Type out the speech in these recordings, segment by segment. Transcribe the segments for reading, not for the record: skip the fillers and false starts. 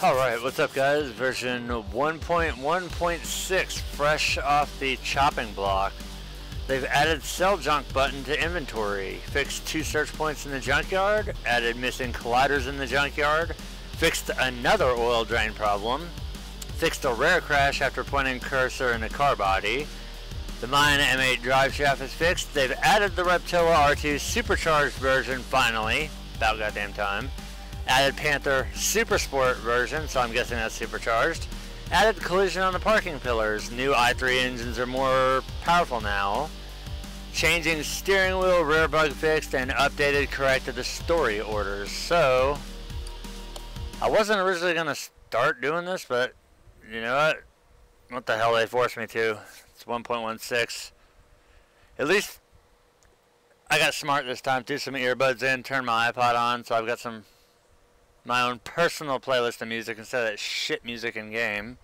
Alright, what's up guys? Version 1.1.6, fresh off the chopping block. They've added sell junk button to inventory, fixed 2 search points in the junkyard, added missing colliders in the junkyard, fixed another oil drain problem, fixed a rare crash after pointing cursor in the car body. The Mine M8 drive shaft is fixed. They've added the Reptilla R2 supercharged version finally, about goddamn time. Added Panther Super Sport version, so I'm guessing that's supercharged. Added collision on the parking pillars. New i3 engines are more powerful now. Changing steering wheel, rear bug fixed, and updated, corrected the story orders. So, I wasn't originally going to start doing this, but you know what? What the hell, they forced me to. It's 1.16. At least I got smart this time. Threw some earbuds in, turned my iPod on, so I've got my own personal playlist of music instead of that shit music in game.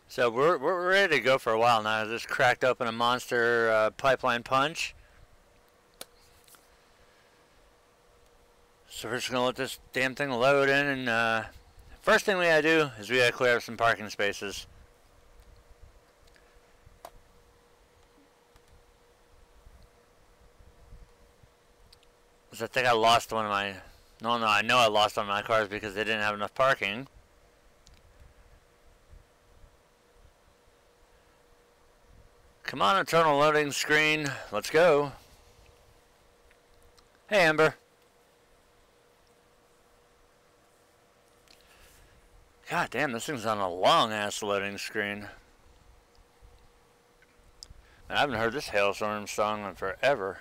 So we're ready to go for a while now. I just cracked open a monster pipeline punch. So we're just gonna let this damn thing load in, and first thing we gotta do is we gotta clear up some parking spaces. I think I lost one of my... No, I know I lost one of my cars because they didn't have enough parking. Come on, internal loading screen. Let's go. Hey, Amber. God damn, this thing's on a long-ass loading screen. I haven't heard this Hailstorm song in forever.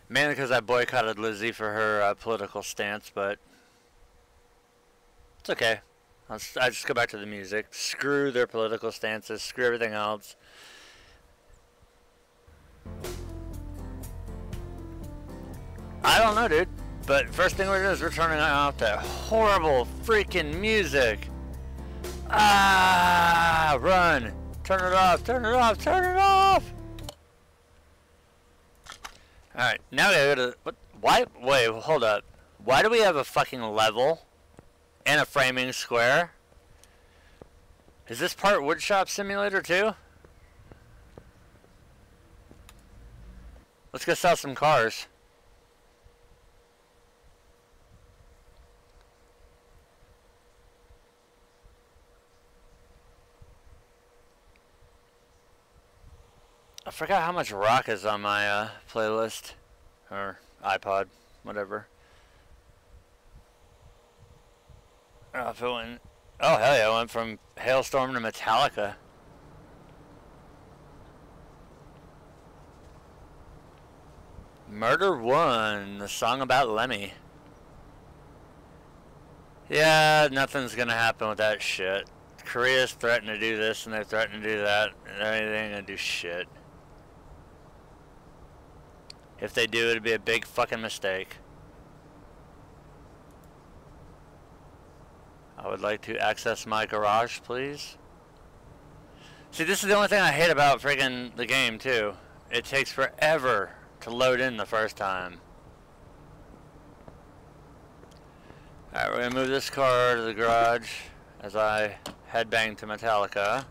Mainly because I boycotted Lizzie for her political stance, but it's okay. I just go back to the music. Screw their political stances. Screw everything else. I don't know, dude. But first thing we're doing is we're turning off that horrible freaking music. Ah, run. Turn it off, turn it off, turn it off. Alright, now we gotta go to... What? Why? Wait, hold up. Why do we have a fucking level and a framing square? Is this part Woodshop Simulator too? Let's go sell some cars. I forgot how much rock is on my playlist, or iPod, whatever. Oh, if it went, oh hell yeah, it went from Hailstorm to Metallica. Murder One, the song about Lemmy. Yeah, nothing's gonna happen with that shit. Korea's threatened to do this and they're threatening to do that, and they ain't gonna do shit. If they do, it'd be a big fucking mistake. I would like to access my garage, please. See, this is the only thing I hate about friggin' the game, too. It takes forever to load in the first time. Alright, we're gonna move this car to the garage as I headbang to Metallica.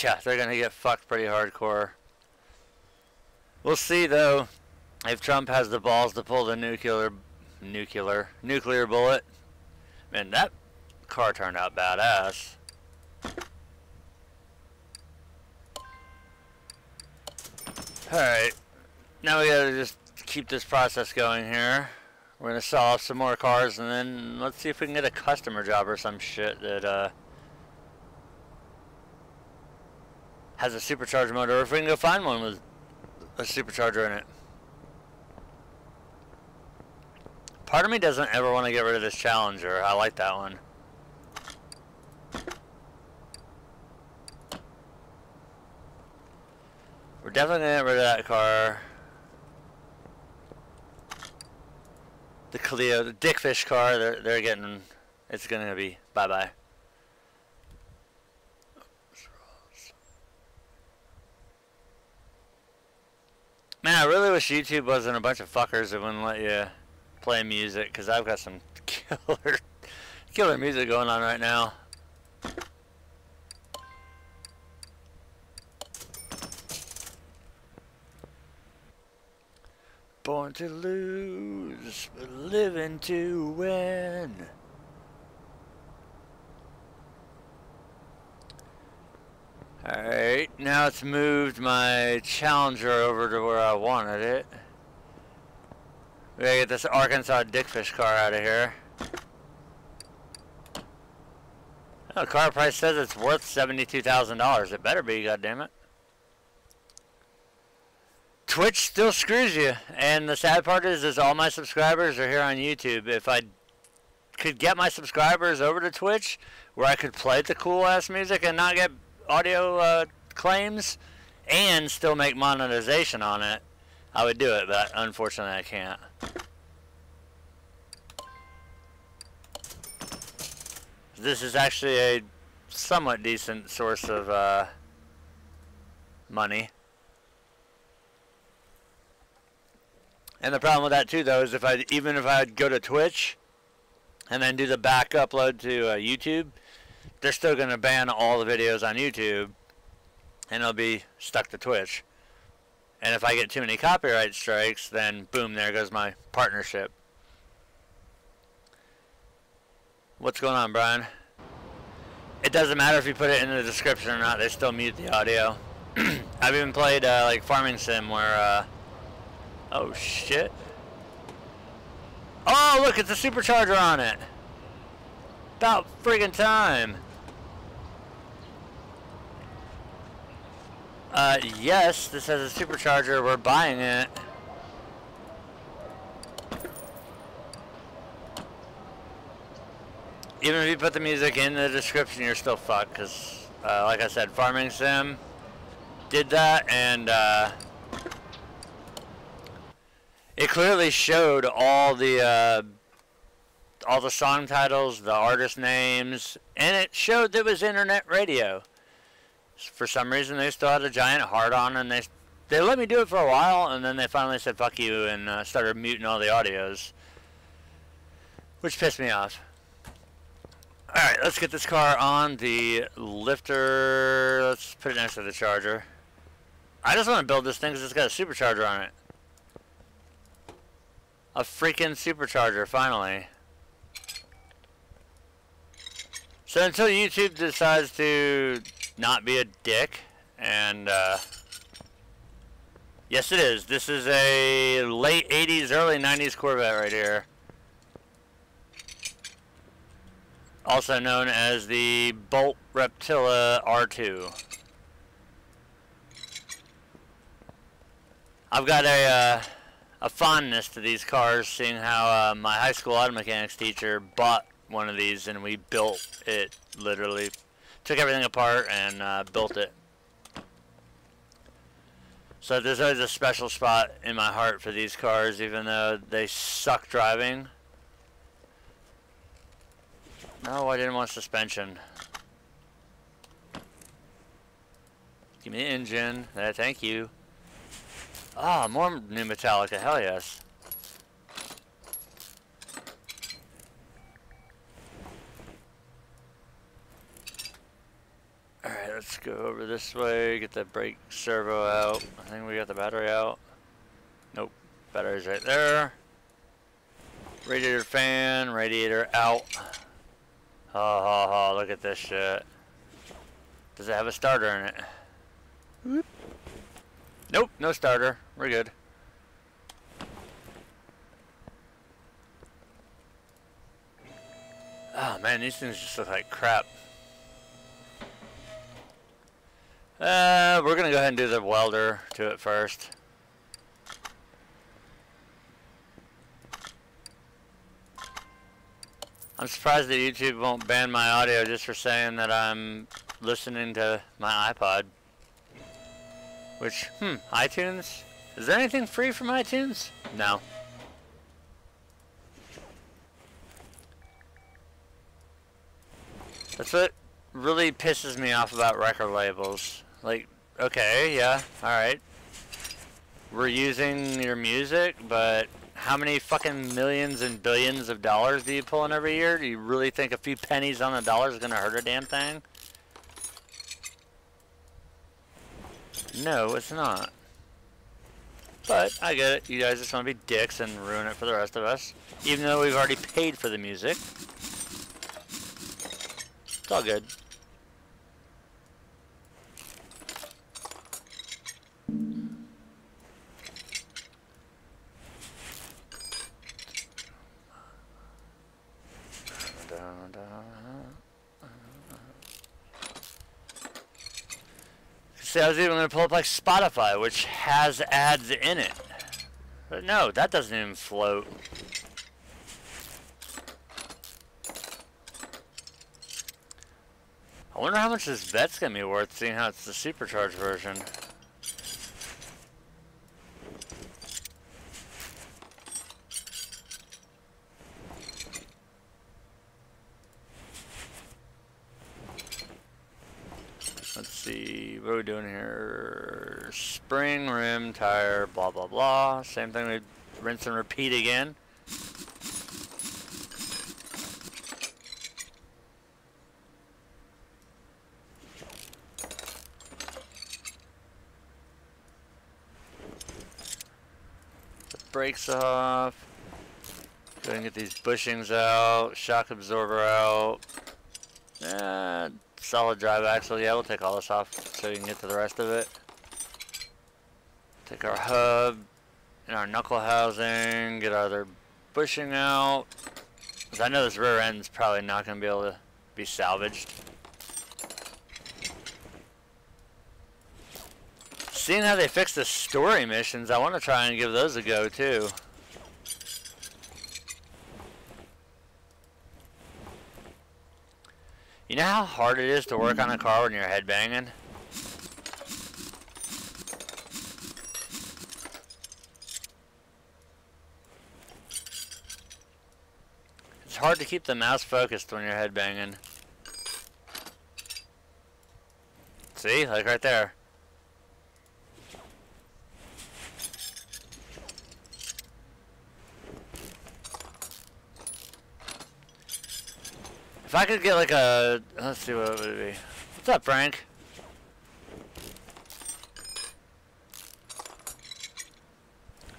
Yeah, they're gonna get fucked pretty hardcore. We'll see though if Trump has the balls to pull the nuclear bullet. Man, that car turned out badass. Alright, now we gotta just keep this process going here. We're gonna sell off some more cars and then let's see if we can get a customer job or some shit that has a supercharged motor, or if we can go find one with a supercharger in it. Part of me doesn't ever want to get rid of this Challenger. I like that one. We're definitely going to get rid of that car. The Clio, the Dickfish car, they're getting it's gonna be bye-bye. Man, I really wish YouTube wasn't a bunch of fuckers that wouldn't let you play music, because I've got some killer music going on right now. Born to lose, but living to win. Alright, now it's moved my Challenger over to where I wanted it. We gotta get this Arkansas Dickfish car out of here. Oh, the car price says it's worth $72,000. It better be, goddammit. Twitch still screws you, and the sad part is all my subscribers are here on YouTube. If I could get my subscribers over to Twitch, where I could play the cool-ass music and not get audio claims, and still make monetization on it, I would do it, but unfortunately I can't. This is actually a somewhat decent source of money. And the problem with that too, though, is even if I go to Twitch and then do the back upload to YouTube, they're still going to ban all the videos on YouTube, and it'll be stuck to Twitch. And if I get too many copyright strikes, then boom, there goes my partnership. What's going on, Brian? It doesn't matter if you put it in the description or not, they still mute the audio. I've even played like Farming Sim where oh shit. Oh look, it's a supercharger on it. About friggin' time. Yes, this has a supercharger. We're buying it. Even if you put the music in the description, you're still fucked, because, like I said, Farming Sim did that, and, it clearly showed all the song titles, the artist names, and it showed that it was internet radio. For some reason, they still had a giant heart-on, and they let me do it for a while, and then they finally said, fuck you, and started muting all the audios, which pissed me off. Alright, let's get this car on the lifter. Let's put it next to the charger. I just want to build this thing because it's got a supercharger on it. A freaking supercharger, finally. So until YouTube decides to not be a dick, and yes it is. This is a late 80s, early 90s Corvette right here. Also known as the Bolt Reptilla R2. I've got a fondness to these cars, seeing how my high school auto mechanics teacher bought one of these, and we built it, literally. Took everything apart and built it. So there's always a special spot in my heart for these cars, even though they suck driving. No, I didn't want suspension. Give me the engine. Thank you. Ah, oh, more new Metallica. Hell yes. Alright, let's go over this way. Get the brake servo out. I think we got the battery out. Nope. Battery's right there. Radiator fan. Radiator out. Oh, look at this shit. Does it have a starter in it? Whoop. Nope, no starter. We're good. Oh man, these things just look like crap. We're gonna go ahead and do the welder to it first. I'm surprised that YouTube won't ban my audio just for saying that I'm listening to my iPod. Which, iTunes? Is there anything free from iTunes? No. That's what really pisses me off about record labels. Like, okay, yeah, alright. We're using your music, but how many fucking millions and billions of dollars do you pull in every year? Do you really think a few pennies on the dollar is going to hurt a damn thing? No, it's not. But, I get it. You guys just want to be dicks and ruin it for the rest of us. Even though we've already paid for the music. It's all good. See, I was even going to pull up like Spotify, which has ads in it. But no, that doesn't even float. I wonder how much this vet's going to be worth, seeing how it's the supercharged version. Let's see, what are we doing here? Spring, rim, tire, blah, blah, blah. Same thing, we rinse and repeat again. The brakes off. Go ahead and get these bushings out. Shock absorber out. Solid drive axle. Yeah, we'll take all this off so you can get to the rest of it. Take our hub and our knuckle housing. Get our other bushing out. Because I know this rear end's probably not going to be able to be salvaged. Seeing how they fixed the story missions, I want to try and give those a go too. You know how hard it is to work on a car when you're headbanging? It's hard to keep the mouse focused when you're headbanging. See? Like right there. If I could get like a, let's see, what would it be? What's up, Frank?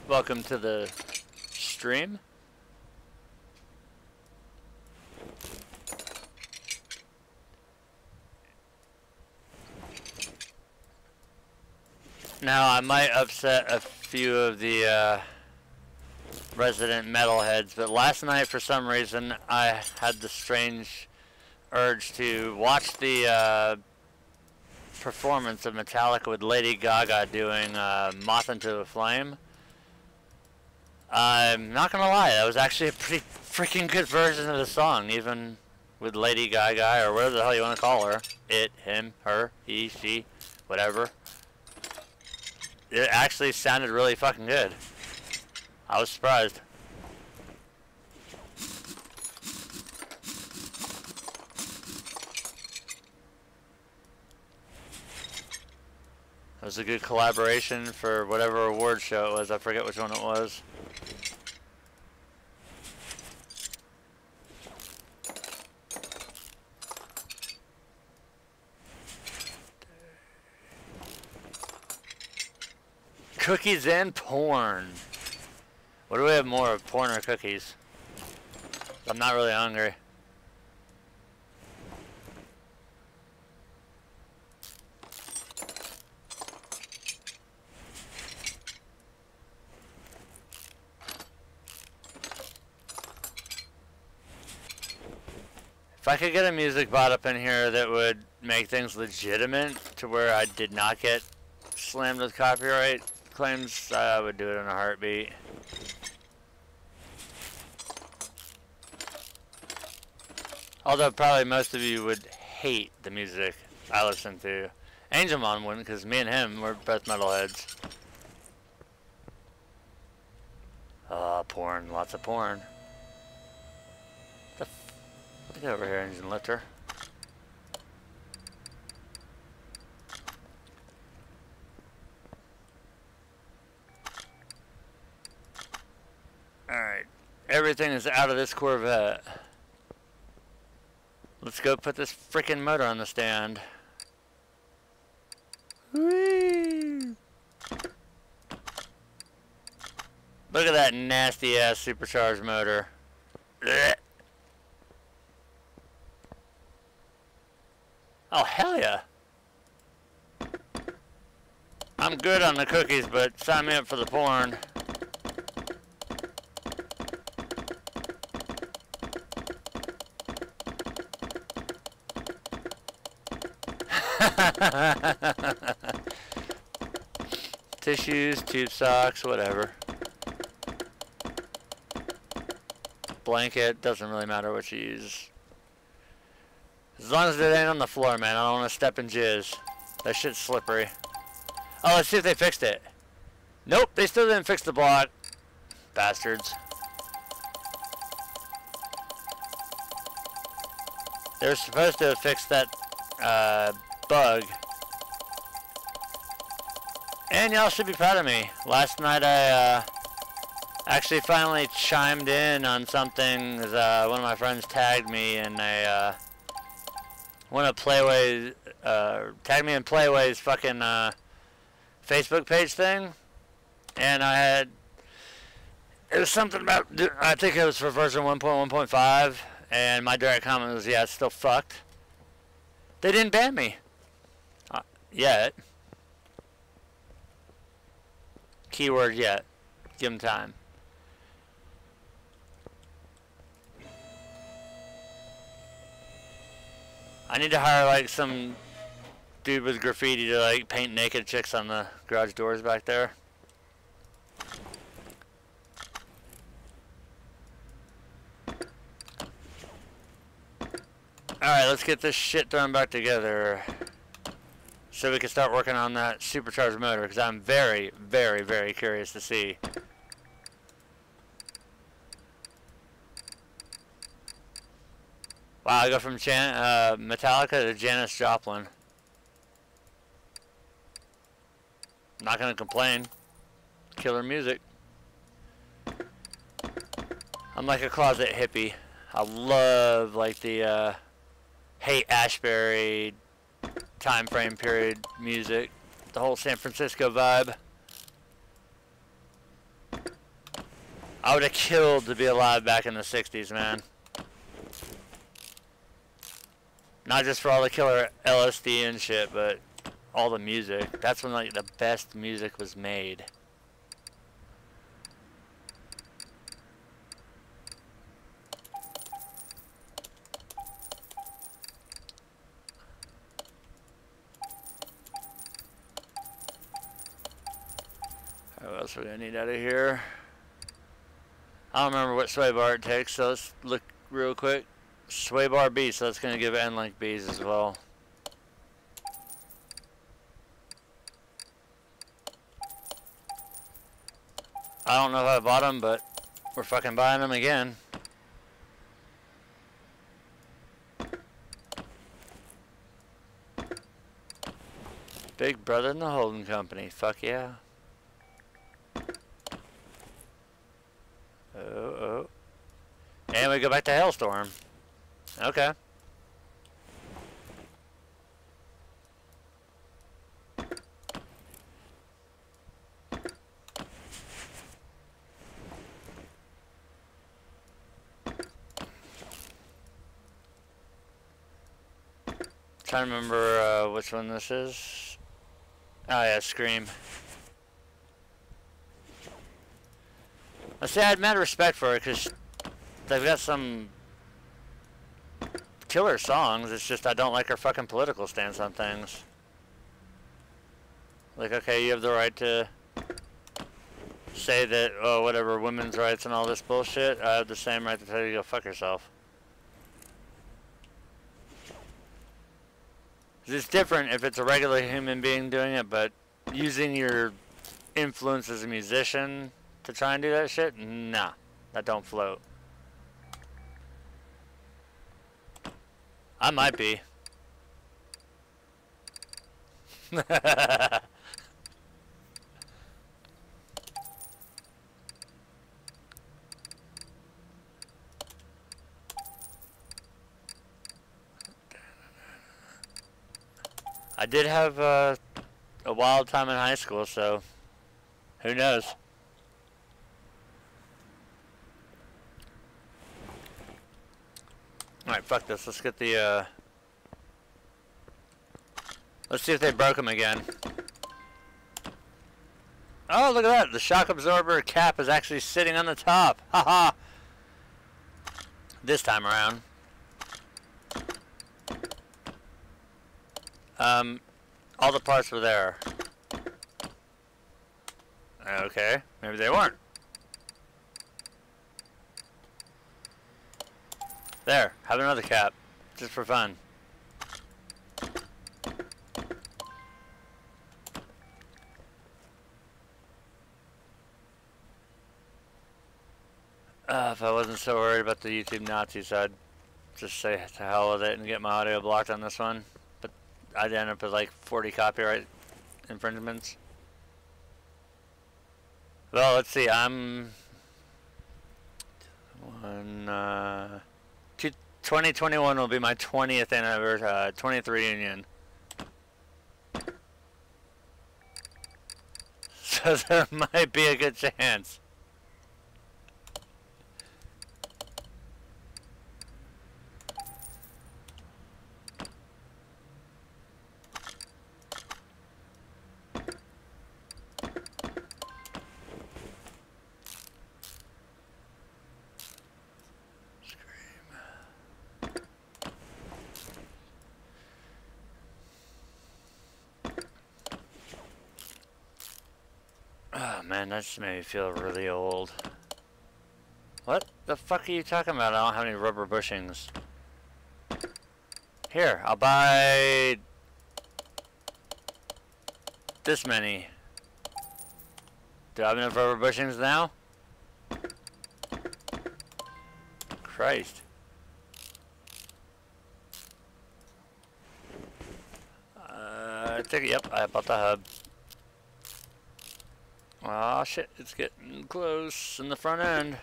Welcome to the stream. Now, I might upset a few of the resident metalheads, but last night for some reason I had the strange urge to watch the performance of Metallica with Lady Gaga doing Moth into a Flame. I'm not gonna lie, that was actually a pretty freaking good version of the song, even with Lady Gaga, or whatever the hell you want to call her. It, him, her, he, she, whatever. It actually sounded really fucking good. I was surprised. It was a good collaboration for whatever award show it was. I forget which one it was. Cookies and porn. What do we have more of, porn or cookies? I'm not really hungry. If I could get a music bot up in here that would make things legitimate to where I did not get slammed with copyright claims, I would do it in a heartbeat. Although probably most of you would hate the music I listen to. Angelmon wouldn't, because me and him, we're both metalheads. Porn, lots of porn. Get over here, engine lifter. everything is out of this Corvette. Let's go put this freaking motor on the stand. Whee! Look at that nasty ass supercharged motor. Blech. Oh hell yeah. I'm good on the cookies, but sign me up for the porn. Tissues, tube socks, whatever. Blanket, doesn't really matter what you use. As long as it ain't on the floor, man. I don't want to step in jizz. That shit's slippery. Oh, let's see if they fixed it. Nope, they still didn't fix the block. Bastards. They were supposed to have fixed that bug. And y'all should be proud of me. Last night I actually finally chimed in on something. One of my friends tagged me in one of Playway's, tagged me in Playway's fucking Facebook page thing. And it was something about, I think it was for version 1.1.5. And my direct comment was, yeah, it's still fucked. They didn't ban me. Yet. Keyword yet. Give them time. I need to hire like some dude with graffiti to like paint naked chicks on the garage doors back there. Alright, let's get this shit thrown back together so we can start working on that supercharged motor, because I'm very, very, very curious to see. Wow, I go from Metallica to Janis Joplin. Not gonna complain. Killer music. I'm like a closet hippie. I love like the Haight Ashbury time frame period music, the whole San Francisco vibe. I would have killed to be alive back in the 60s, man. Not just for all the killer LSD and shit, but all the music. That's when like the best music was made. What else are we gonna need out of here? I don't remember what sway bar it takes, so let's look real quick. Sway bar B, so that's gonna give N-link Bs as well. I don't know if I bought them, but we're fucking buying them again. Big brother in the holding company, fuck yeah. Oh. And we go back to Hailstorm. Okay. Trying to remember which one this is. Oh yeah, Scream. I say I had mad respect for it because they've got some killer songs. It's just I don't like her fucking political stance on things. Like, okay, you have the right to say that, oh, whatever, women's rights and all this bullshit. I have the same right to tell you to go fuck yourself. It's different if it's a regular human being doing it, but using your influence as a musician to try and do that shit? Nah, that don't float. I might be. I did have a wild time in high school, so who knows? Alright, fuck this. Let's get the, let's see if they broke them again. Oh, look at that. The shock absorber cap is actually sitting on the top. Haha. This time around. All the parts were there. Okay, maybe they weren't. There, have another cap, just for fun. If I wasn't so worried about the YouTube Nazis, I'd just say to hell with it and get my audio blocked on this one. But I'd end up with like 40 copyright infringements. Well, let's see. I'm 2021 will be my 20th anniversary, 20th reunion. So there might be a good chance. Oh man, that just made me feel really old. What the fuck are you talking about? I don't have any rubber bushings. Here, I'll buy this many. Do I have enough rubber bushings now? Christ. I think, yep, I bought the hub. Aw, shit, it's getting close in the front end.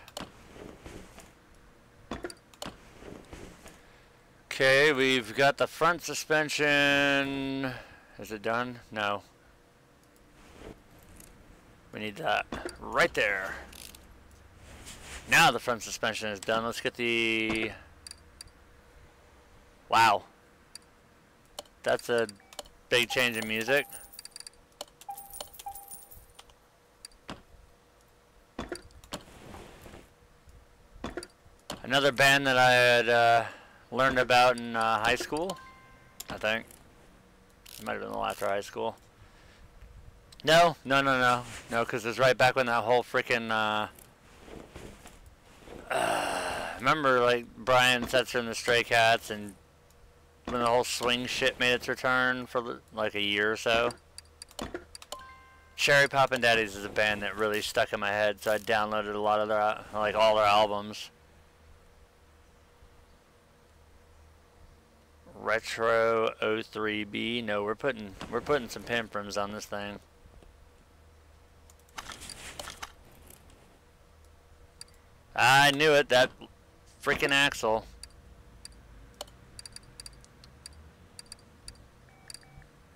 Okay, we've got the front suspension. Is it done? No. We need that right there. Now the front suspension is done. Let's get the... Wow. That's a big change in music. Another band that I had learned about in high school, I think. It might have been a little after high school. No, because it was right back when that whole freaking, remember, like, Brian Setzer and the Stray Cats, and when the whole swing shit made its return for, like, a year or so? Cherry Poppin' Daddies is a band that really stuck in my head, so I downloaded a lot of their, like, all their albums. Retro 03B. No, we're putting some pinprims on this thing. I knew it, that freaking axle.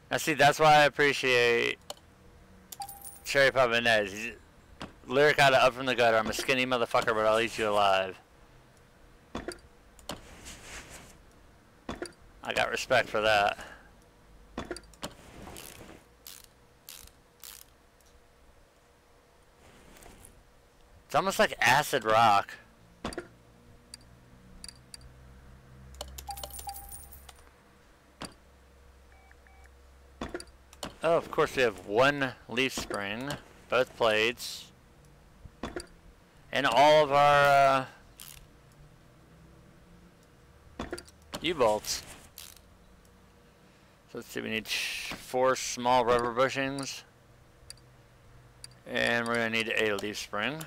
Now see, that's why I appreciate Cherry Pop Inez. Lyric out of Up From the Gutter. I'm a skinny motherfucker, but I'll eat you alive. I got respect for that. It's almost like acid rock. Oh, of course we have one leaf spring, both plates, and all of our U-bolts. So let's see, we need 4 small rubber bushings, and we're going to need a leaf spring.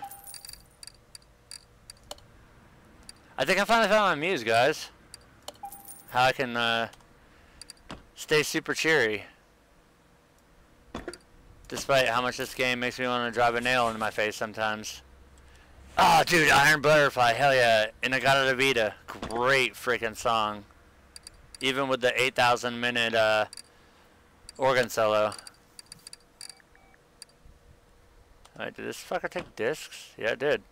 I think I finally found my muse, guys. How I can stay super cheery. Despite how much this game makes me want to drive a nail into my face sometimes. Oh, dude, Iron Butterfly, hell yeah. Inagata Organ solo. Alright, did this fucker take discs? Yeah, it did.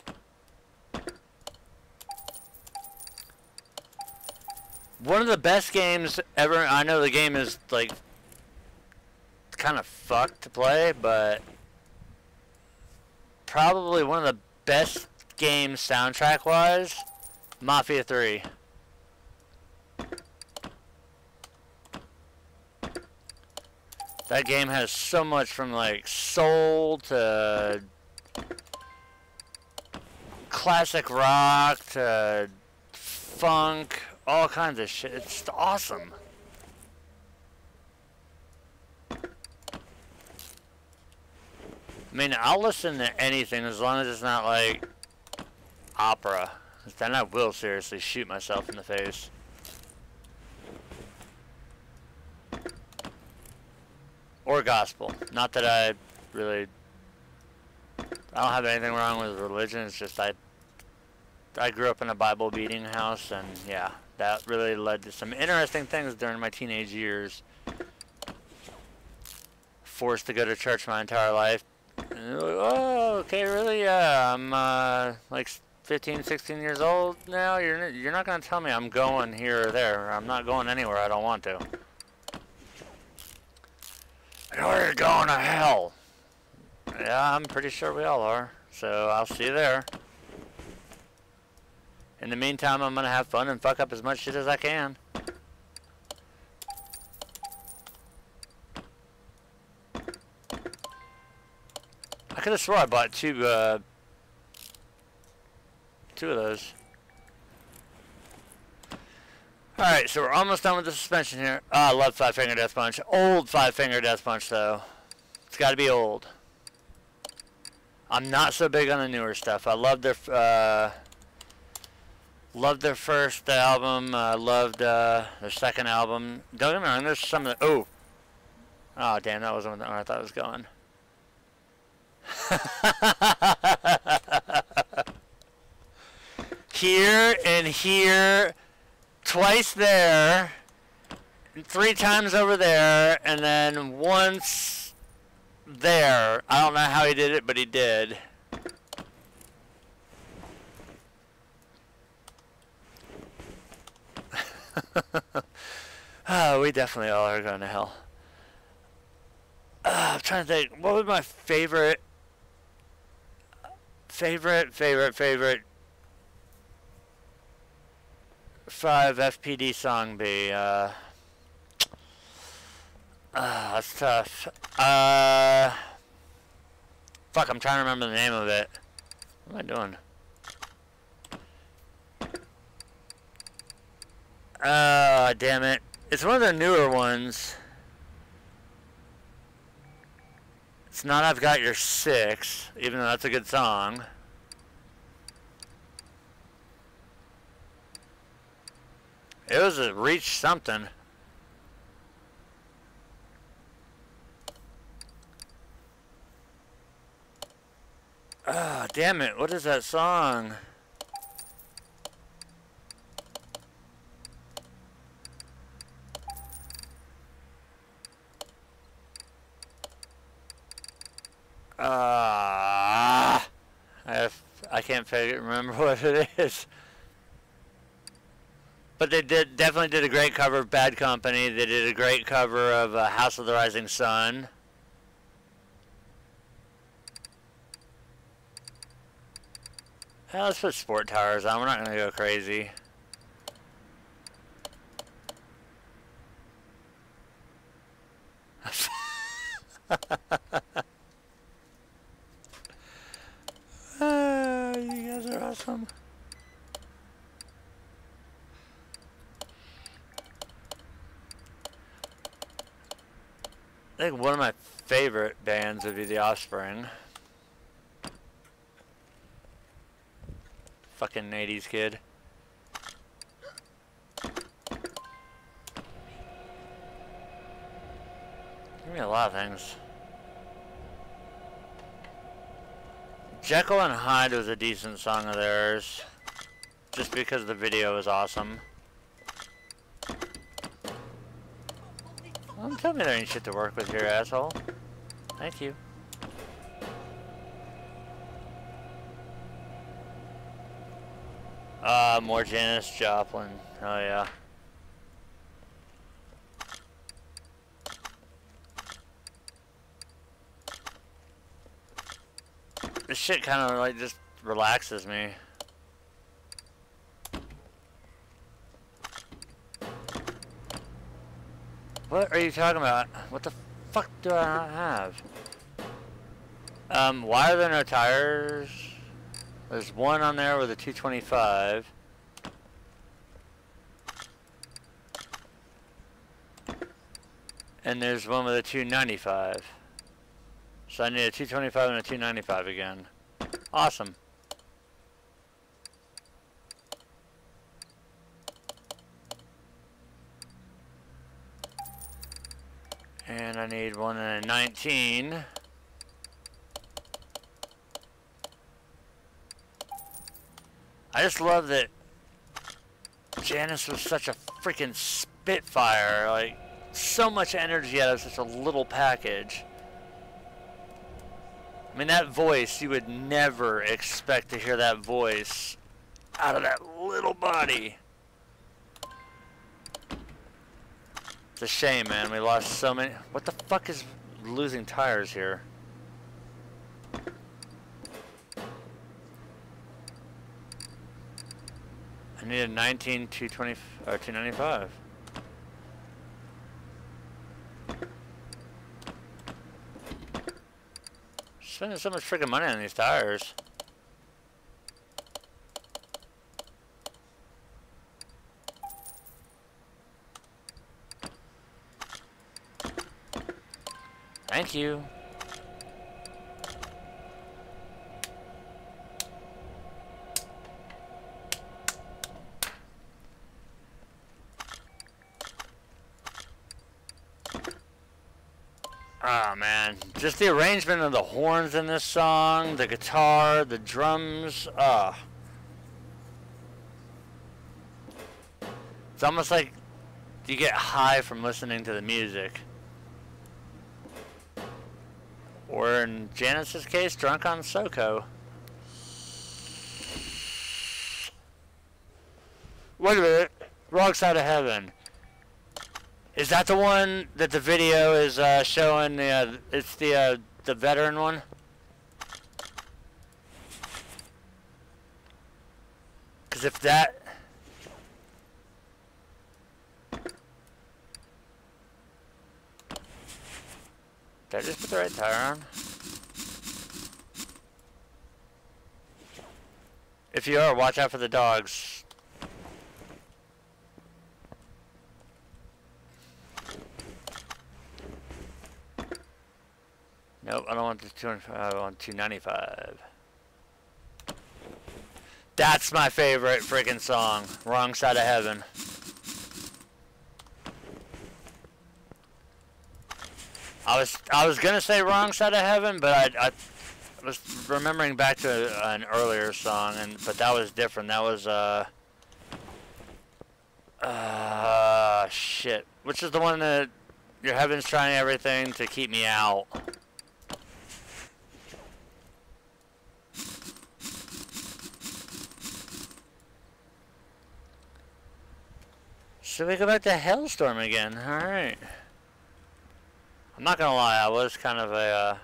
One of the best games ever. I know the game is like kind of fucked to play, but probably one of the best games soundtrack wise, Mafia 3. That game has so much from like soul to classic rock to funk, all kinds of shit. It's awesome. I mean, I'll listen to anything as long as it's not like opera. Then I will seriously shoot myself in the face. Or gospel. Not that I really... I don't have anything wrong with religion. It's just I grew up in a Bible-beating house, and yeah, that really led to some interesting things during my teenage years. Forced to go to church my entire life. And like, oh, okay, really? Yeah, I'm like 15, 16 years old now. You're not gonna tell me I'm going here or there. I'm not going anywhere I don't want to. You're going to hell. Yeah, I'm pretty sure we all are. So I'll see you there. In the meantime, I'm gonna have fun and fuck up as much shit as I can. I could have swore I bought two of those. Alright, so we're almost done with the suspension here. Oh, I love Five Finger Death Punch. Old Five Finger Death Punch, though. It's got to be old. I'm not so big on the newer stuff. I loved their first album. I loved their second album. Don't get me wrong, there's some of the... Oh! Oh, damn, that wasn't where I thought it was going. Here and here... Twice there, 3 times over there, and then once there. I don't know how he did it, but he did. Oh, we definitely all are going to hell. I'm trying to think, what would my favorite 5 FPD song be? That's tough. Fuck, I'm trying to remember the name of it. What am I doing? Damn it. It's one of their newer ones. It's not I've Got Your 6, even though that's a good song. It was a Reach something. Ah, damn it. What is that song? I can't remember what it is. But they definitely did a great cover of Bad Company. They did a great cover of House of the Rising Sun. Let's put Sport Tires on. We're not going to go crazy. You guys are awesome. I think one of my favorite bands would be The Offspring. Fucking 80s kid. Give me a lot of things. Jekyll and Hyde was a decent song of theirs, just because the video was awesome. Don't tell me there ain't shit to work with here, asshole. Thank you. More Janis Joplin. Oh yeah. This shit kind of like just relaxes me. What are you talking about? What the fuck do I not have? Why are there no tires? There's one on there with a 225. And there's one with a 295. So I need a 225 and a 295 again. Awesome. And I need one and a 19. I just love that Janis was such a freaking spitfire. Like, so much energy out of such a little package. I mean, that voice, you would never expect to hear that voice out of that little body. It's a shame, man. We lost so many. What the fuck is losing tires here? I need a 19 220 or 295. Spending so much freaking money on these tires. Thank you. Oh man, just the arrangement of the horns in this song, the guitar, the drums, it's almost like you get high from listening to the music. Or in Janis's case, drunk on SoCo. Wait a minute, Wrong Side of Heaven. Is that the one that the video is showing? It's the veteran one. Because if that, did I just put the right tire on? If you are, watch out for the dogs. Nope, I don't want the 225, I want 295. That's my favorite freaking song, Wrong Side of Heaven. I was gonna say Wrong Side of Heaven, but I was remembering back to an earlier song, but that was different. That was shit. Which is the one that your heaven's trying everything to keep me out. Should we go back to Hailstorm again? Alright. I'm not gonna lie, I was kind of a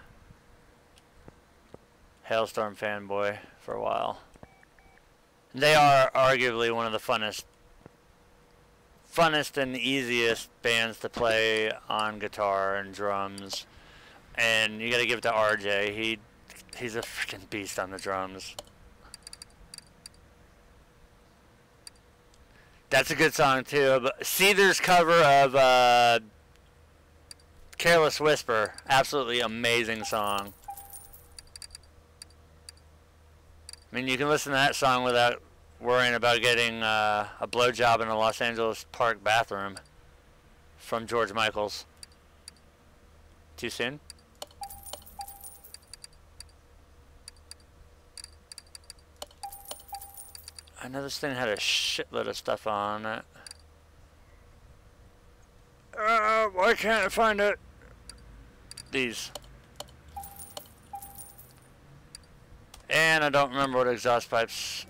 Hailstorm fanboy for a while. They are arguably one of the funnest and easiest bands to play on guitar and drums. And you gotta give it to RJ. He's a freaking beast on the drums. That's a good song too. Seether's cover of Careless Whisper, absolutely amazing song. I mean, you can listen to that song without worrying about getting a blowjob in a Los Angeles Park bathroom from George Michael's. Too soon? I know this thing had a shitload of stuff on it. Why can't I find it? These. And I don't remember what exhaust pipes.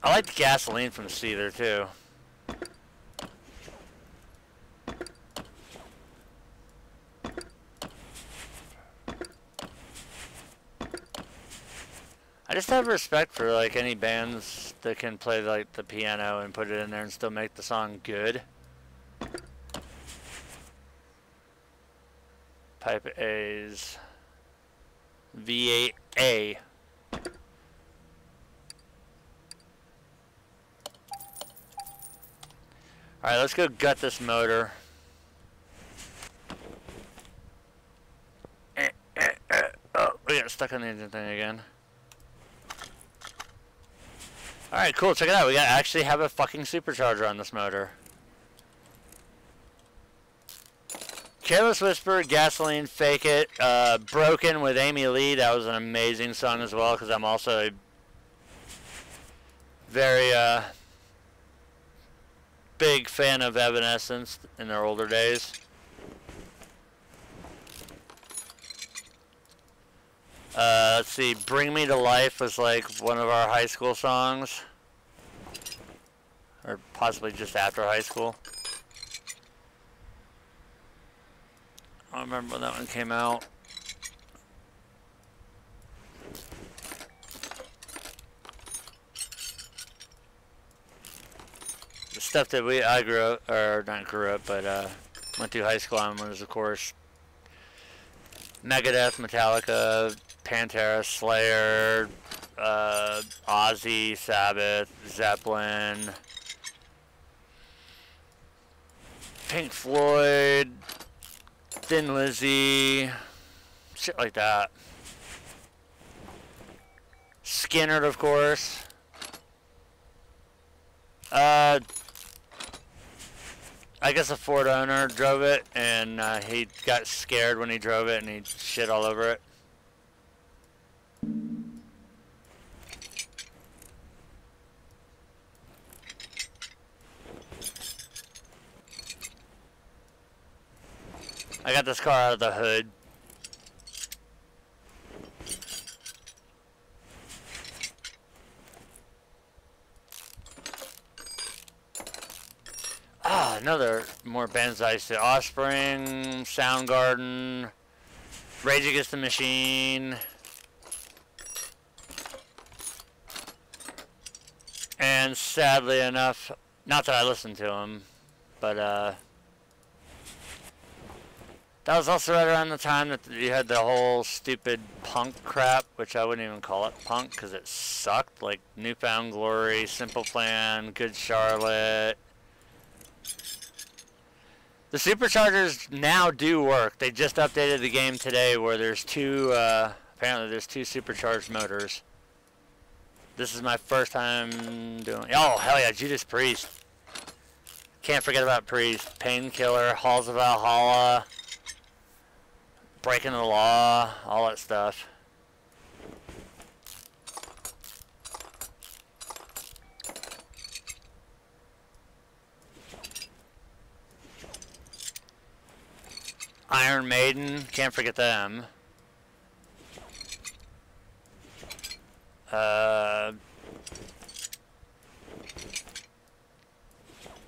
I like the gasoline from Cedar too. I just have respect for like any bands that can play like the piano and put it in there and still make the song good. Pipe A's. V8A. Alright, let's go gut this motor. Oh, we got stuck on the engine thing again. Alright, cool, check it out. We got actually have a fucking supercharger on this motor. Careless Whisper, Gasoline, Fake It, Broken with Amy Lee. That was an amazing song as well, because I'm also a very big fan of Evanescence in their older days. Let's see, Bring Me to Life was like one of our high school songs. Or possibly just after high school. I don't remember when that one came out. The stuff that I grew up, or not grew up, but went through high school on was, of course, Megadeth, Metallica, Pantera, Slayer, Ozzy, Sabbath, Zeppelin, Pink Floyd, Thin Lizzy, shit like that. Skinner, of course. I guess a Ford owner drove it, and he got scared when he drove it, and he shit all over it. I got this car out of the hood. Ah, another more bands I used to. Offspring, Soundgarden, Rage Against the Machine. And sadly enough, not that I listened to them, but that was also right around the time that you had the whole stupid punk crap, which I wouldn't even call it punk because it sucked. Like Newfound Glory, Simple Plan, Good Charlotte. The superchargers now do work. They just updated the game today where there's two, apparently there's two supercharged motors. This is my first time doing, oh hell yeah, Judas Priest. Can't forget about Priest. Painkiller, Halls of Valhalla, Breaking the Law, all that stuff. Iron Maiden, can't forget them.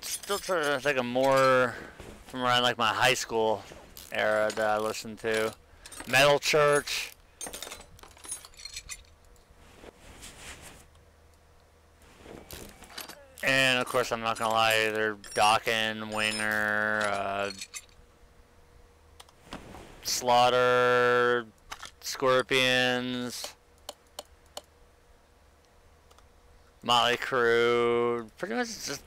Still trying to think of more from around like my high school era that I listened to. Metal Church. And of course I'm not gonna lie, either Dokken, Winger, Slaughter, Scorpions, Motley Crue, pretty much just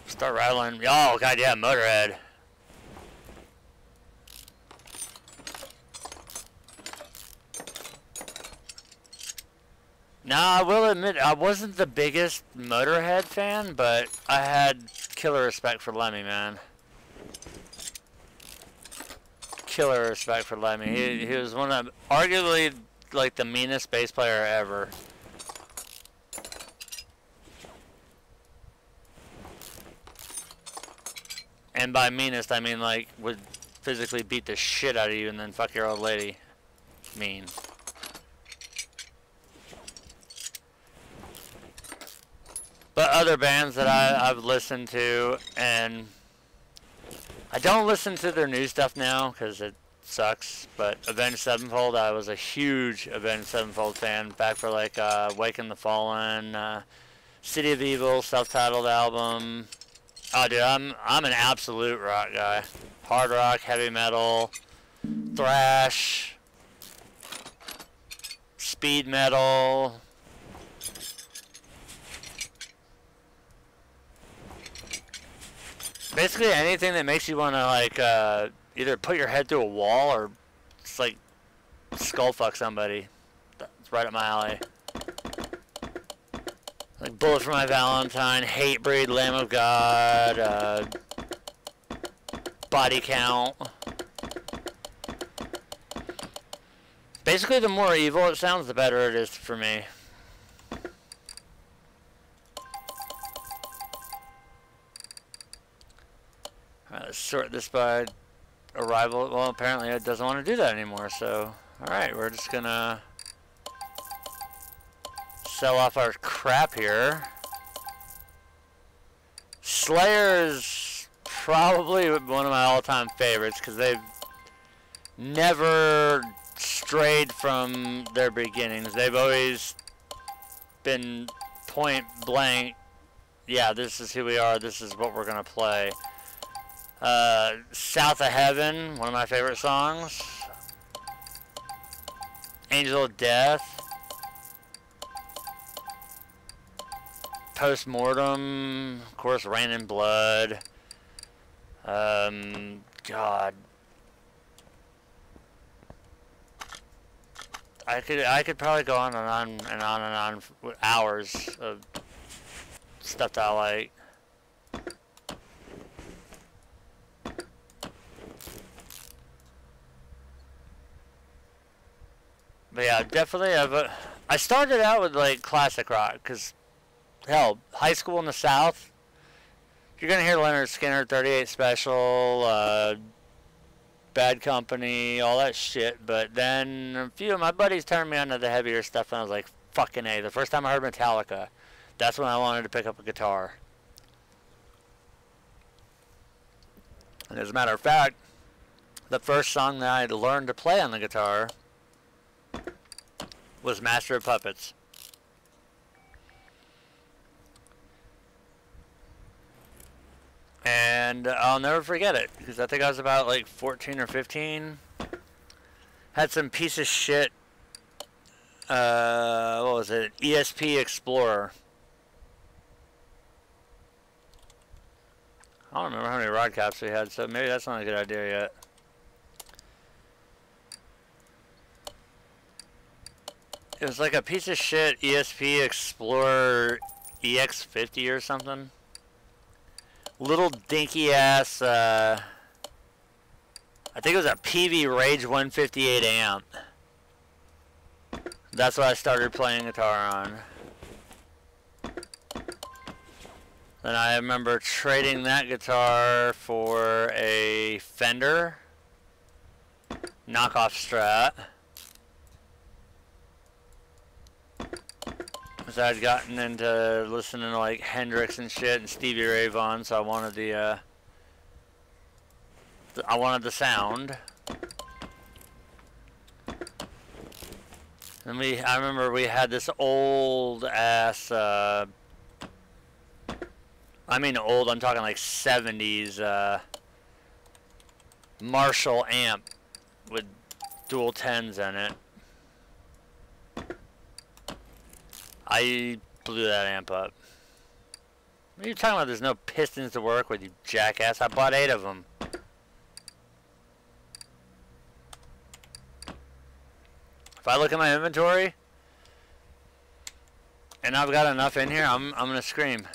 start rattling. Oh god, yeah, Motorhead. Now I will admit I wasn't the biggest Motorhead fan, but I had killer respect for Lemmy, man. Killer respect for Lemmy. He was one of arguably like the meanest bass player ever. And by meanest, I mean like would physically beat the shit out of you and then fuck your old lady. Mean. But other bands that I've listened to, and I don't listen to their new stuff now because it sucks, but Avenged Sevenfold, I was a huge Avenged Sevenfold fan back for like Waken the Fallen, City of Evil, self-titled album. Oh dude, I'm an absolute rock guy. Hard rock, heavy metal, thrash, speed metal. Basically anything that makes you want to like either put your head through a wall or just like skull fuck somebody. That's right up my alley. Like Bullet for My Valentine, Hatebreed, Lamb of God, Body Count. Basically the more evil it sounds, the better it is for me. Alright, let's sort this by arrival. Well, apparently it doesn't want to do that anymore, so... Alright, we're just gonna... sell off our crap here. Slayer is probably one of my all-time favorites, because they've never strayed from their beginnings. They've always been point blank, yeah, this is who we are, this is what we're gonna play. South of Heaven, one of my favorite songs. Angel of Death. Postmortem, of course, Rain in Blood. God. I could probably go on and on and on and on for hours of stuff that I like. But yeah, definitely I started out with like classic rock, because hell, high school in the South, you're gonna hear Leonard Skinner, 38 Special, Bad Company, all that shit. But then a few of my buddies turned me on to the heavier stuff, and I was like, fucking A. The first time I heard Metallica, that's when I wanted to pick up a guitar. And as a matter of fact, the first song that I learned to play on the guitar was Master of Puppets. And I'll never forget it, because I think I was about like 14 or 15. Had some piece of shit, what was it, ESP Explorer. I don't remember how many rod caps we had, so maybe that's not a good idea yet. It was like a piece of shit ESP Explorer EX50 or something. Little dinky ass, I think it was a PV Rage 158 amp. That's what I started playing guitar on. Then I remember trading that guitar for a Fender knockoff Strat. So I'd gotten into listening to like Hendrix and shit and Stevie Ray Vaughan, so I wanted the sound. And I remember we had this old ass, I mean old, I'm talking like 70s, Marshall amp with dual 10s in it. I blew that amp up. What are you talking about? There's no pistons to work with, you jackass. I bought 8 of them. If I look at my inventory and I've got enough in here, I'm gonna scream.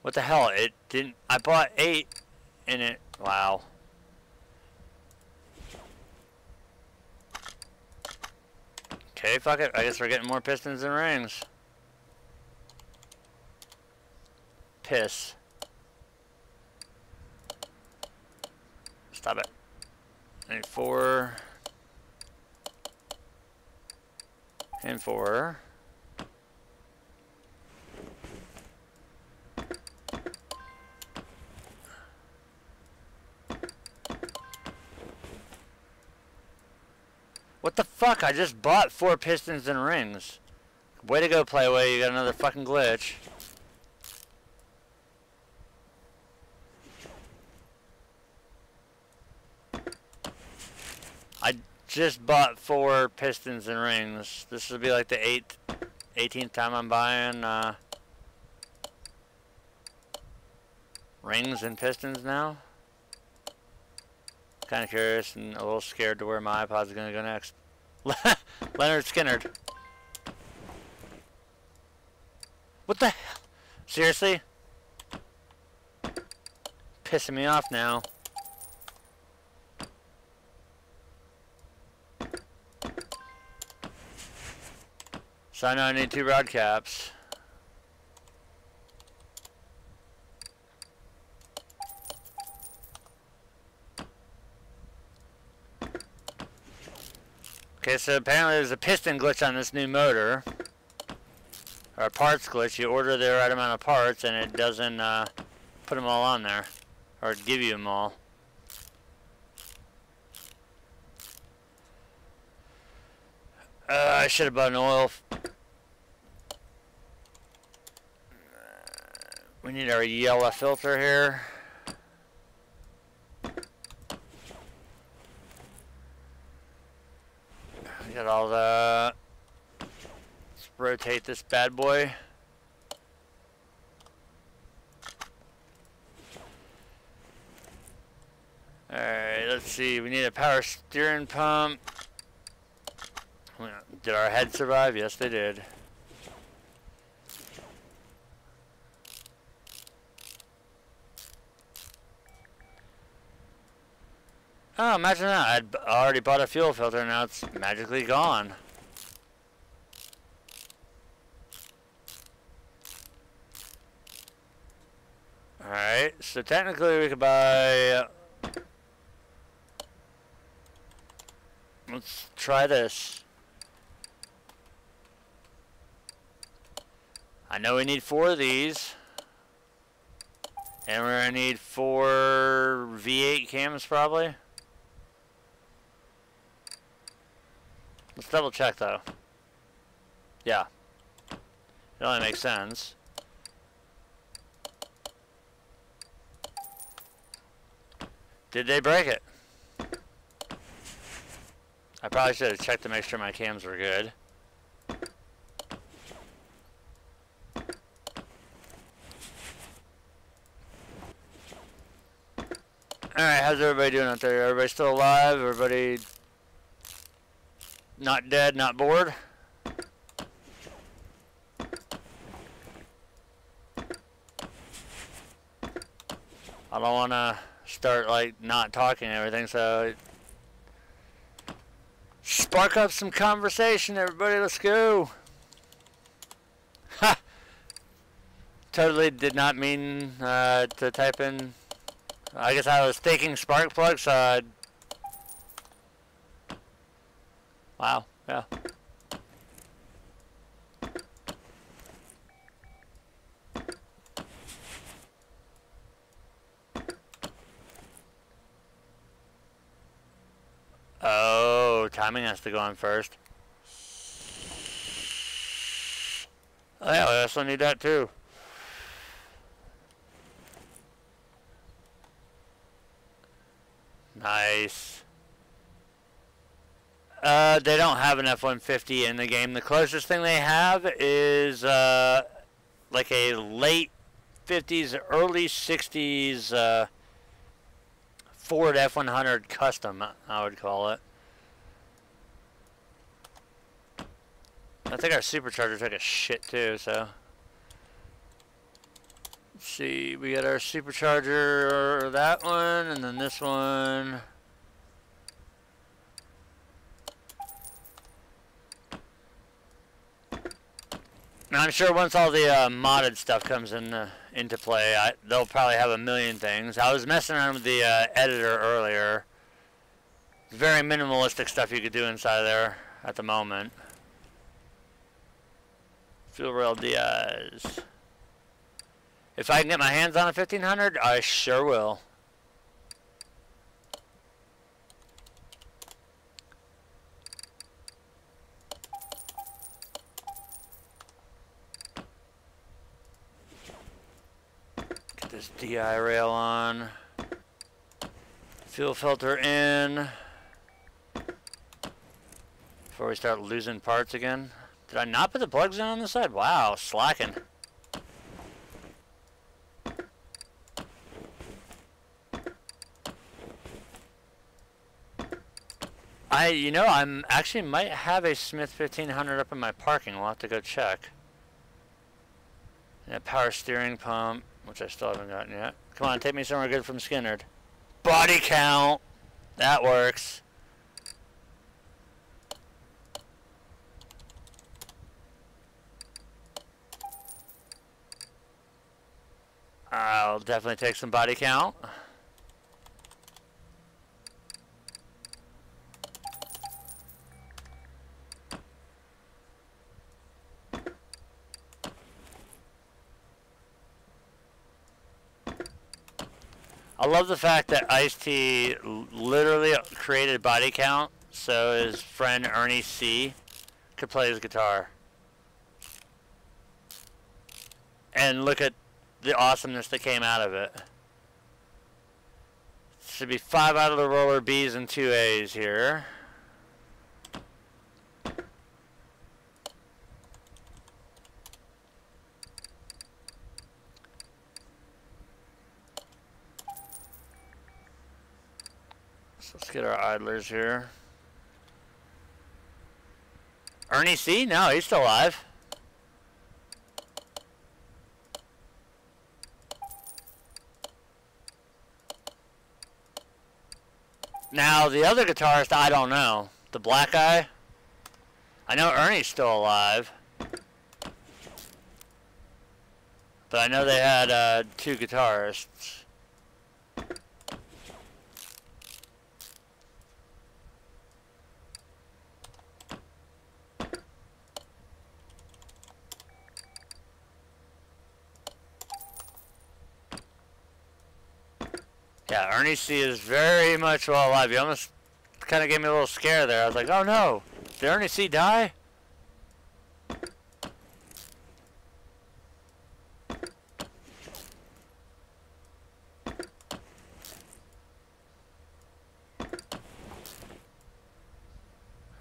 What the hell? It didn't. I bought 8 in it. Wow. Okay, fuck it. I guess we're getting more pistons than rings. Piss. Stop it. I need 4. And 4. What the fuck? I just bought 4 pistons and rings. Way to go, Playway. You got another fucking glitch. I just bought 4 pistons and rings. This will be like the 18th time I'm buying rings and pistons now. Kind of curious and a little scared to where my iPod's gonna go next. Leonard Skinner. What the hell? Seriously? Pissing me off now. So I know I need 2 rod caps. Okay, so apparently there's a piston glitch on this new motor. Or a parts glitch. You order the right amount of parts and it doesn't put them all on there. Or give you them all. I should have bought an oil. We need our yellow filter here. Got all the. Let's rotate this bad boy. Alright, let's see. We need a power steering pump. Did our head survive? Yes, they did. Oh, imagine that. I'd already bought a fuel filter and now it's magically gone. Alright, so technically we could buy... Let's try this. I know we need 4 of these. And we're going to need 4 V8 cams probably. Let's double check though. Yeah. It only makes sense. Did they break it? I probably should have checked to make sure my cams were good. Alright, how's everybody doing out there? Everybody still alive? Everybody not dead, not bored? I don't want to start like not talking and everything, so spark up some conversation, everybody. Let's go. Ha! Totally did not mean to type in. I guess I was thinking spark plug, so I'd... Wow, yeah. Oh, timing has to go on first. Oh yeah, we also need that too. Nice. They don't have an F-150 in the game. The closest thing they have is like a late 50s, early 60s Ford F-100 Custom, I would call it. I think our supercharger took a shit too, so. Let's see, we got our supercharger, that one, and then this one. And I'm sure once all the modded stuff comes into play, they'll probably have a million things. I was messing around with the editor earlier. Very minimalistic stuff you could do inside there at the moment. Fuel rail Diaz. If I can get my hands on a 1500, I sure will. Get this DI rail on. Fuel filter in. Before we start losing parts again. Did I not put the plugs in on the side? Wow, slacking. You know, I'm actually might have a Smith 1500 up in my parking. We'll have to go check. And a power steering pump, which I still haven't gotten yet. Come on, take me somewhere good from Skinnerd. Body count. That works. I'll definitely take some body count. I love the fact that Ice-T literally created body count so his friend Ernie C could play his guitar. And look at the awesomeness that came out of it. Should be 5 out of the roller B's and 2 A's here. So let's get our idlers here. Ernie C? No, he's still alive. Now, the other guitarist, I don't know. The black guy? I know Ernie's still alive. But I know they had 2 guitarists. Yeah, Ernie C is very much well alive. You almost kind of gave me a little scare there. I was like, oh no, did Ernie C die?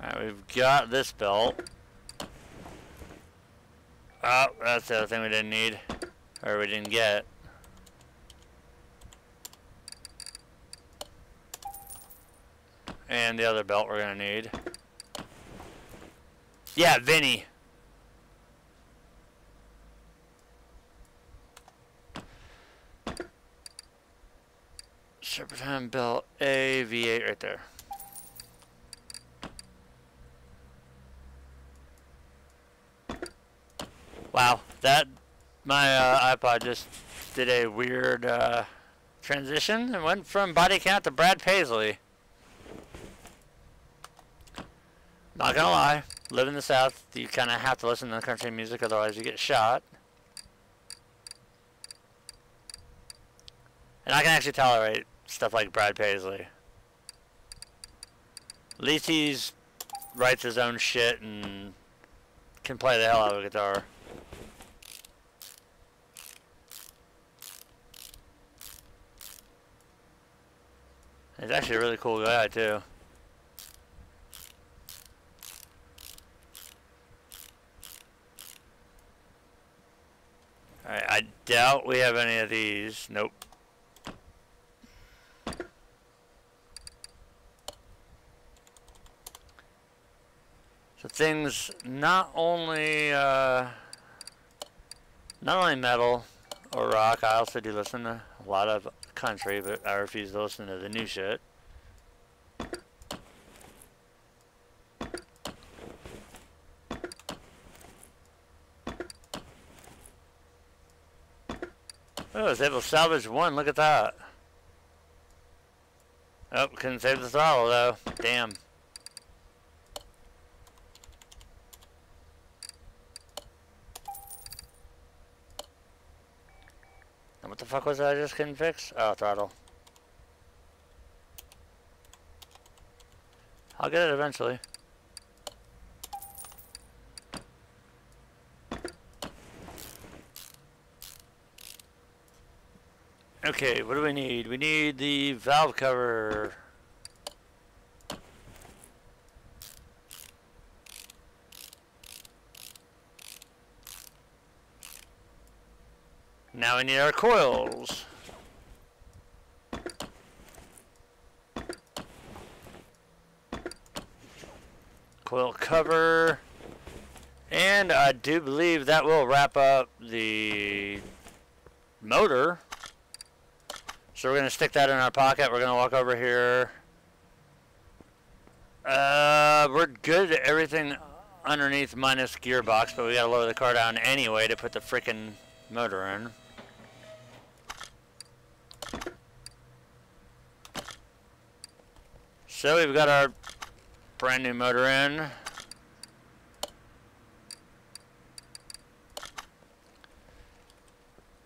Alright, we've got this belt. Oh, that's the other thing we didn't need. Or we didn't get. And the other belt we're going to need. Yeah, Vinny. Serpentine belt A, V8 right there. Wow, my iPod just did a weird transition and went from body count to Brad Paisley. Not gonna lie, live in the South, you kind of have to listen to country music, otherwise you get shot. And I can actually tolerate stuff like Brad Paisley. At least he writes his own shit and can play the hell out of a guitar. He's actually a really cool guy too. Alright, I doubt we have any of these. Nope. So things not only metal or rock, I also do listen to a lot of country, but I refuse to listen to the new shit. Oh, I was able to salvage one. Look at that. Oh, couldn't save the throttle though. Damn. And what the fuck was that I just couldn't fix? Oh, throttle. I'll get it eventually. Okay, what do we need? We need the valve cover. Now we need our coils. Coil cover. And I do believe that will wrap up the motor. So we're going to stick that in our pocket. We're going to walk over here. We're good at everything underneath minus gearbox, but we got to lower the car down anyway to put the freaking motor in. So we've got our brand new motor in.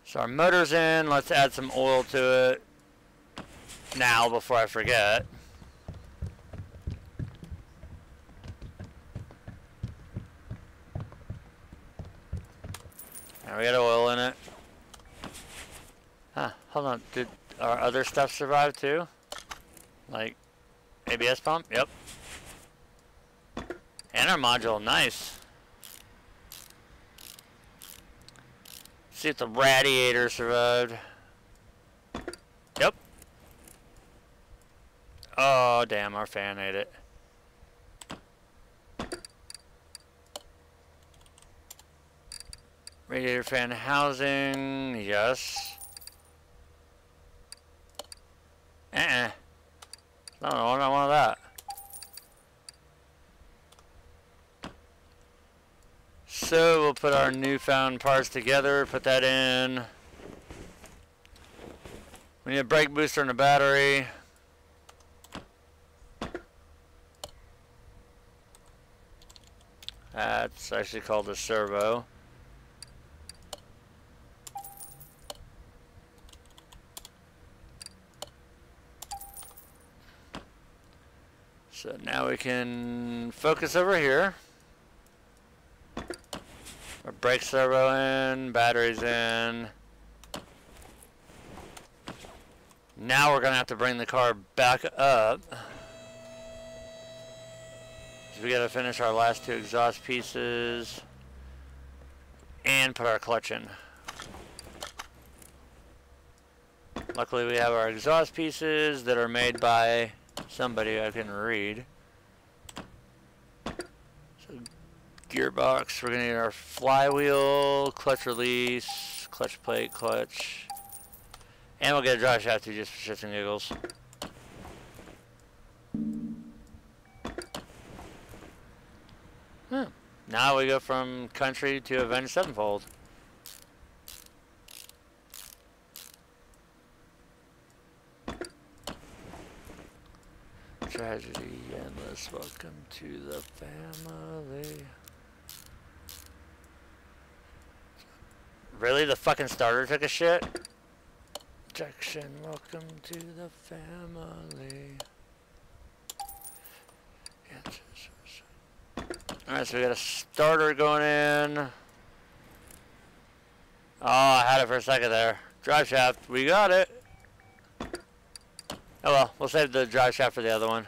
So our motor's in. Let's add some oil to it now before I forget. Now we got oil in it. Huh, hold on. Did our other stuff survive too? Like ABS pump? Yep. And our module. Nice. See if the radiator survived. Yep. Oh, damn, our fan ate it. Radiator fan housing, yes. No, I don't want that. So we'll put our newfound parts together, put that in. We need a brake booster and a battery. That's actually called a servo. So now we can focus over here. Our brake servo in, batteries in. Now we're going to have to bring the car back up. So we got to finish our last two exhaust pieces and put our clutch in. Luckily we have our exhaust pieces that are made by somebody I can read. So gearbox, we're going to need our flywheel, clutch release, clutch plate, clutch. And we'll get a drive shaft too, just for shits and giggles. Now we go from country to Avenged Sevenfold. Tragedy endless, welcome to the family. Really? The fucking starter took a shit? Jackson, welcome to the family. Alright, so we got a starter going in. Oh, I had it for a second there. Drive shaft, we got it. Oh well, we'll save the drive shaft for the other one.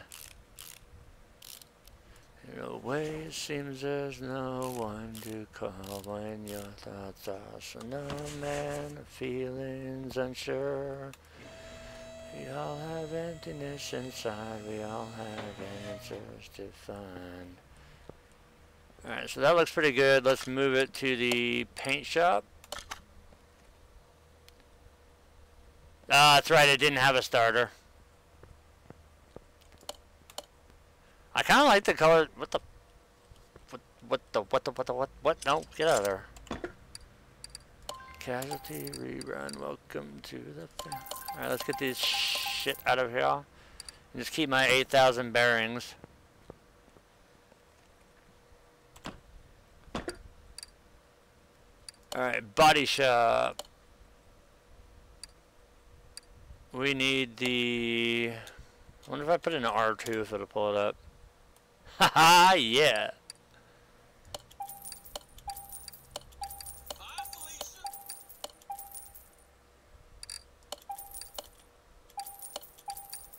In a way, it seems there's no one to call when your thoughts are so numb and feelings unsure. We all have emptiness inside, we all have answers to find. Alright, so that looks pretty good. Let's move it to the paint shop. Ah, that's right, it didn't have a starter. I kind of like the color. What? No, get out of there. Casualty rerun. Welcome to the thing. Alright, let's get this shit out of here. And just keep my 8,000 bearings. Alright, body shop. We need the... I wonder if I put in an R2 if it'll pull it up. Haha, yeah.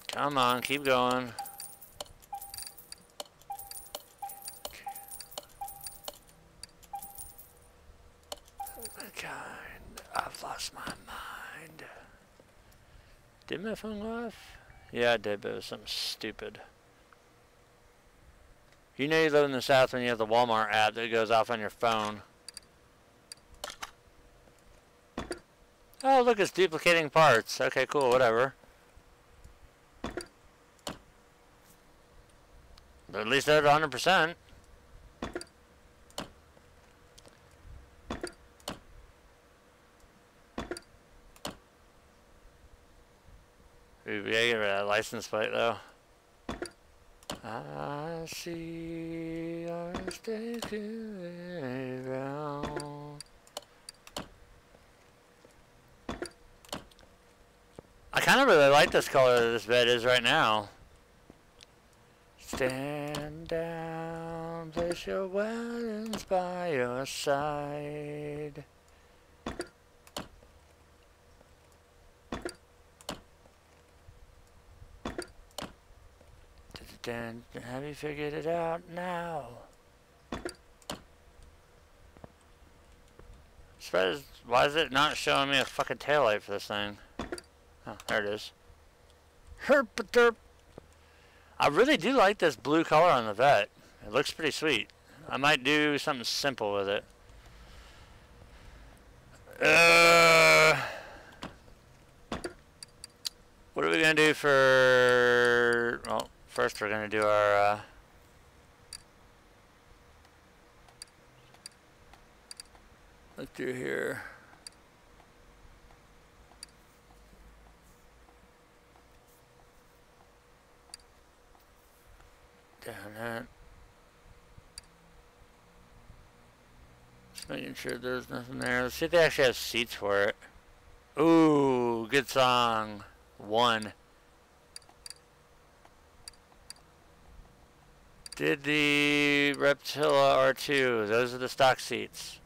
Come on, keep going. I've lost my mind. Did my phone go off? Yeah, I did, but it was something stupid. You know you live in the South when you have the Walmart app that goes off on your phone. Oh, look, it's duplicating parts. Okay, cool, whatever. But at least they're at 100%. Ooh, we gotta get rid of that license plate, though. I see our stakes around. I kind of really like this color that this bed is right now. Stand down, place your weapons by your side. Have you figured it out now? Surprised, why is it not showing me a fucking taillight for this thing? Oh, there it is. Herp-a-derp. I really do like this blue color on the vet. It looks pretty sweet. I might do something simple with it. What are we gonna do for... Well, first we're gonna do our... Look through here. Down that. Just making sure there's nothing there. Let's see if they actually have seats for it. Ooh, good song. 1. Did the Reptila R2. Those are the stock seats.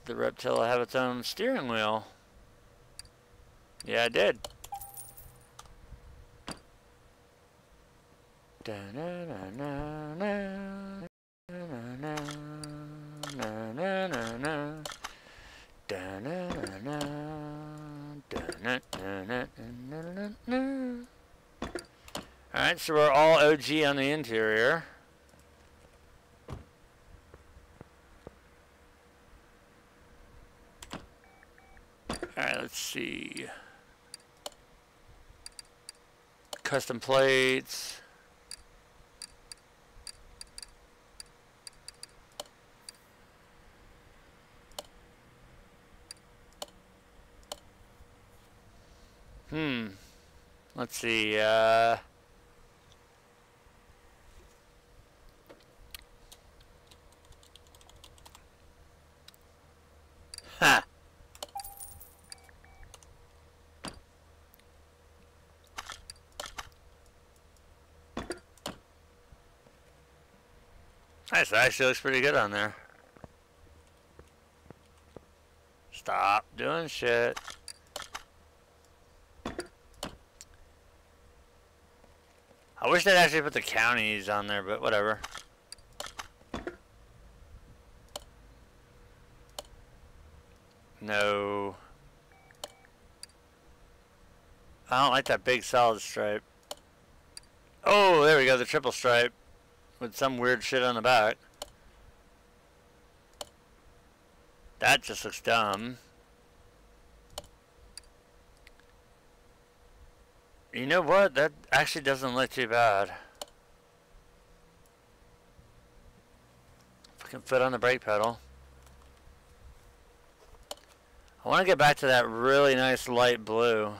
Did the Reptila have its own steering wheel? Yeah, it did. Alright, so we're all OG on the interior. Alright, let's see. Custom plates. Let's see, huh. Nice, that actually looks pretty good on there. Stop doing shit. I wish they'd actually put the counties on there, but whatever. No. I don't like that big solid stripe. Oh, there we go, the triple stripe. With some weird shit on the back. That just looks dumb. You know what? That actually doesn't look too bad. Fucking foot on the brake pedal. I want to get back to that really nice light blue.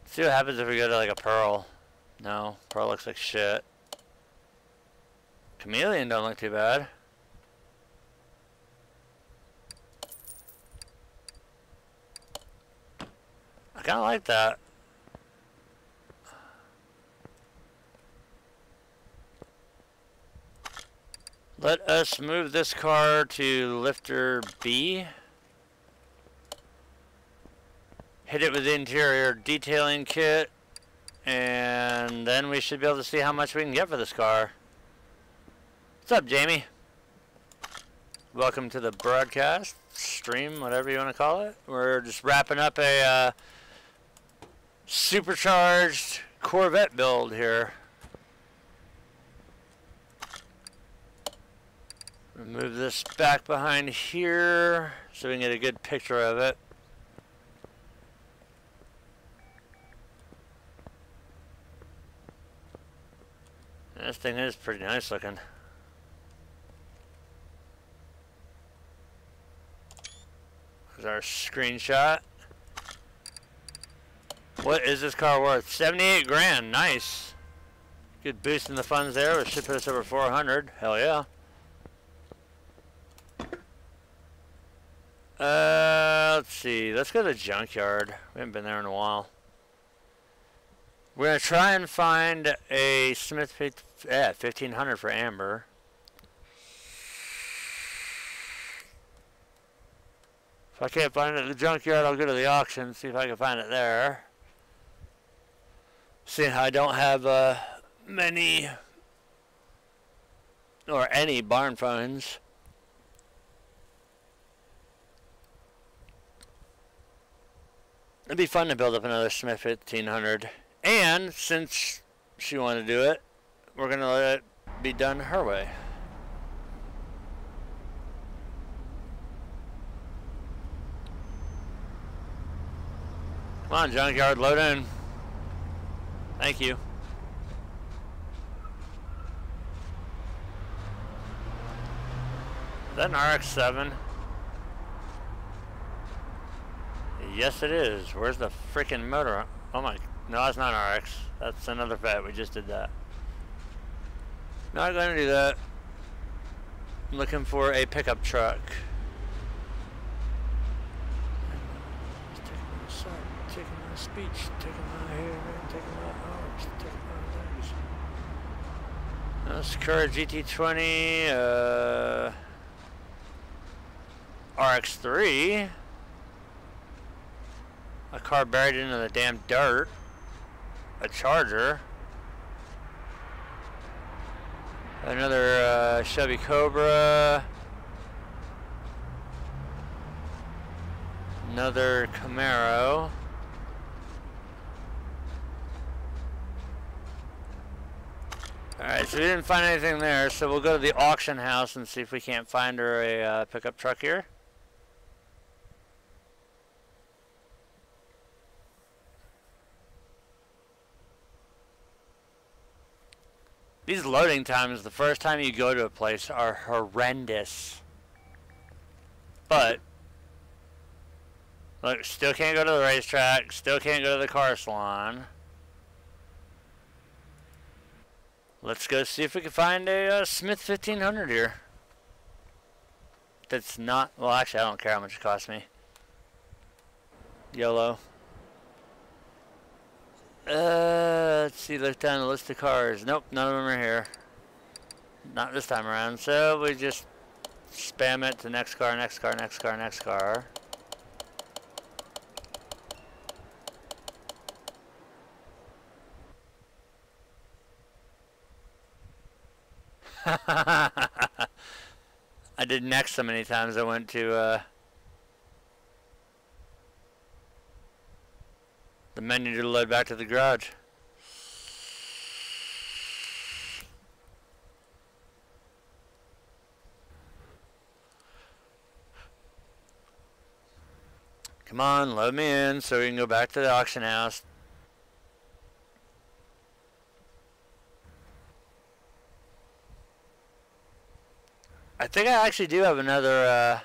See what happens if we go to like a pearl. No, pearl looks like shit. Chameleon don't look too bad. I kind of like that. Let us move this car to lifter B. Hit it with the interior detailing kit. And then we should be able to see how much we can get for this car. What's up, Jamie? Welcome to the broadcast, stream, whatever you want to call it. We're just wrapping up a supercharged Corvette build here. Move this back behind here so we can get a good picture of it. This thing is pretty nice looking. There's our screenshot. What is this car worth? 78 grand. Nice. Good boost in the funds there. It should put us over 400. Hell yeah. Let's see. Let's go to the junkyard. We haven't been there in a while. We're going to try and find a Smith 1500 for Amber. If I can't find it at the junkyard, I'll go to the auction, see if I can find it there. Seeing how I don't have many or any barn finds. It'd be fun to build up another Smith 1500. And since she wanted to do it, we're going to let it be done her way. Come on, junkyard, load in. Thank you. Is that an RX-7? Yes, it is. Where's the freaking motor? Oh my, no, it's not an RX. That's another vet. We just did that. Not going to do that. I'm looking for a pickup truck. Taking my speech, taking my hair, taking my arms, taking my legs. That's Courage GT20, RX3. A car buried into the damn dirt. A Charger. Another Chevy Cobra. Another Camaro. Alright, so we didn't find anything there, so we'll go to the auction house and see if we can't find her a pickup truck here. These loading times, the first time you go to a place, are horrendous. But, look, still can't go to the racetrack, still can't go to the car salon. Let's go see if we can find a Smith 1500 here. That's not, well actually I don't care how much it costs me. YOLO. Let's see, look down the list of cars. Nope, none of them are here. Not this time around. So we just spam it to next car, next car, next car, next car. I did next so many times I went to the menu to load back to the garage. Come on, load me in so we can go back to the auction house. I think I actually do have another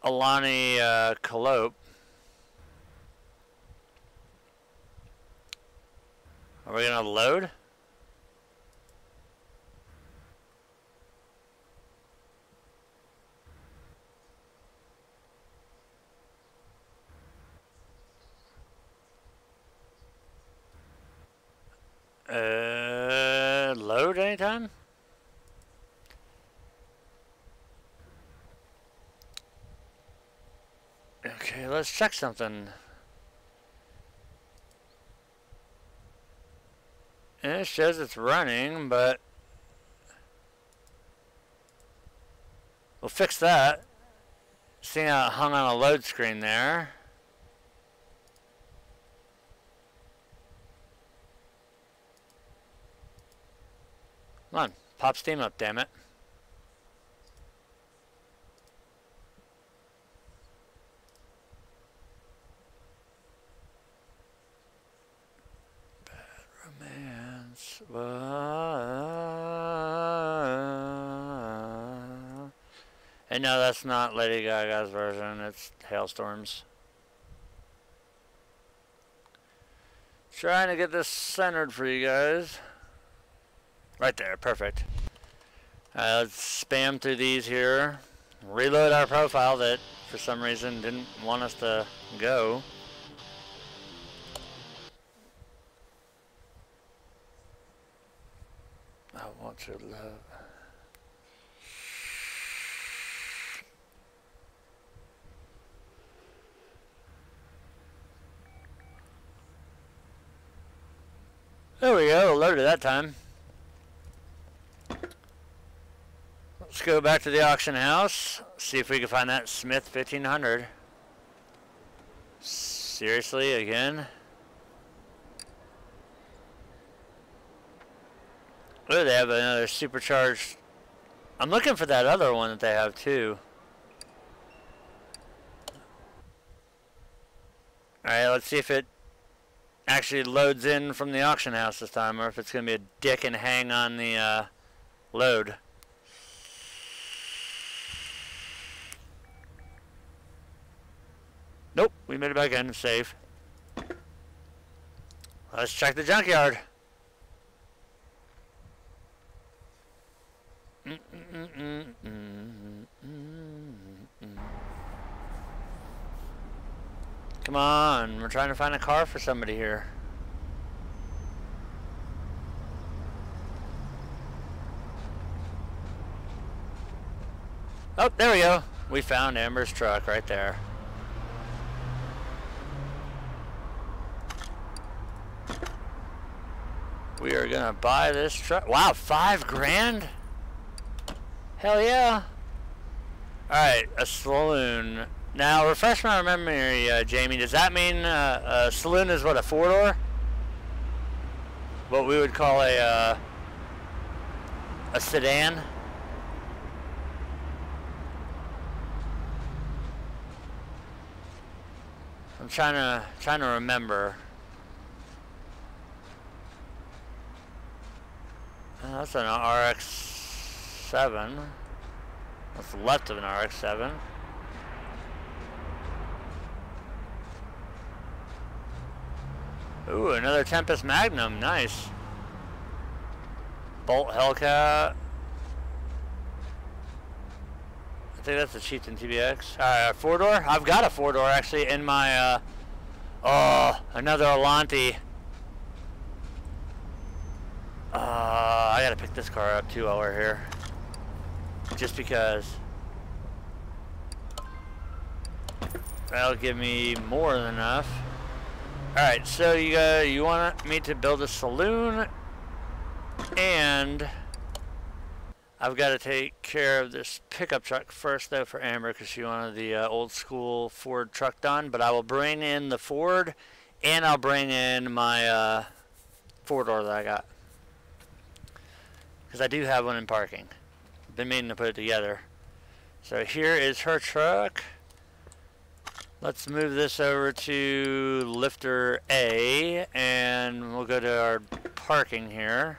Alani Calope. Are we gonna load? Load anytime? Okay, let's check something. And it shows it's running, but we'll fix that. Seeing how it hung on a load screen there. Come on, pop Steam up, damn it. Bad romance. And no, that's not Lady Gaga's version, it's Hailstorms. Trying to get this centered for you guys. Right there, perfect. Let's spam through these here. Reload our profile that for some reason didn't want us to go. I want to love. There we go, loaded that time. Let's go back to the auction house, see if we can find that Smith 1500. Seriously, again? Oh, they have another supercharged. I'm looking for that other one that they have too. Alright, let's see if it actually loads in from the auction house this time, or if it's going to be a dick and hang on the load. Nope, we made it back in, safe. Let's check the junkyard. Come on, we're trying to find a car for somebody here. Oh, there we go. We found Amber's truck right there. We are gonna buy this truck. Wow, $5 grand? Hell yeah. Alright, a saloon. Now, refresh my memory, Jamie. Does that mean a saloon is what, a four-door? What we would call a sedan? I'm trying to remember. That's an RX-7. What's left of an RX-7? Ooh, another Tempest Magnum. Nice. Bolt Hellcat. I think that's a Chieftain TBX. Four-door? I've got a four-door actually in my, oh, another Alante. I gotta pick this car up too while we're here. Just because. That'll give me more than enough. Alright, so you want me to build a saloon, and I've got to take care of this pickup truck first though for Amber, because she wanted the old school Ford truck done. But I will bring in the Ford, and I'll bring in my four-door that I got, because I do have one in parking. Been meaning to put it together. So here is her truck. Let's move this over to lifter A, and we'll go to our parking here.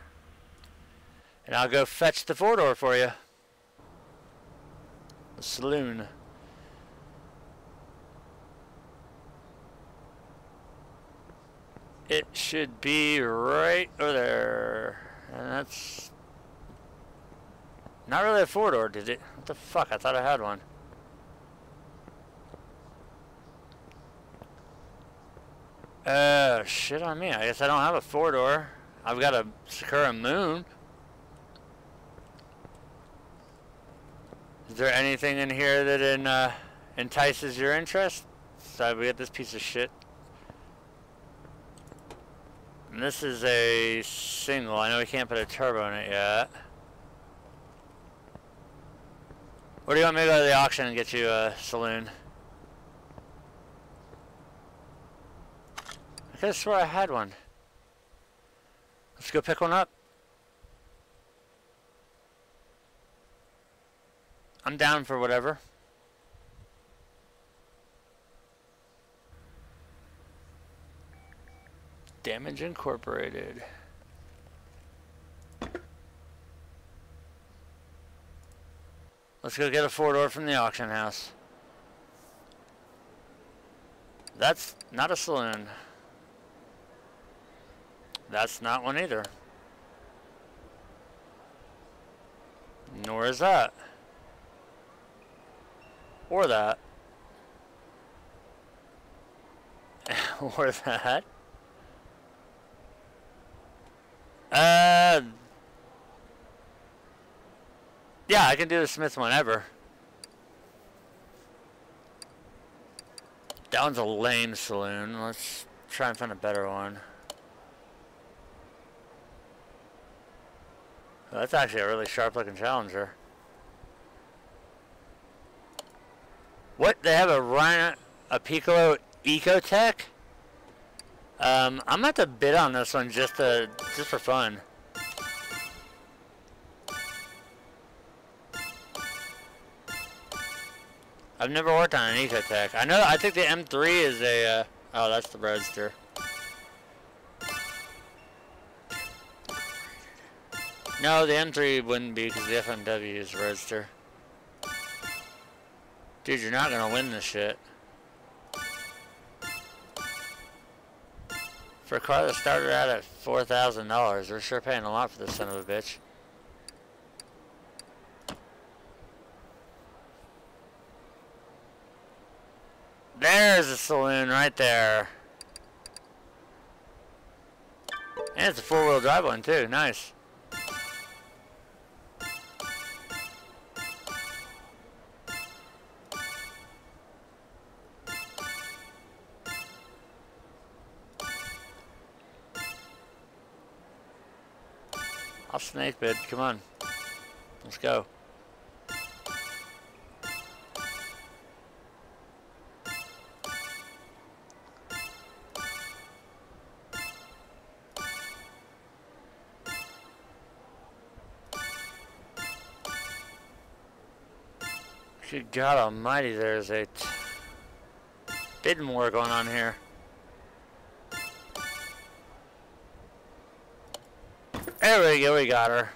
And I'll go fetch the four-door for you. The saloon. It should be right over there. And that's not really a four-door, did it? What the fuck? I thought I had one. Shit on me. I guess I don't have a four-door. I've got a Sakura Moon. Is there anything in here that entices your interest? So we get this piece of shit. And this is a single. I know we can't put a turbo in it yet. Or do you want me to go to the auction and get you a saloon? I could have swore I had one. Let's go pick one up. I'm down for whatever. Damage Incorporated. Let's go get a four-door from the auction house. That's not a saloon. That's not one either. Nor is that. Or that. Or that. Yeah, I can do the Smith whenever. That one's a lame saloon. Let's try and find a better one. Well, that's actually a really sharp looking Challenger. What? They have a Rhino, a Piccolo Ecotech? I'm gonna have to bid on this one just for fun. I've never worked on an Ecotech. I think the M3 is a, oh, that's the Roadster. No, the M3 wouldn't be because the FMW is Roadster. Dude, you're not gonna win this shit. For a car that started out at $4,000, we're sure paying a lot for this son of a bitch. There's a saloon right there. And it's a four-wheel drive one too, nice. I'll snake bid, come on. Let's go. Good God almighty, there's a bidding war going on here. There we go, we got her.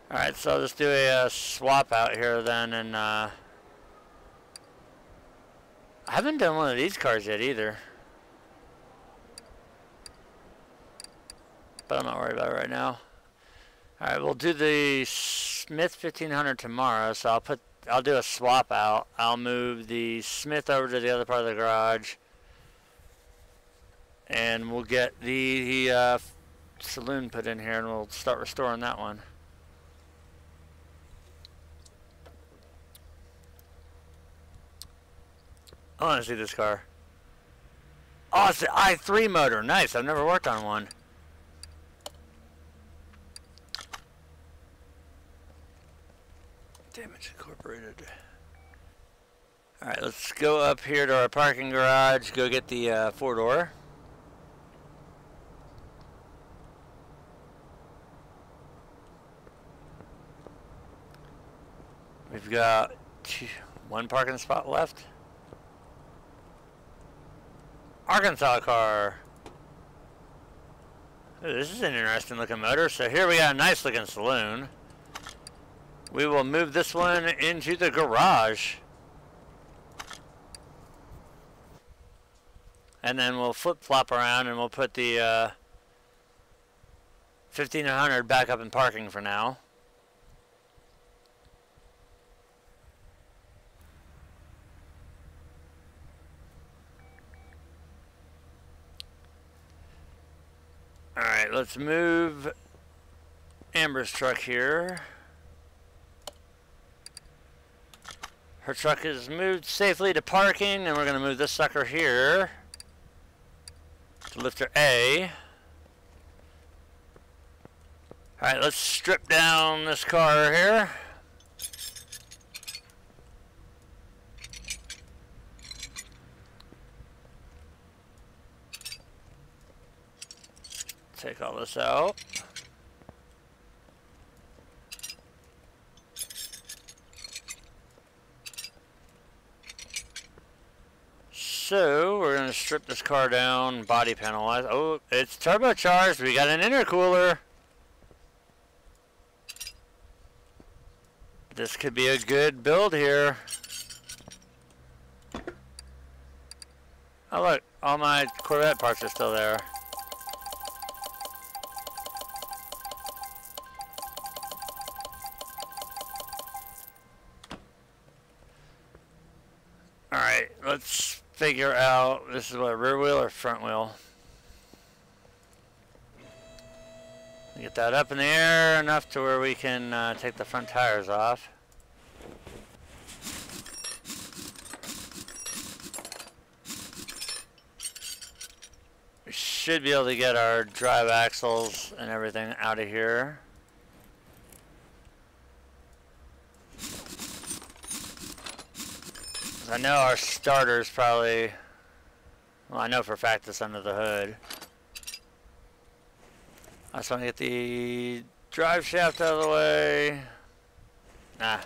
Alright, so I'll just do a swap out here then, and I haven't done one of these cars yet either. But I'm not worried about it right now. Alright, we'll do the Smith 1500 tomorrow, so I'll do a swap out. I'll move the Smith over to the other part of the garage, and we'll get the saloon put in here, and we'll start restoring that one. I want to see this car. Oh, it's the i3 motor. Nice. I've never worked on one. Damage Incorporated. Alright, let's go up here to our parking garage, go get the four-door. We've got one parking spot left. Arkansas car. Ooh, this is an interesting looking motor. So here we got a nice looking saloon. We will move this one into the garage. And then we'll flip-flop around and we'll put the 1500 back up in parking for now. Alright, let's move Amber's truck here. Her truck is moved safely to parking, and we're going to move this sucker here to lifter A. Alright, let's strip down this car here. Take all this out. So we're going to strip this car down body panel wise. Oh, it's turbocharged. We got an intercooler. This could be a good build here. Oh look, all my Corvette parts are still there. Alright, let's figure out, this is what, rear wheel or front wheel? Get that up in the air enough to where we can take the front tires off. We should be able to get our drive axles and everything out of here. I know our starter's probably, well, I know for a fact it's under the hood. I just want to get the drive shaft out of the way. Nah.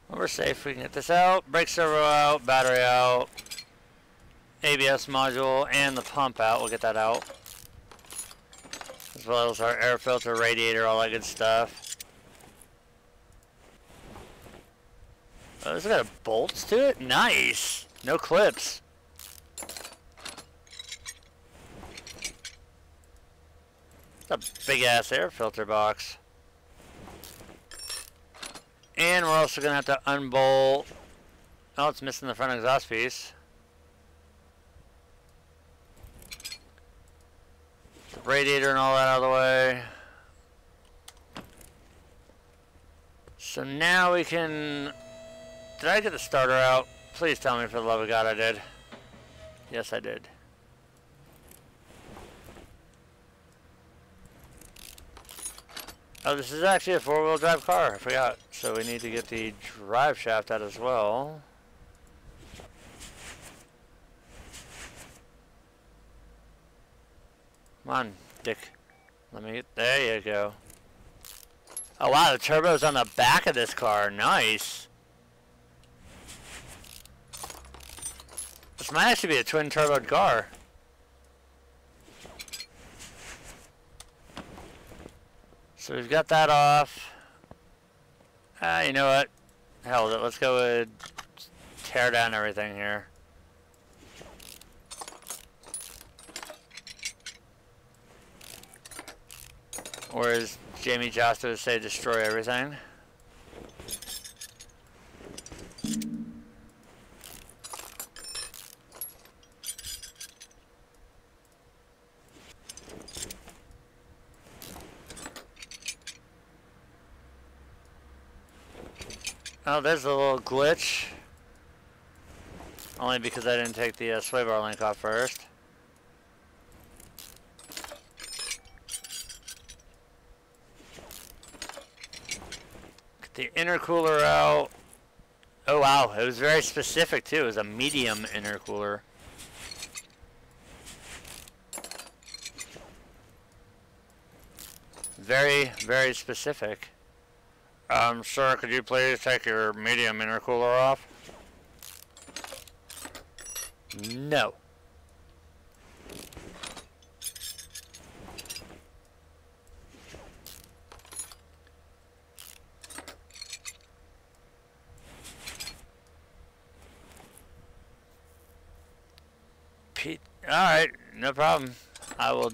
Well, we're safe. We can get this out. Brake servo out. Battery out. ABS module and the pump out. We'll get that out. As well as our air filter, radiator, all that good stuff. Oh, this has got bolts to it? Nice! No clips. It's a big ass air filter box. And we're also going to have to unbolt. Oh, it's missing the front exhaust piece. The radiator and all that out of the way. So now we can... Did I get the starter out? Please tell me for the love of God I did. Yes, I did. Oh, this is actually a four-wheel drive car. I forgot. So we need to get the drive shaft out as well. Come on, Dick. Let me get... There you go. Oh, wow. The turbo's on the back of this car. Nice. This might actually be a twin-turboed car. So we've got that off. You know what? Hell with it. Let's go with tear down everything here. Or as Jamie Josta would say, destroy everything. Oh, there's a little glitch. Only because I didn't take the sway bar link off first. Get the intercooler out. Oh wow, it was very specific too. It was a medium intercooler. Very, very specific. Sir, could you please take your medium intercooler off? No. Alright, no problem. I will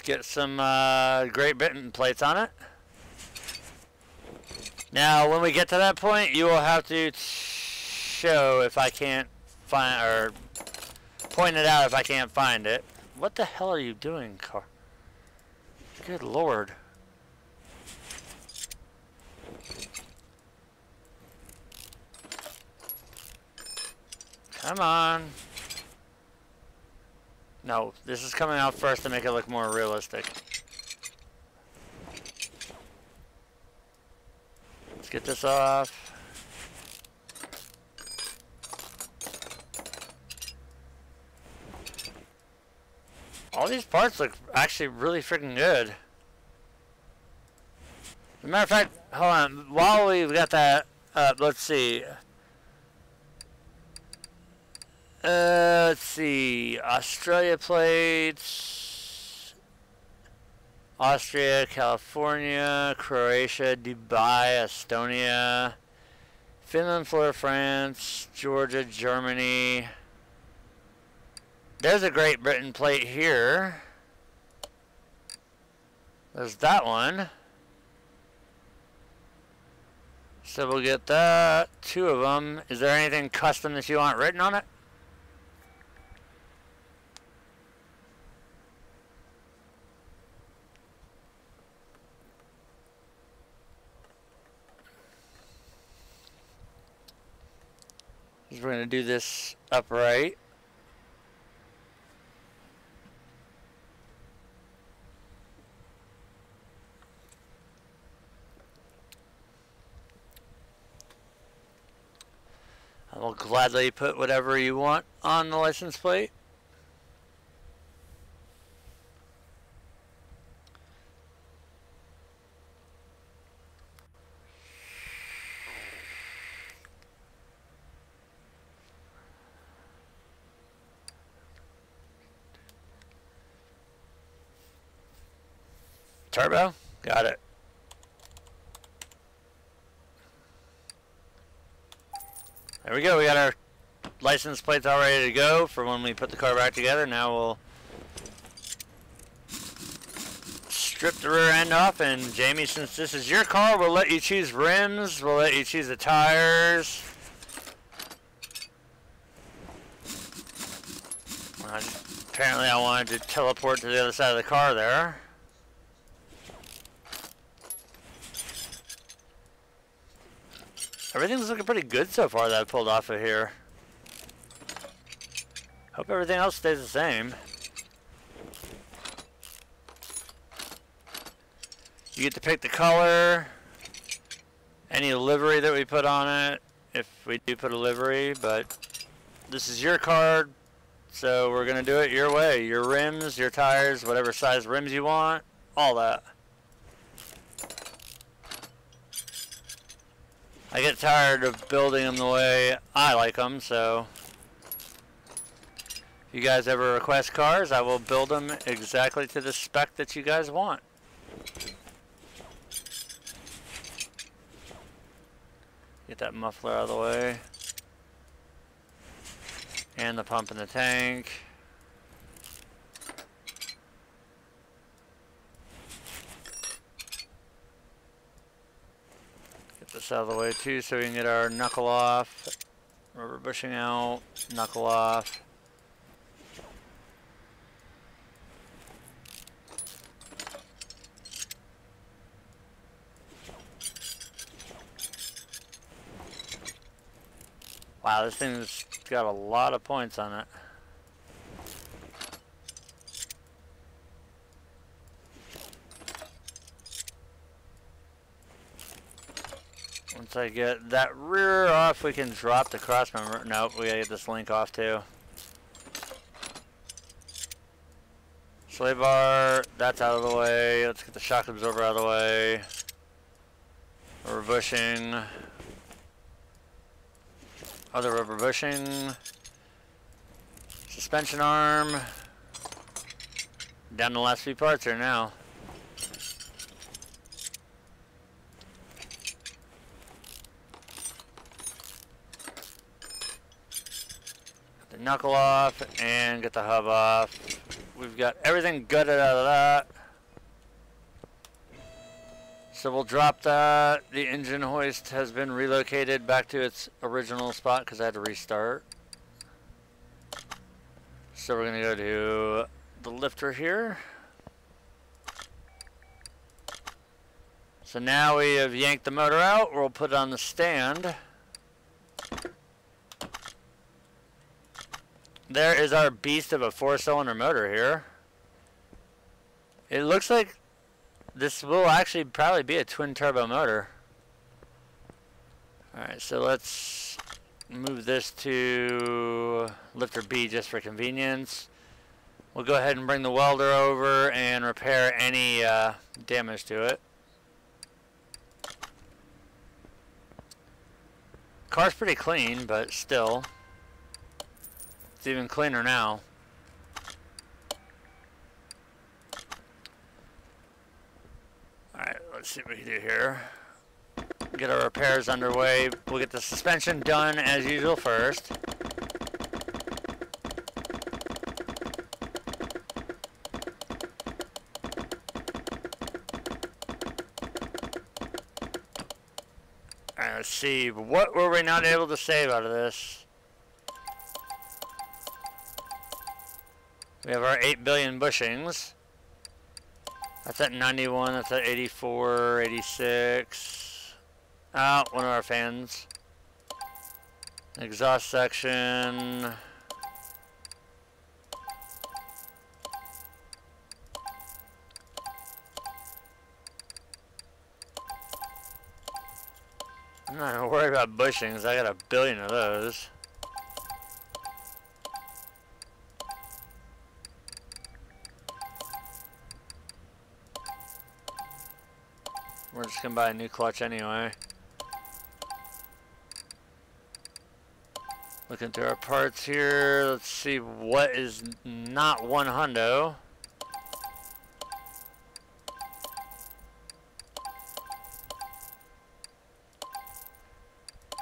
get some great Britain plates on it. Now, when we get to that point, you will have to show if I can't find, or point it out if I can't find it. What the hell are you doing, car? Good lord. Come on. No, this is coming out first to make it look more realistic. Let's get this off. All these parts look actually really freaking good. As a matter of fact, hold on. While we've got that up, let's see. Let's see. Australia plates. Austria, California, Croatia, Dubai, Estonia, Finland, Florida, France, Georgia, Germany. There's a Great Britain plate here. There's that one. So we'll get that. 2 of them. Is there anything custom that you want written on it? We're going to do this upright. I will gladly put whatever you want on the license plate. Turbo? Got it. There we go. We got our license plates all ready to go for when we put the car back together. Now we'll strip the rear end off, and Jamie, since this is your car, we'll let you choose rims. We'll let you choose the tires. Apparently I wanted to teleport to the other side of the car there. Everything's looking pretty good so far that I pulled off of here. Hope everything else stays the same. You get to pick the color, any livery that we put on it, if we do put a livery, but this is your card, so we're going to do it your way. Your rims, your tires, whatever size rims you want, all that. I get tired of building them the way I like them, so if you guys ever request cars, I will build them exactly to the spec that you guys want. Get that muffler out of the way. And the pump in the tank. This out of the way too, so we can get our knuckle off, rubber bushing out, knuckle off. Wow, this thing's got a lot of points on it. Once I get that rear off, we can drop the cross member. Nope, we gotta get this link off too. Sway bar, that's out of the way. Let's get the shock absorber out of the way. Rubber bushing. Other rubber bushing. Suspension arm. Down to the last few parts here now. knuckle off and get the hub off. We've got everything gutted out of that. So we'll drop that. The engine hoist has been relocated back to its original spot because I had to restart. So we're going to go to the lifter here. So now we have yanked the motor out. We'll put it on the stand. There is our beast of a 4-cylinder motor here. It looks like this will actually probably be a twin turbo motor. Alright, so let's move this to lifter B just for convenience. We'll go ahead and bring the welder over and repair any damage to it. Car's pretty clean, but still. It's even cleaner now. Alright, let's see what we can do here. Get our repairs underway. We'll get the suspension done as usual first. Alright, let's see. What were we not able to save out of this? We have our 8 billion bushings. That's at 91, that's at 84, 86. Oh, one of our fans. Exhaust section. I'm not gonna worry about bushings, I got a billion of those. We're just gonna buy a new clutch anyway. Looking through our parts here, let's see what is not one hundo.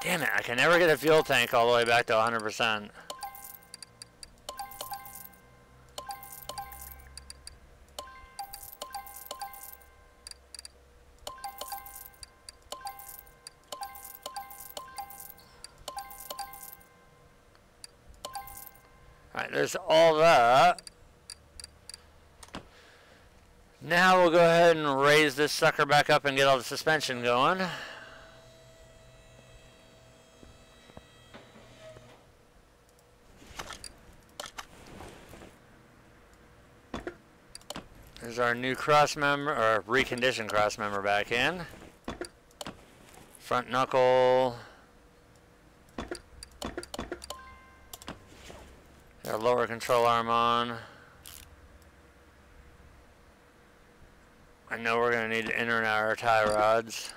Damn it, I can never get a fuel tank all the way back to 100%. Alright, there's all that. Now we'll go ahead and raise this sucker back up and get all the suspension going. There's our new cross member, or reconditioned cross member back in. Front knuckle. Our lower control arm on. I know we're going to need to enter in our tie rods.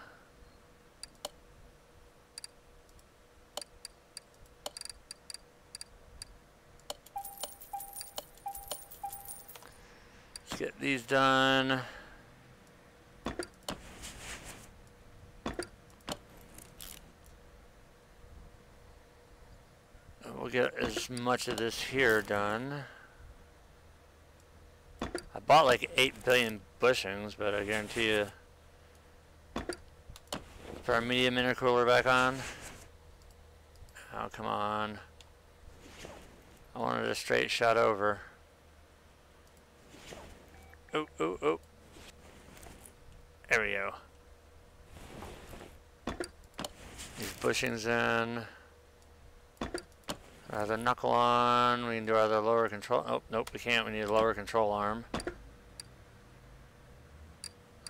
Let's get these done. We'll get as much of this here done. I bought like 8 billion bushings, but I guarantee you, put our medium intercooler back on. Oh, come on. I wanted a straight shot over. Oh, oh, oh. There we go. These bushings in. The knuckle on. We can do either lower control. Oh, nope, we can't. We need a lower control arm.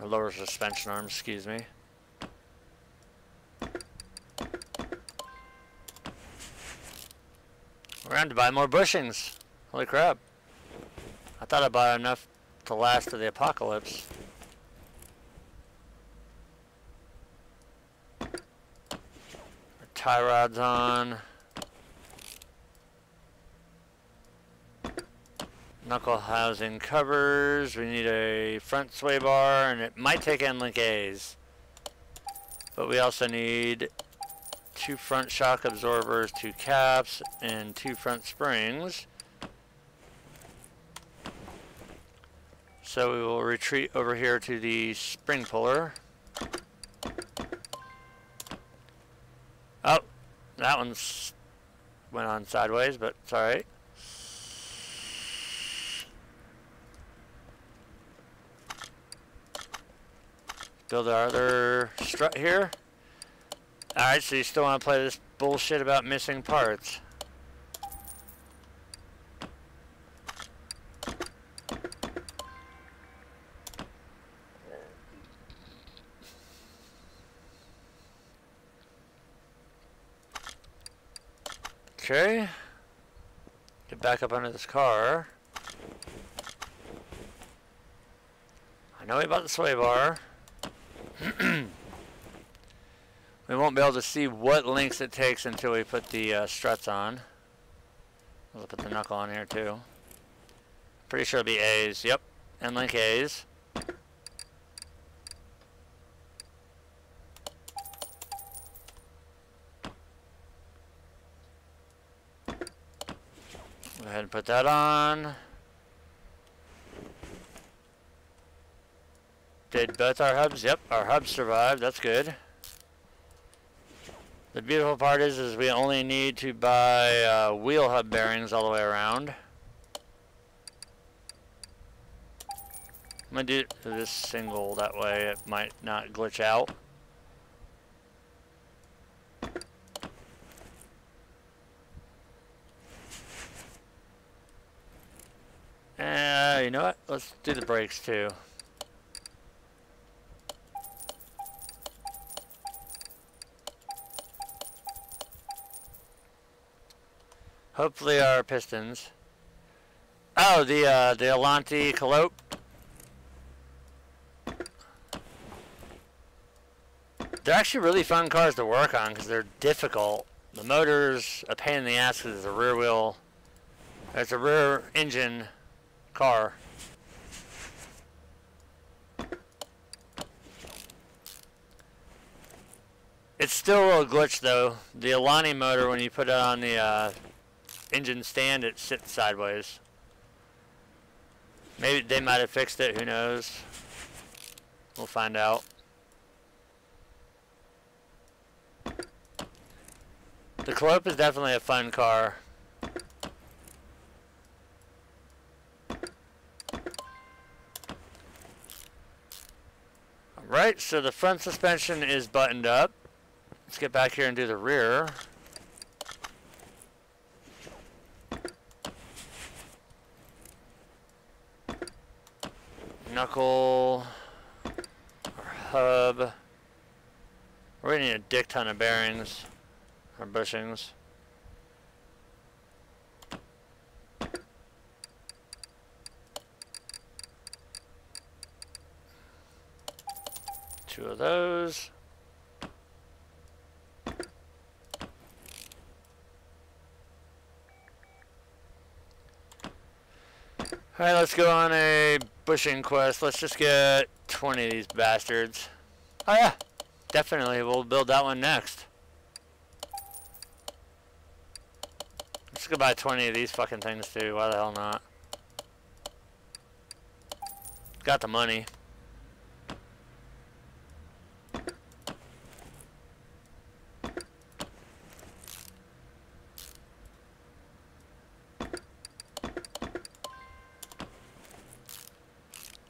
Or lower suspension arm, excuse me. We're going to buy more bushings. Holy crap. I thought I bought enough to last to the apocalypse. Our tie rods on. Knuckle housing covers. We need a front sway bar, and it might take end link A's. But we also need 2 front shock absorbers, 2 caps, and 2 front springs. So we will retreat over here to the spring puller. Oh, that one's went on sideways, but it's alright. Build our other strut here. Alright, so you still want to play this bullshit about missing parts. Okay. Get back up under this car. I know we bought the sway bar. We won't be able to see what links it takes until we put the struts on. I'll put the knuckle on here too. Pretty sure it'll be A's. Yep. And link A's. Go ahead and put that on. Did both our hubs? Yep, our hubs survived. That's good. The beautiful part is we only need to buy wheel hub bearings all the way around. I'm going to do this single, that way it might not glitch out. You know what? Let's do the brakes too. Hopefully our pistons. Oh, the Alante Calope. They're actually really fun cars to work on because they're difficult. The motor's a pain in the ass because it's a rear wheel. It's a rear engine car. It's still a glitch though. The Alante motor, when you put it on the engine stand, it sits sideways. Maybe they might have fixed it, who knows. We'll find out. The Calope is definitely a fun car. Alright, so the front suspension is buttoned up. Let's get back here and do the rear. Knuckle, our hub. We're gonna need a dick ton of bearings, or bushings. Two of those. Alright, let's go on a bushing quest. Let's just get 20 of these bastards. Oh yeah, definitely. We'll build that one next. Let's go buy 20 of these fucking things too. Why the hell not? Got the money.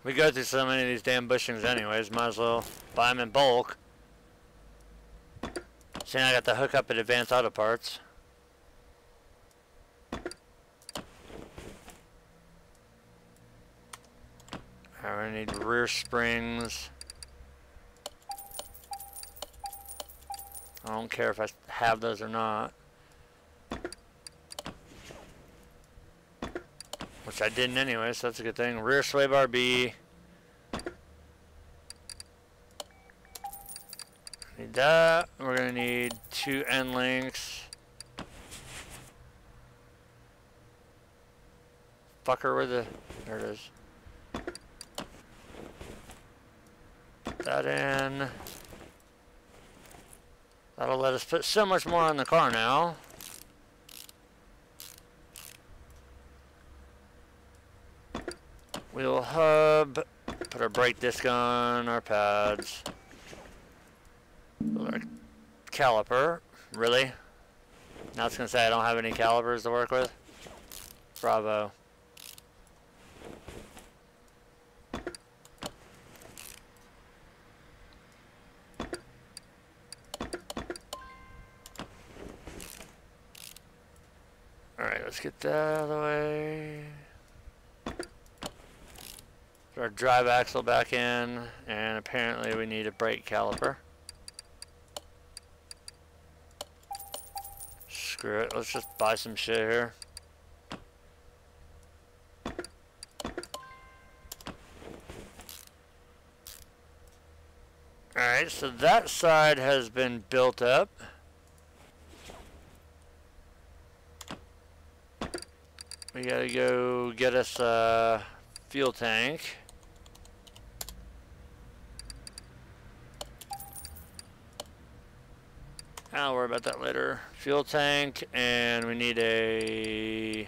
We go through so many of these damn bushings anyways, might as well buy them in bulk. See, now I got to hook up at Advanced Auto Parts. Alright, we're gonna need rear springs. I don't care if I have those or not. Which I didn't anyway, so that's a good thing. Rear sway bar B. Need that. We're gonna need 2 end links. Fucker, where the... There it is. Put that in. That'll let us put so much more on the car now. Wheel hub, put our brake disc on, our pads. Build our caliper. Really? Now it's going to say I don't have any calipers to work with? Bravo. Alright, let's get that out of the way. Put our drive axle back in, and apparently we need a brake caliper. Screw it, let's just buy some shit here. Alright, so that side has been built up. We gotta go get us a fuel tank. I'll worry about that later. Fuel tank, and we need a...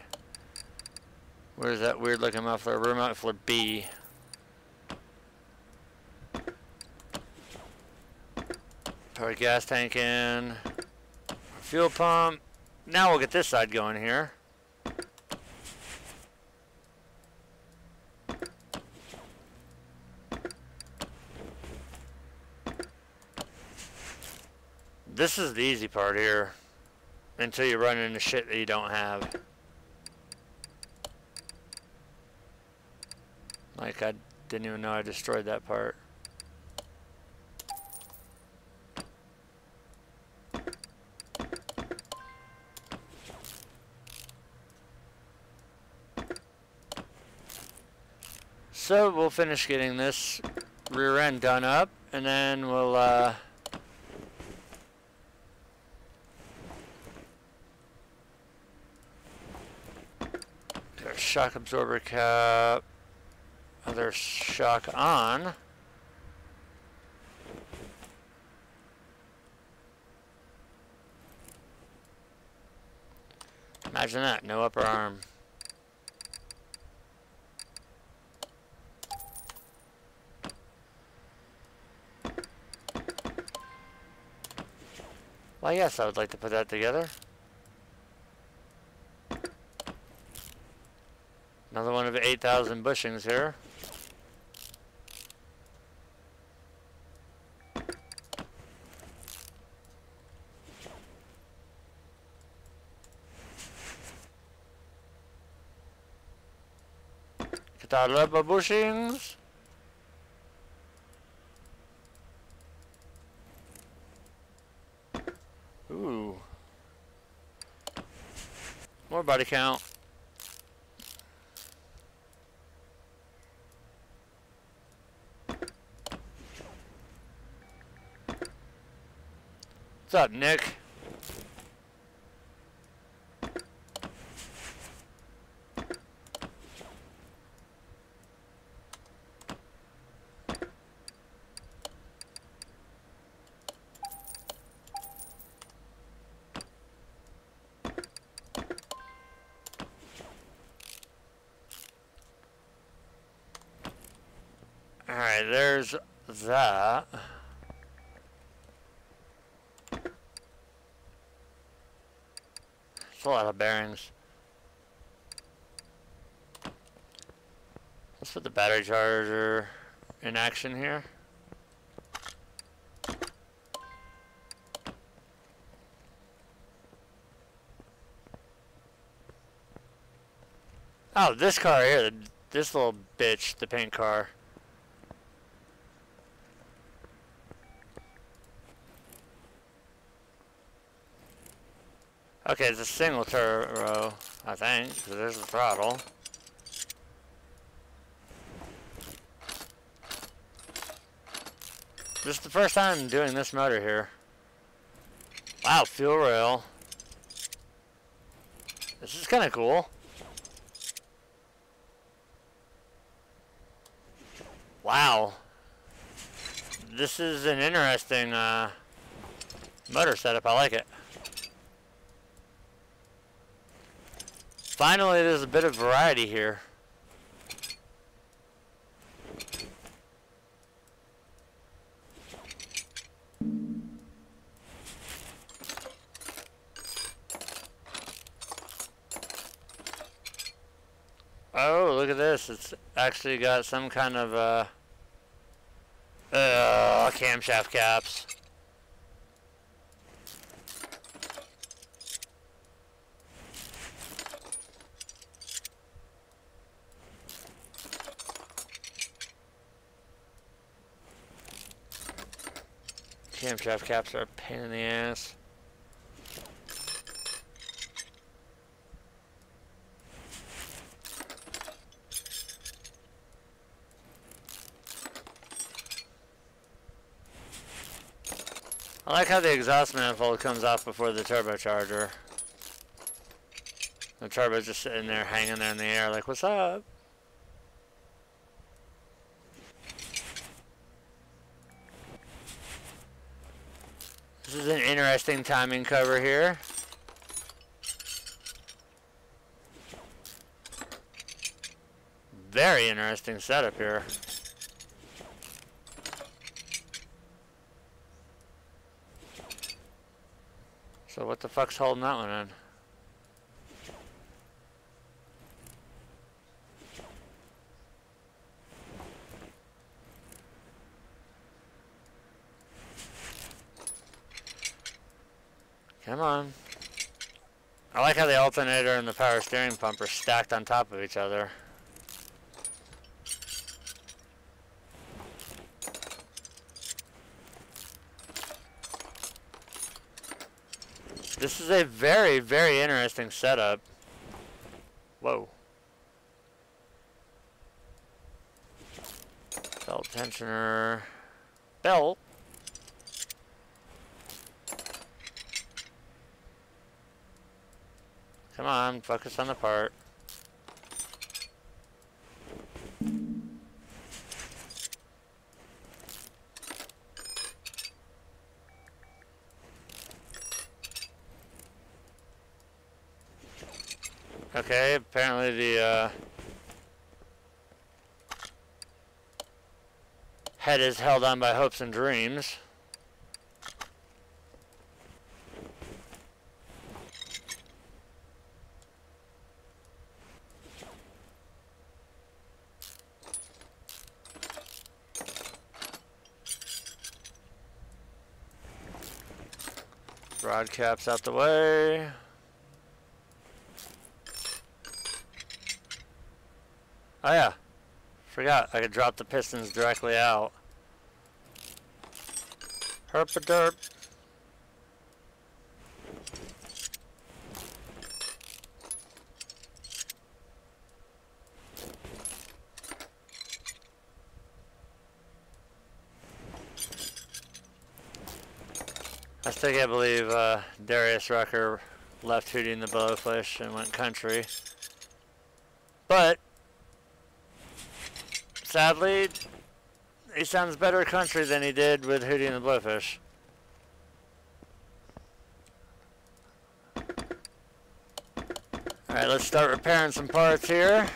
Where's that weird looking muffler? Rear muffler B. Put our gas tank in. Fuel pump. Now we'll get this side going here. This is the easy part here, until you run into shit that you don't have. Like, I didn't even know I destroyed that part. So we'll finish getting this rear end done up, and then we'll shock absorber cap, other shock on. Imagine that, no upper arm. Well, yes, I would like to put that together. Another one of 8,000 bushings here. Get our rubber bushings. Ooh. More body count. What's up, Nick? Alright, there's that. It's a lot of bearings. Let's put the battery charger in action here. Oh, this car here, this little bitch, the paint car. Okay, it's a single turbo, I think, because there's the throttle. This is the first time doing this motor here. Wow, fuel rail. This is kind of cool. Wow. This is an interesting Motor setup, I like it. Finally, there's a bit of variety here. Oh, look at this. It's actually got some kind of camshaft caps. Camshaft caps are a pain in the ass. I like how the exhaust manifold comes off before the turbocharger. The turbo's just sitting there, hanging there in the air, like, what's up? This is an interesting timing cover here. Very interesting setup here. So what the fuck's holding that one in? Come on. I like how the alternator and the power steering pump are stacked on top of each other. This is a very, very interesting setup. Whoa. Belt tensioner. Belt. Come on, focus on the part. Okay, apparently the head is held on by hopes and dreams. Rod caps out the way. Oh yeah, forgot I could drop the pistons directly out. Herp-a-derp. I still can't believe Darius Rucker left Hootie and the Blowfish and went country. But sadly, he sounds better country than he did with Hootie and the Blowfish. Alright, let's start repairing some parts here.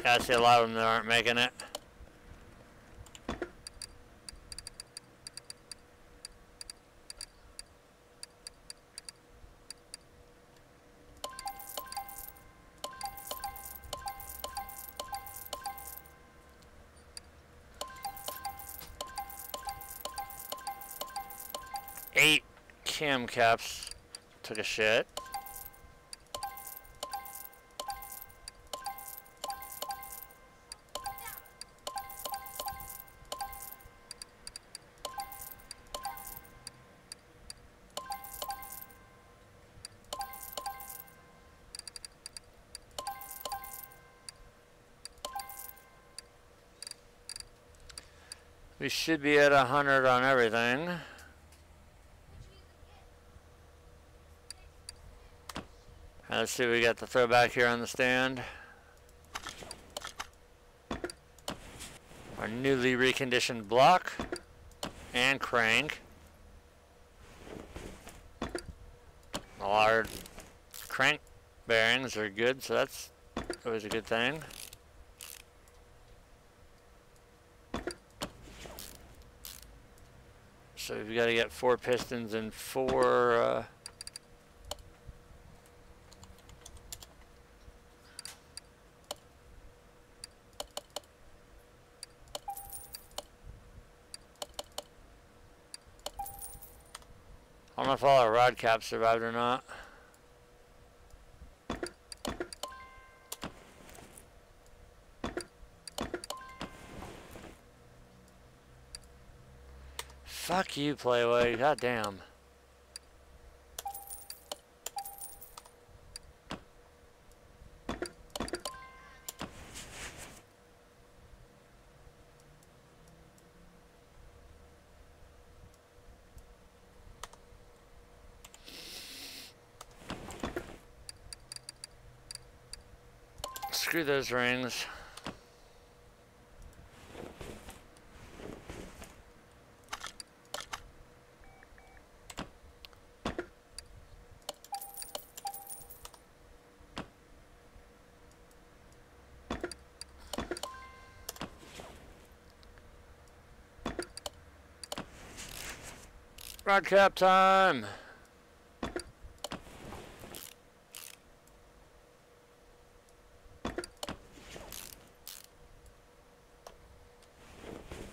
Yeah, I see a lot of them that aren't making it. Cam caps took a shit. We should be at 100 on everything. Let's see what we got to throw back here on the stand. Our newly reconditioned block. and crank. All our crank bearings are good, so that's always a good thing. So we've got to get 4 pistons and 4 I don't know if all our rod caps survived or not. Fuck you, Playway. Goddamn. Screw those rings. Rod cap time.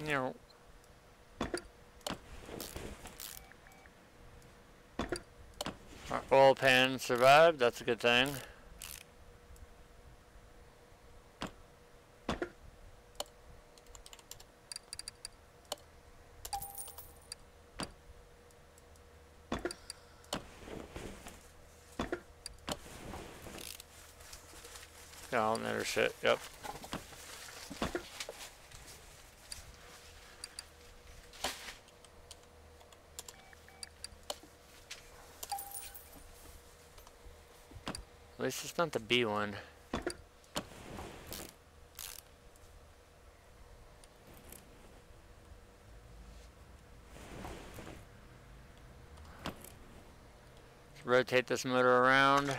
No. Our oil pan survived. That's a good thing. Got alternator shit. Yep. At least it's not the B one. Let's rotate this motor around.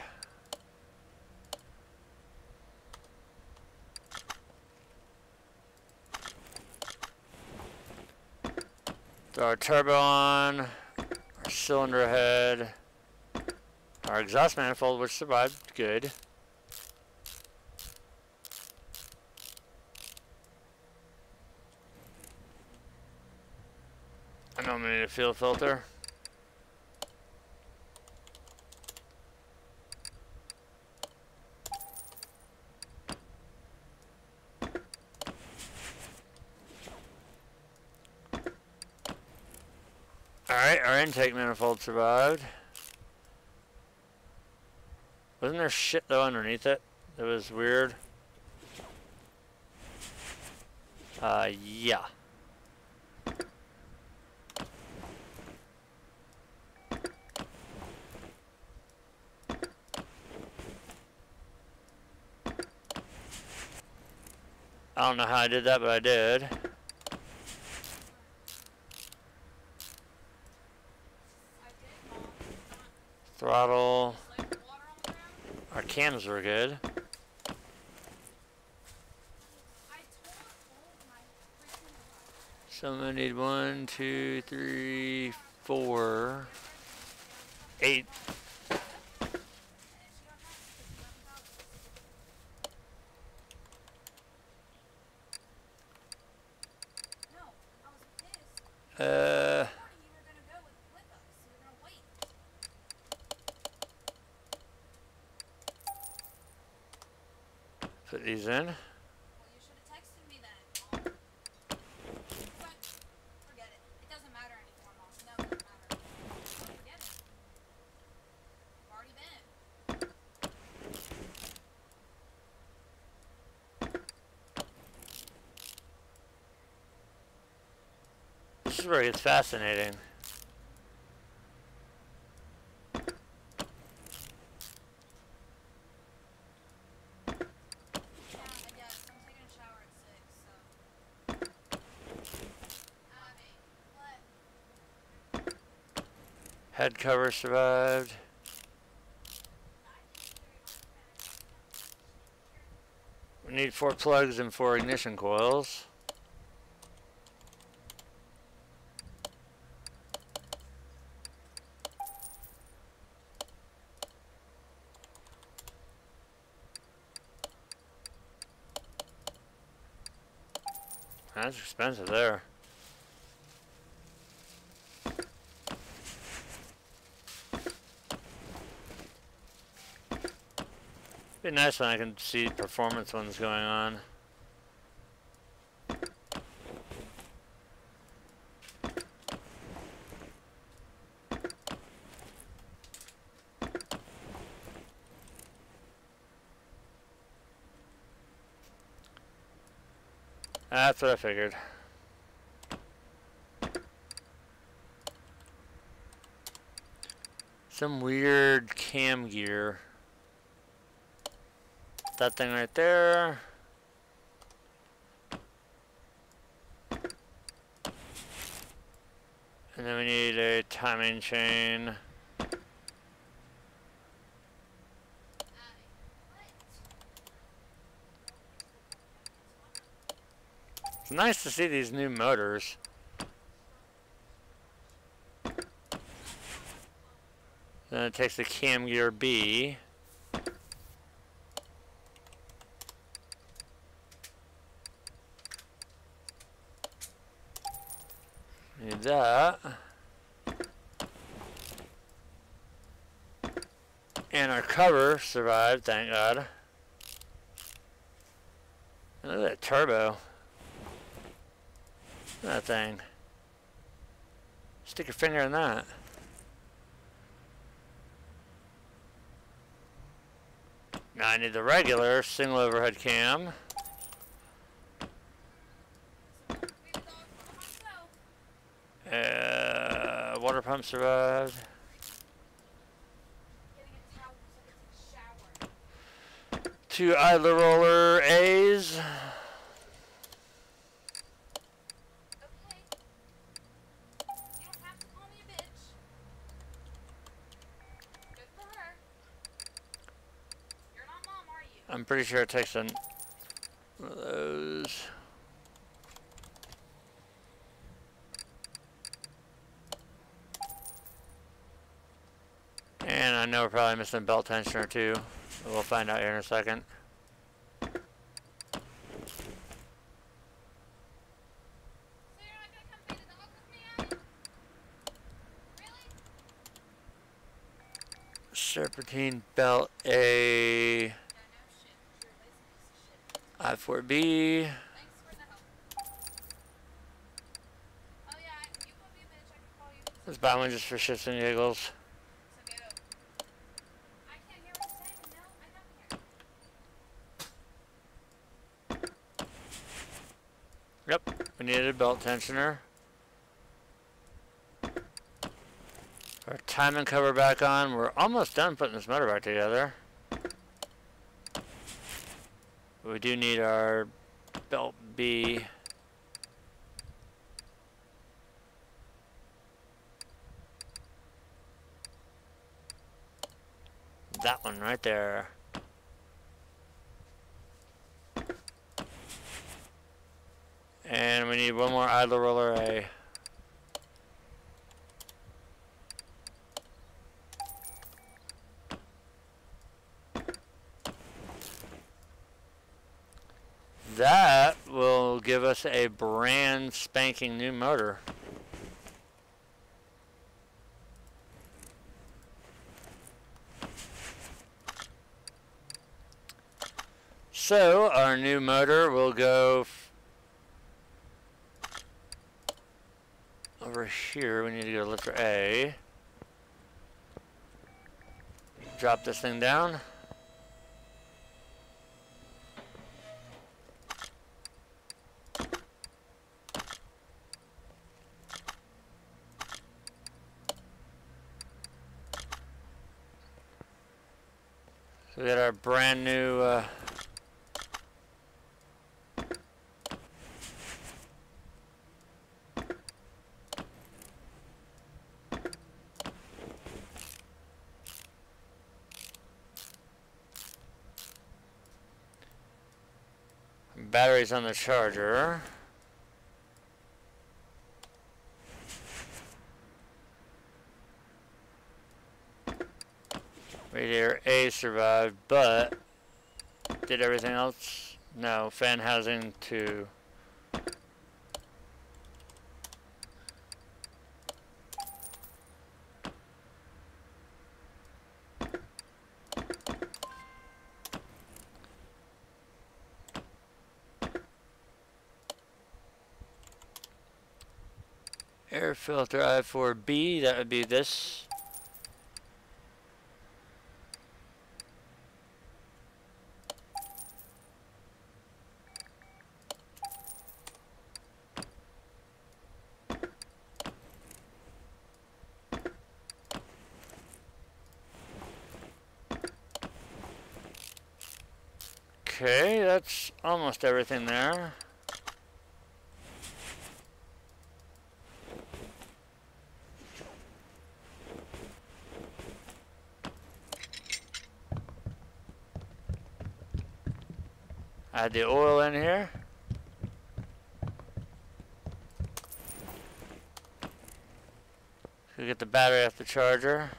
Throw our turbo on, our cylinder head, our exhaust manifold, which survived good. I know I'm gonna need a fuel filter. Alright, our intake manifold survived. Wasn't there shit though underneath it? It was weird. Yeah. I don't know how I did that, but I did. Throttle. Our cams were good. So I'm gonna need 1, 2, 3, 4, 8. Put these in. Well, you should have texted me then. But forget it. It doesn't matter anymore, Mom. No, it doesn't matter. Don't forget it. I've already been. This is where it gets fascinating. Head cover survived. We need 4 plugs and 4 ignition coils. That's expensive there. Be nice when I can see performance ones going on. That's what I figured. Some weird cam gear. That thing right there. And then we need a timing chain. It's nice to see these new motors. Then it takes the cam gear B. Need that. And our cover survived, thank God. And look at that turbo. Look at that thing. Stick your finger in that. Now I need the regular single overhead cam. Water pump survived. 2 idler roller A's. Okay. You don't have to call me a bitch. Good for her. You're not mom, are you? I'm pretty sure it takes one of those. And I know we're probably missing a belt tensioner too. We'll find out here in a second. So you're not gonna come feed the dog with me, are you? Really? Serpentine belt A. Yeah, no shit. You're a lazy piece of shit. I4B. Thanks for the help. Oh yeah, you call me a bitch, I can call you. Let's buy one just for shits and giggles. I can't hear what you're saying. No, I don't hear. Yep, we needed a belt tensioner. Our timing cover back on. We're almost done putting this motor back together. We do need our belt B. That one right there. And we need one more idler roller A. That will give us a brand spanking new motor. So our new motor will go over here. We need to go to lifter A. Drop this thing down. So we got our brand new batteries on the charger. Radiator A survived, but did everything else? No. Fan housing 2. Air filter I4B, that would be this. Okay, that's almost everything there. Add the oil in here. So get the battery off the charger.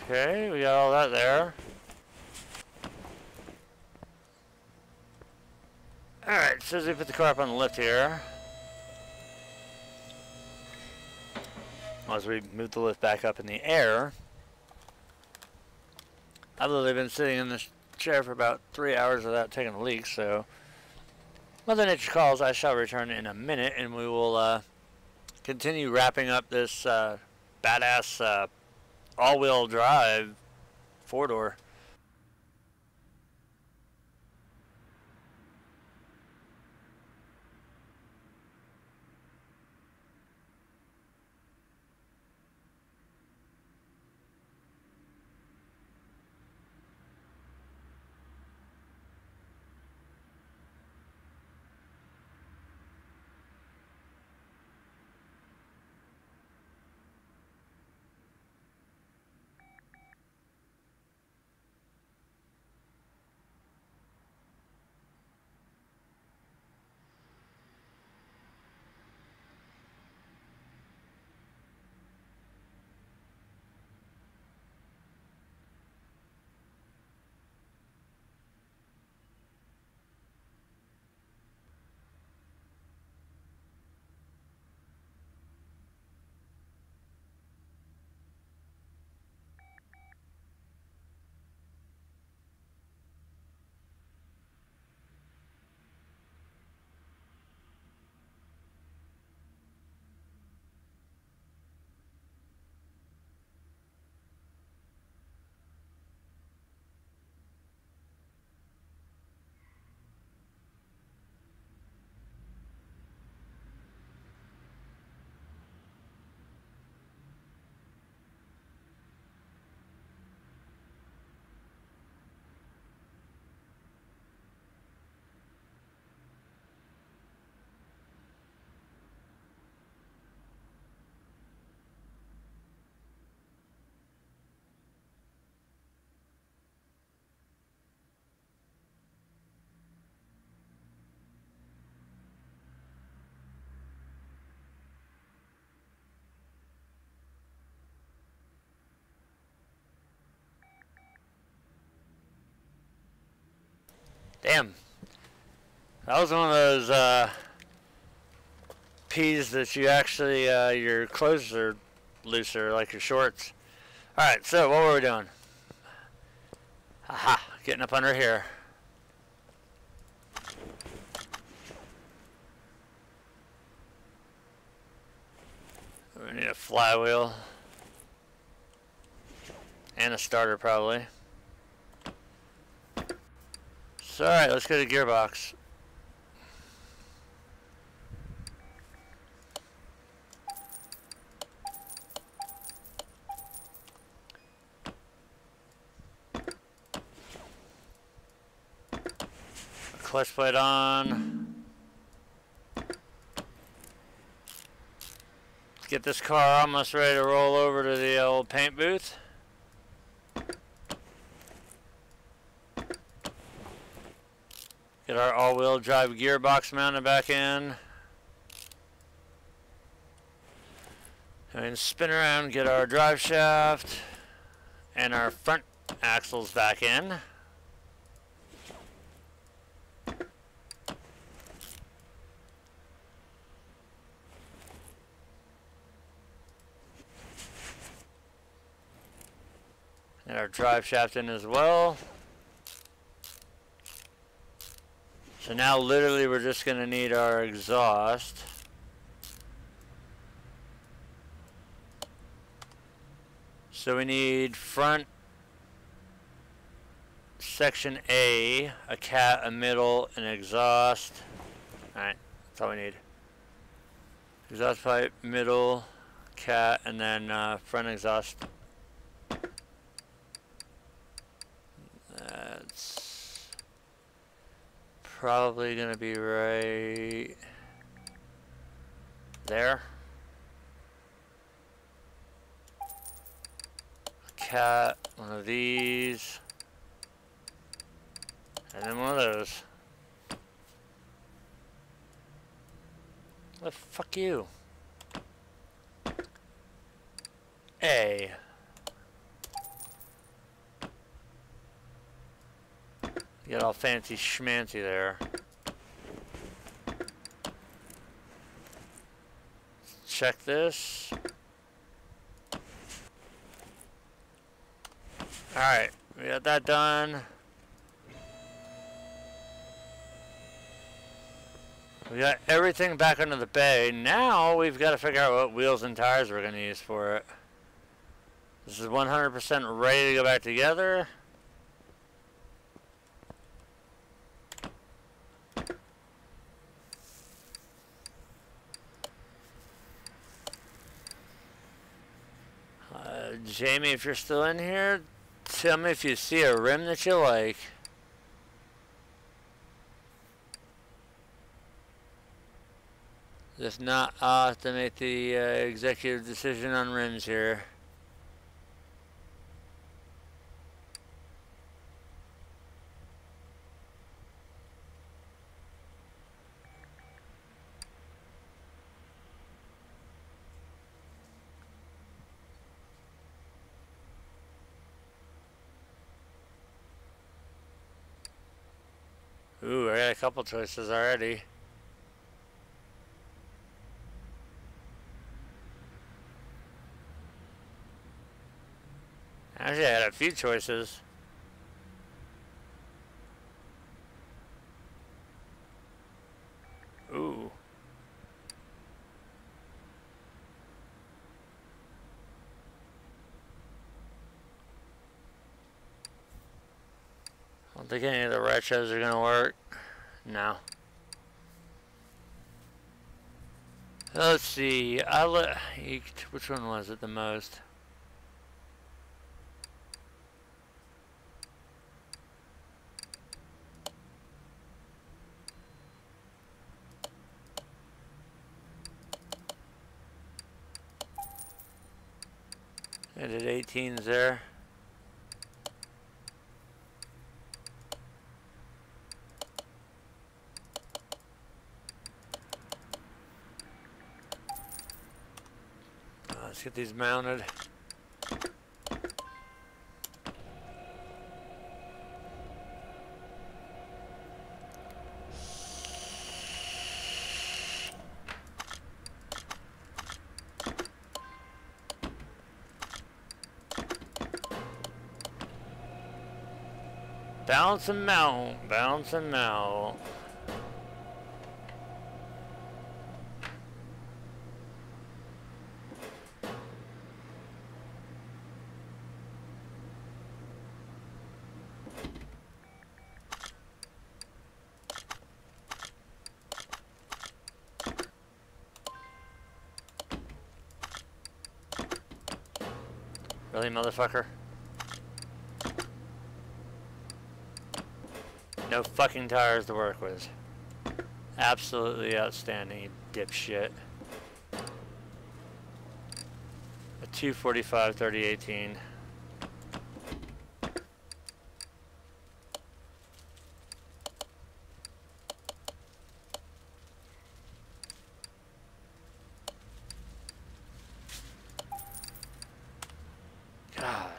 Okay, we got all that there. Alright, so as we put the car up on the lift here. As we move the lift back up in the air. I've literally been sitting in this chair for about 3 hours without taking a leak, so Mother Nature calls. I shall return in a minute, and we will continue wrapping up this badass all-wheel drive 4-door. Damn. That was one of those peas that you actually, your clothes are looser, like your shorts. Alright, so what were we doing? Aha, getting up under here. We need a flywheel. And a starter, probably. So, alright, let's go to the gearbox. clutch plate on. Get this car almost ready to roll over to the old paint booth. Get our all-wheel drive gearbox mounted back in. And spin around, get our drive shaft and our front axles back in. And our drive shaft in as well. So now literally we're just going to need our exhaust. So we need front section A, a cat, a middle, an exhaust. Alright, that's all we need. Exhaust pipe, middle, cat, and then front exhaust. That's probably gonna be right there. Cat, one of these, and then one of those. Well, fuck you. A. Get all fancy schmancy there. Check this. Alright, we got that done. We got everything back under the bay. Now we've got to figure out what wheels and tires we're going to use for it. This is 100% ready to go back together. Jamie, if you're still in here, tell me if you see a rim that you like. If not, I'll have to make the executive decision on rims here. Ooh, I got a couple choices already. Actually, I had a few choices. Ooh. I don't think any of the retros are gonna work. No. Let's see. Which one was it the most? I did 18s there. Let's get these mounted. Bounce and mount, bounce and mount. Really, motherfucker? No fucking tires to work with. Absolutely outstanding, you dipshit. A 245 3018. God.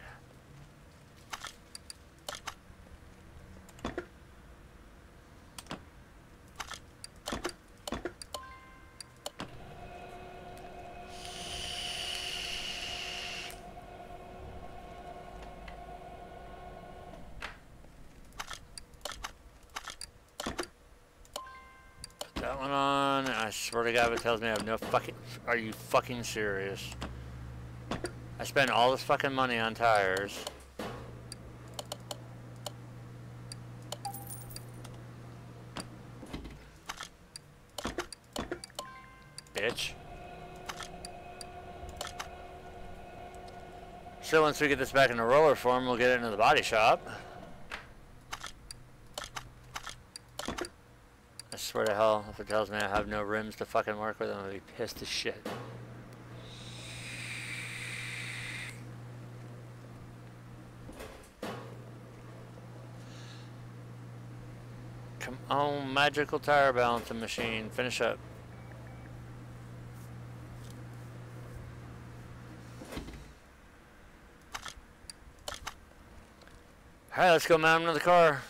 That one on, I swear to God if it tells me I have no fucking... Are you fucking serious? I spent all this fucking money on tires. Bitch. So once we get this back into roller form, we'll get it into the body shop. I swear to hell, if it tells me I have no rims to fucking work with, I'm gonna be pissed as shit. Come on, magical tire balancing machine, finish up. Alright, let's go mount him to the car.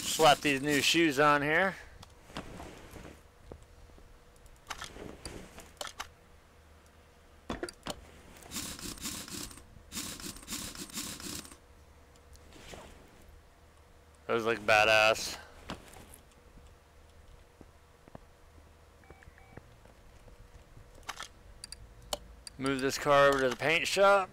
Slap these new shoes on here. Those look badass. Move this car over to the paint shop.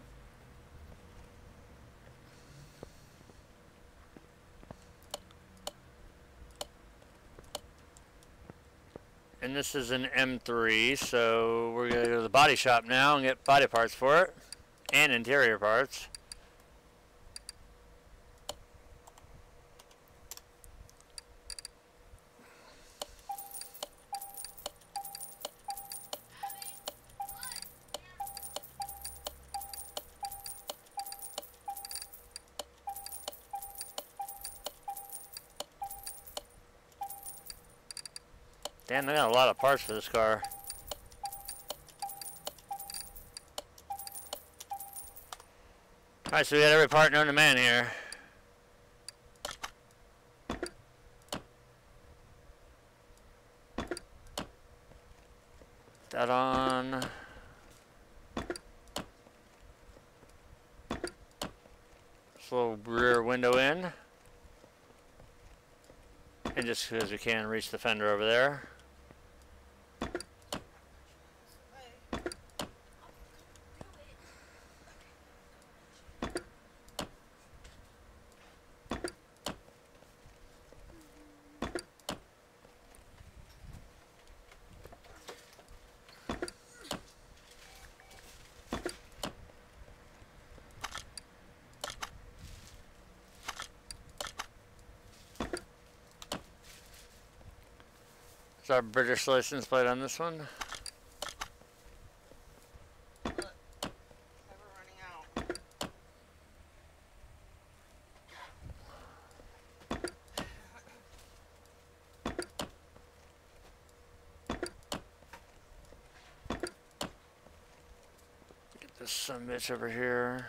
And this is an M3, so we're going to go to the body shop now and get body parts for it. And interior parts. Damn, they got a lot of parts for this car. Alright, so we got every part known to man here. That on. This little rear window in. And just because we can reach the fender over there. Our British license plate on this one. Get this sumbitch over here.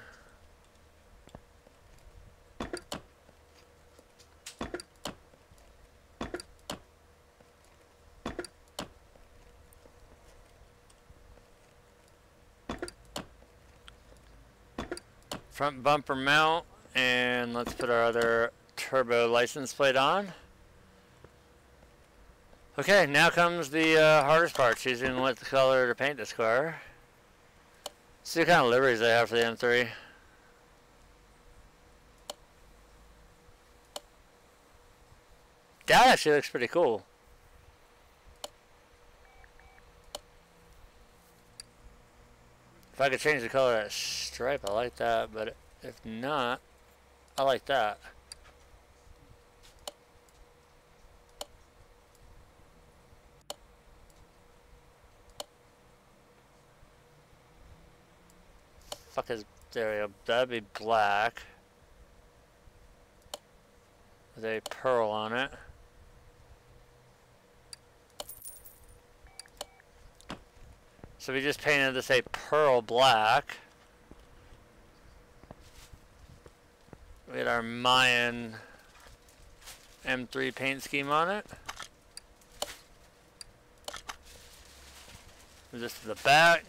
Front bumper mount, and let's put our other turbo license plate on. Okay, now comes the hardest part, choosing what color to paint this car. See what kind of liveries they have for the M3. That actually looks pretty cool. If I could change the color of that stripe, I like that, but if not, I like that. Fuck is, there we go, that'd be black. With a pearl on it. So we just painted this a pearl black. We had our Mayan M3 paint scheme on it. Move this to the back.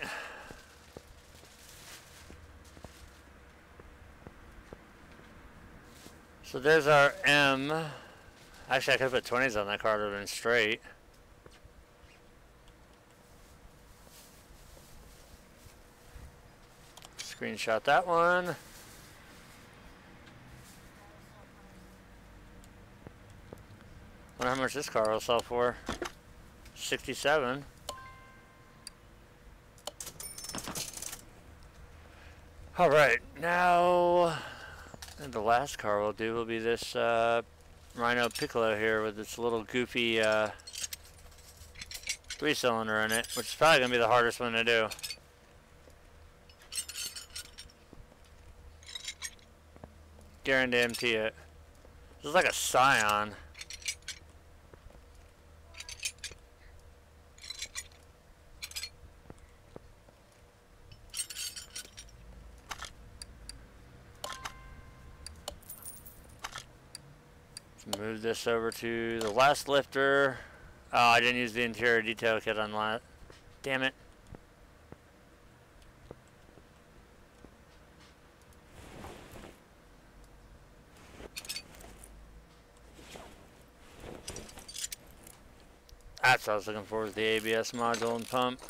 So there's our M. Actually, I could have put 20s on that car, it would have been straight. Screenshot that one. Wonder how much this car will sell for. 67. Alright, now the last car we'll do will be this Rhino Piccolo here with this little goofy 3-cylinder in it, which is probably going to be the hardest one to do. Guarantee it. This is like a Scion. Let's move this over to the last lifter. Oh, I didn't use the interior detail kit on that. Damn it. That's what I was looking for, was the ABS module and pump.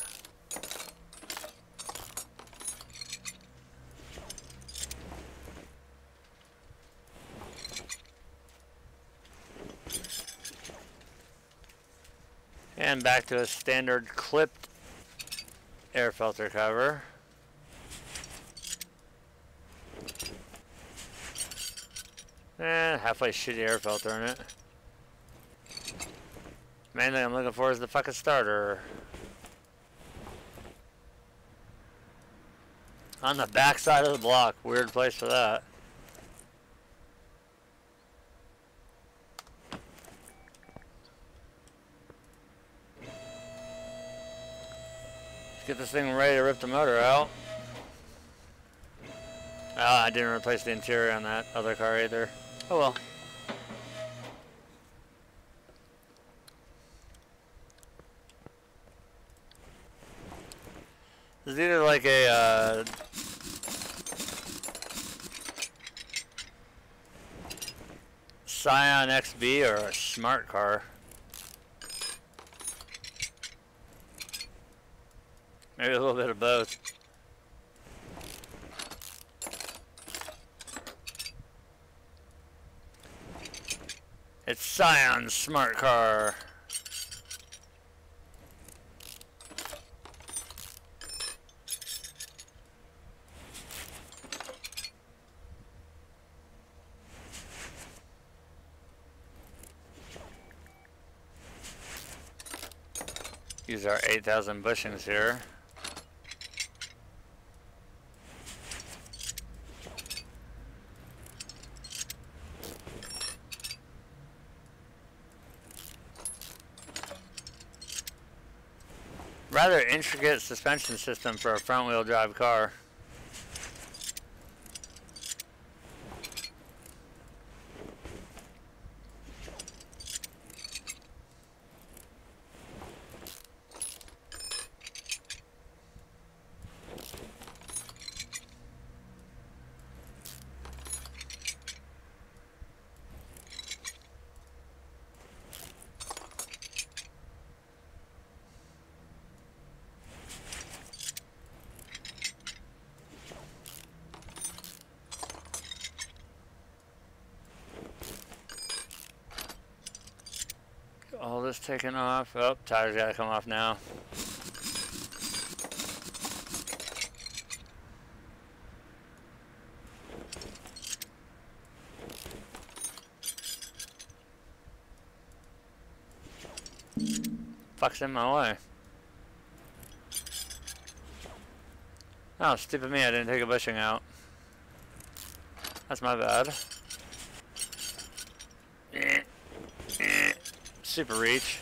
And back to a standard clipped air filter cover. Halfway shitty air filter in it. Main thing I'm looking for is the fucking starter. On the back side of the block. Weird place for that. Let's get this thing ready to rip the motor out. I didn't replace the interior on that other car either. Oh well. It's either like a Scion XB or a smart car. Maybe a little bit of both. It's Scion's smart car. Use our 8,000 bushings here. Rather intricate suspension system for a front-wheel drive car. is taken off. Oh, tires gotta come off now. Fuck's in my way. Oh, stupid me, I didn't take a bushing out. That's my bad. Super reach.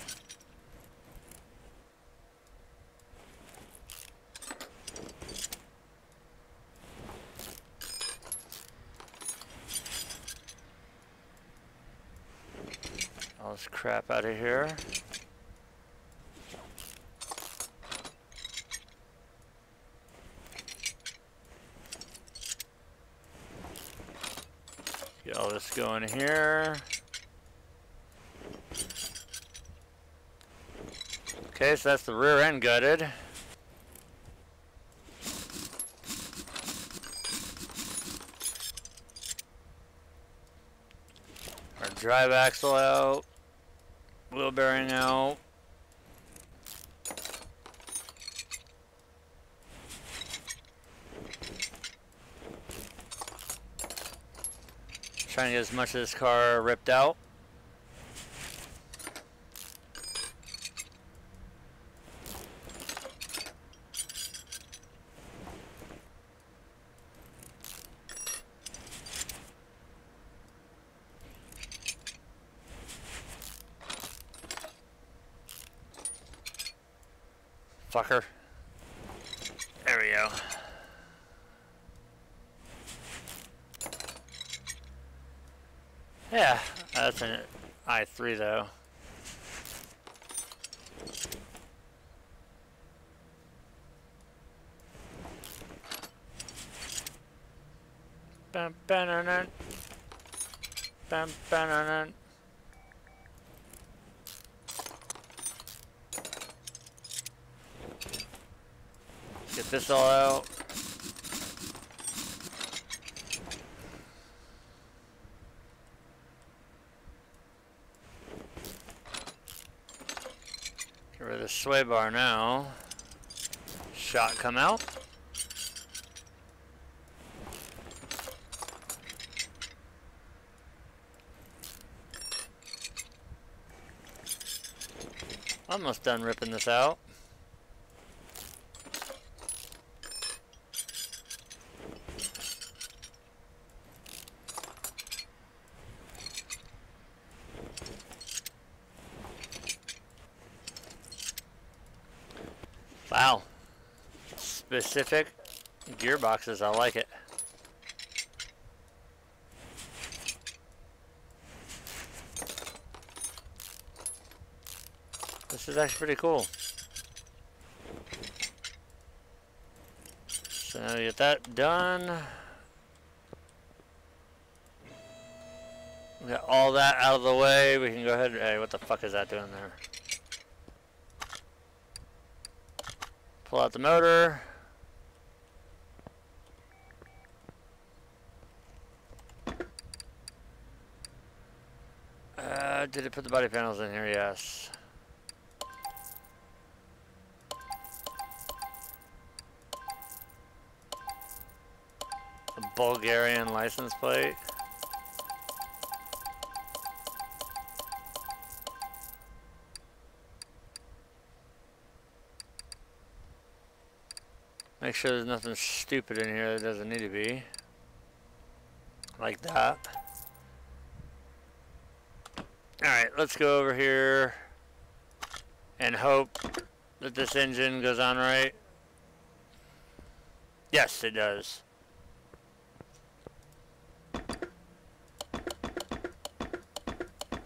All this crap out of here. Get all this going here. Okay, so that's the rear end gutted. Our drive axle out. Wheel bearing out. Trying to get as much of this car ripped out. Fucker. There we go. Yeah, that's an i3 though. Bam, bam, bam, bam. Get this all out. Get rid of the sway bar now. Shot come out. Almost done ripping this out. Wow. Specific gearboxes, I like it. This is actually pretty cool. So now we get that done. We got all that out of the way. We can go ahead. Hey, what the fuck is that doing there? Pull out the motor. Did it put the body panels in here? Yes. A Bulgarian license plate. Make sure there's nothing stupid in here that doesn't need to be. Like that. Alright, let's go over here and hope that this engine goes on right. Yes, it does.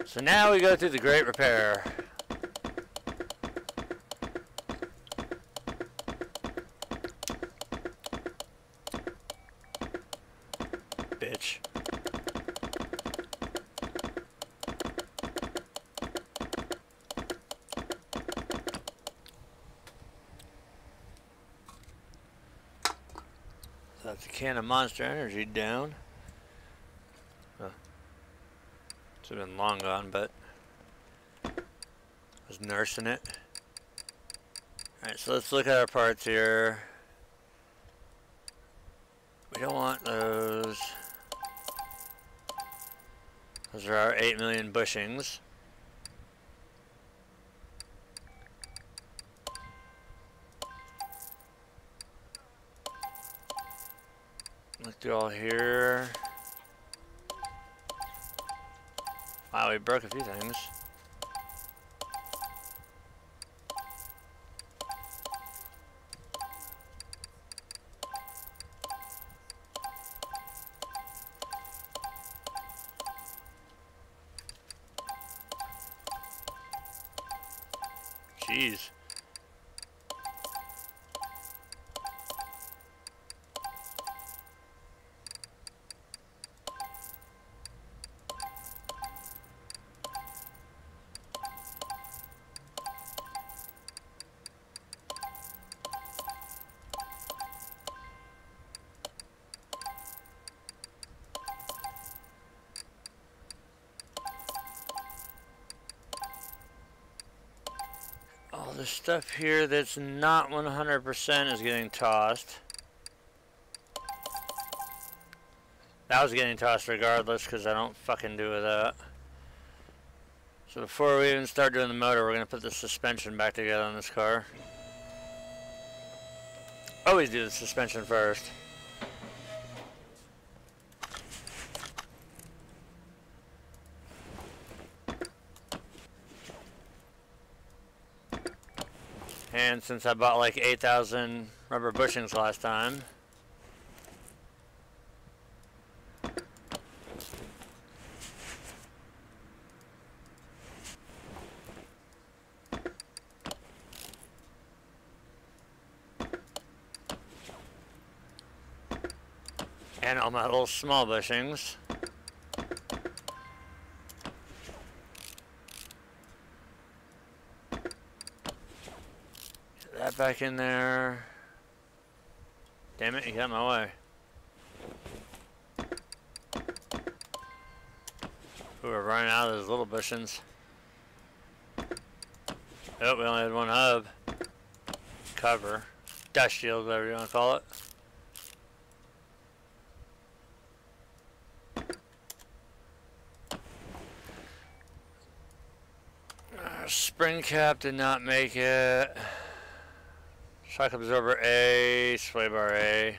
So now we go through the great repair. Bitch. So that's a can of Monster Energy down. Should have been long gone, but Just nursing it. Alright, so let's look at our parts here. We don't want those. Those are our 8 million bushings. Look through all here. Wow, we broke a few things. Jeez. All the stuff here that's not 100% is getting tossed. That was getting tossed regardless because I don't fucking do with that. So before we even start doing the motor, we're going to put the suspension back together on this car. Always do the suspension first. And since I bought like 8,000 rubber bushings last time, and all my little small bushings. Get that back in there. Damn it, you got in my way. We were running out of those little bushings. Oh, we only had one hub. Cover. Dust shield, whatever you want to call it. Spring cap did not make it. Shock absorber A, sway bar A.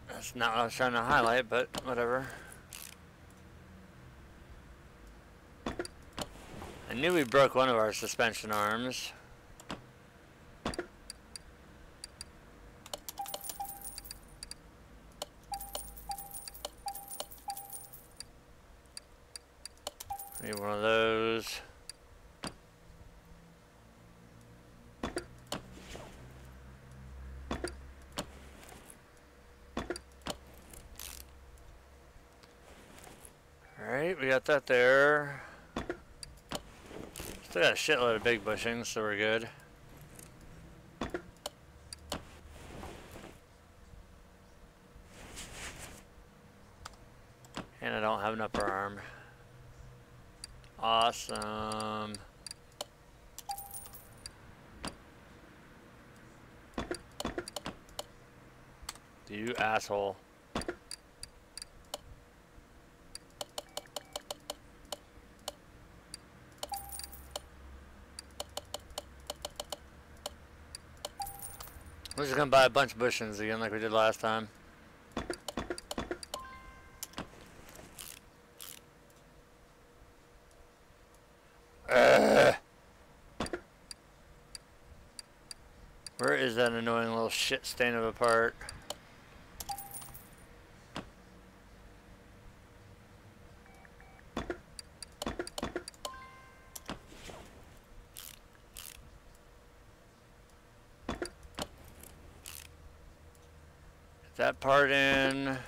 That's not what I was trying to highlight, but whatever. I knew we broke one of our suspension arms. Need one of those. Alright, we got that there. Still got a shitload of big bushings, so we're good. And I don't have an upper arm. Awesome. You asshole. We're just gonna buy a bunch of bushings again like we did last time. Where is that annoying little shit stain of a part? that part in.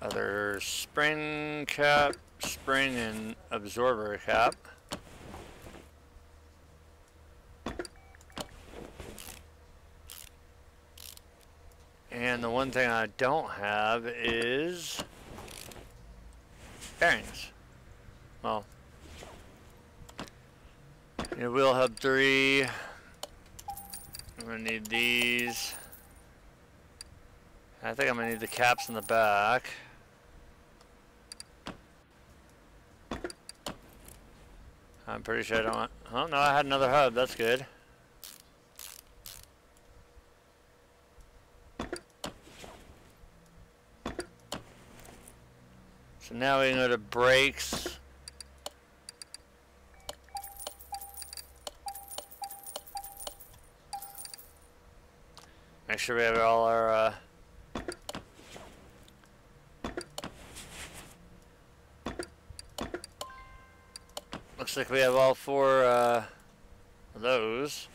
Other spring cap, spring and absorber cap. And the one thing I don't have is bearings. Well, wheel hub 3. I'm gonna need these. I think I'm gonna need the caps in the back. I'm pretty sure I don't want. Oh no, I had another hub. That's good. So now we can go to brakes. Make sure we have all our looks like we have all 4 of those.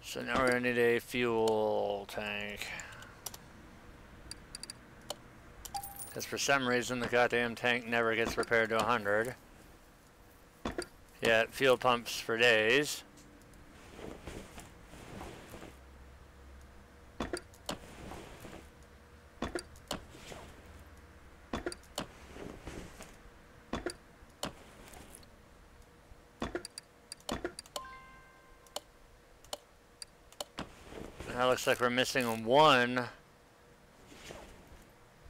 So now we're gonna need a fuel tank. Because for some reason the goddamn tank never gets repaired to 100. Yeah, it fuel pumps for days. Now looks like we're missing 1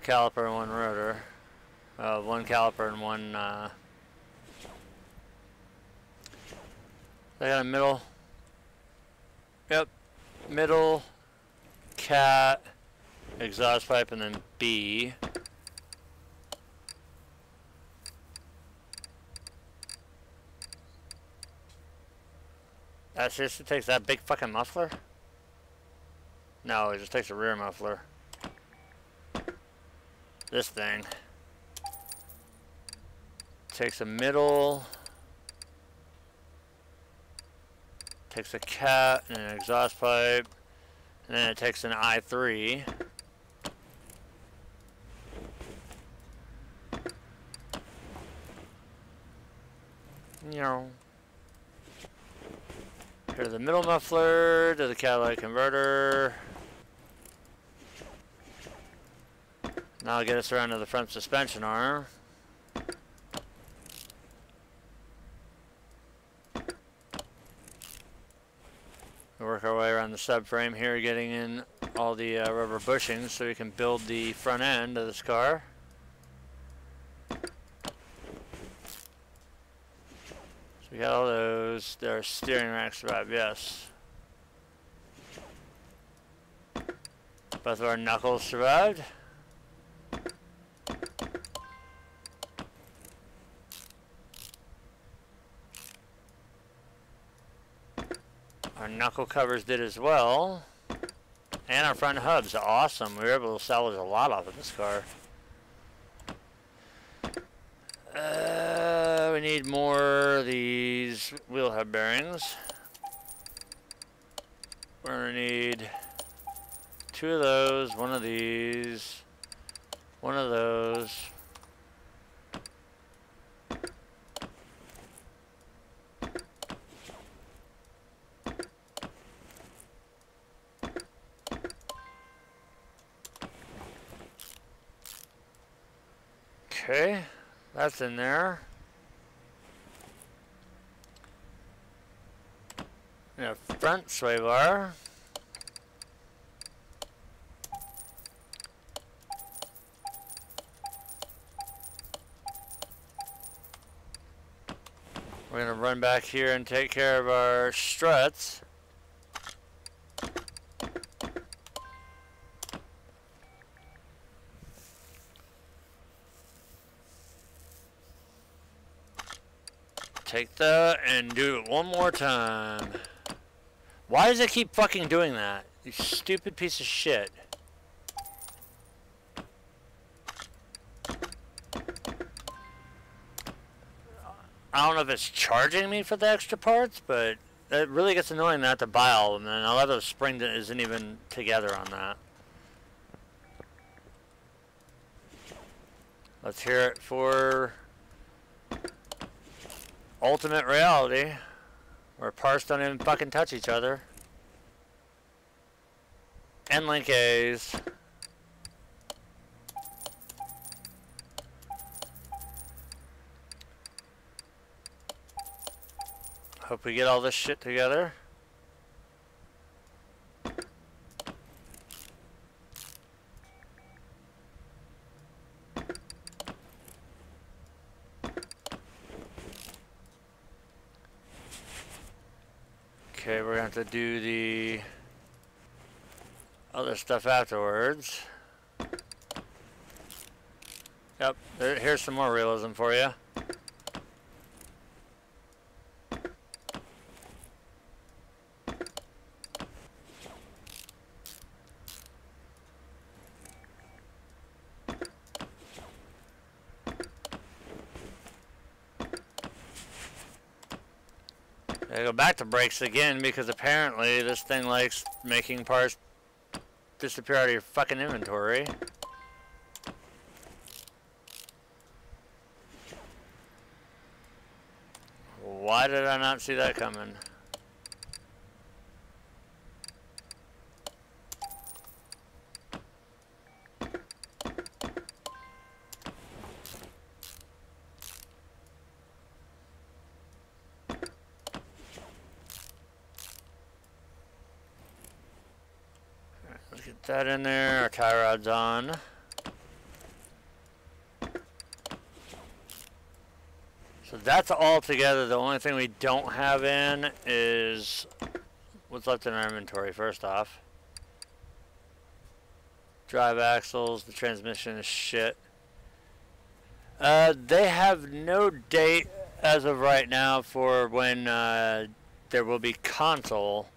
caliper and 1 rotor. 1 caliper and 1 they got a middle. Yep. Middle, cat, exhaust pipe, and then B. That seriously takes that big fucking muffler? No, it just takes a rear muffler. This thing takes a middle, takes a cat and an exhaust pipe, and then it takes an I3. Here's the middle muffler to the catalytic converter. Now I'll get us around to the front suspension arm. We'll work our way around the subframe here, getting in all the rubber bushings so we can build the front end of this car. So we got all those. Their steering rack survived, yes. Both of our knuckles survived. Our knuckle covers did as well. And our front hubs, awesome. We were able to salvage a lot off of this car. We need more of these wheel hub bearings. We're gonna need 2 of those, 1 of these, 1 of those. Okay, that's in there. Yeah, front sway bar. We're gonna run back here and take care of our struts. Take that and do it one more time. Why does it keep fucking doing that? You stupid piece of shit. I don't know if it's charging me for the extra parts, but it really gets annoying not to buy all of them, and a lot of the spring isn't even together on that. Let's hear it for Ultimate Reality, where parts don't even fucking touch each other. And Link A's. Hope we get all this shit together. Okay, we're gonna have to do the other stuff afterwards. Yep, here's some more realism for you. I go back to brakes again because apparently this thing likes making parts disappear out of your fucking inventory. Why did I not see that coming? Let's get that in there. Our tie rod's on. So that's all together. The only thing we don't have in is what's left in our inventory first off. Drive axles, the transmission is shit. They have no date as of right now for when there will be console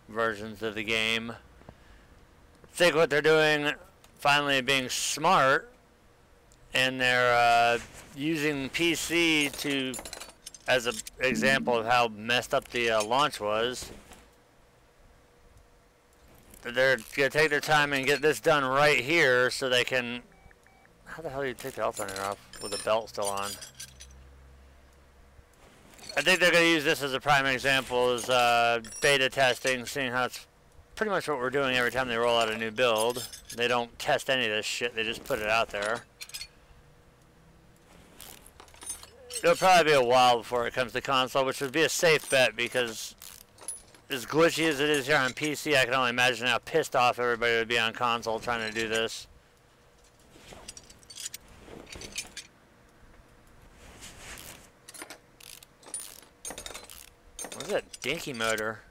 versions of the game. I think what they're doing, finally being smart, and they're using PC to, as an example of how messed up the launch was. They're gonna take their time and get this done right here, so they can. How the hell do you take the alternator off with the belt still on? I think they're gonna use this as a prime example, as beta testing, seeing how it's pretty much what we're doing every time they roll out a new build. They don't test any of this shit; they just put it out there. It'll probably be a while before it comes to console, which would be a safe bet because as glitchy as it is here on PC, I can only imagine how pissed off everybody would be on console trying to do this. What's that dinky motor?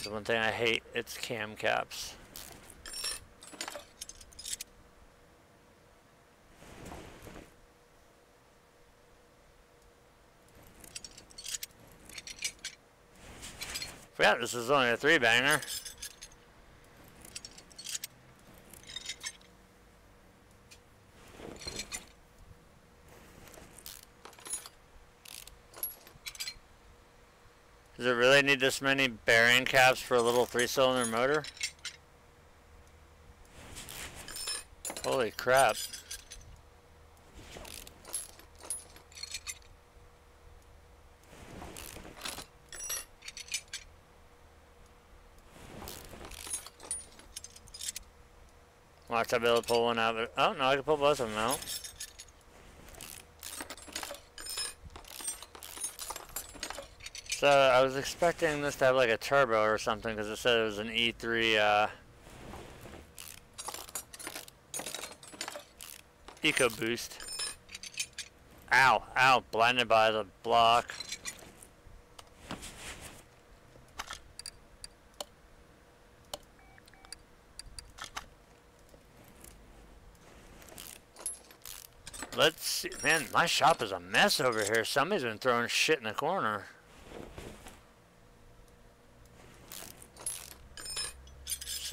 The one thing I hate, it's cam caps. Forgot this is only a 3-banger. Does it really need this many bearing caps for a little 3-cylinder motor? Holy crap. Watch, I'll be able to pull one out. But, oh, no, I can pull both of them out. So, I was expecting this to have like a turbo or something because it said it was an E3 EcoBoost. Ow, ow, blinded by the block. Let's see. Man, my shop is a mess over here. Somebody's been throwing shit in the corner.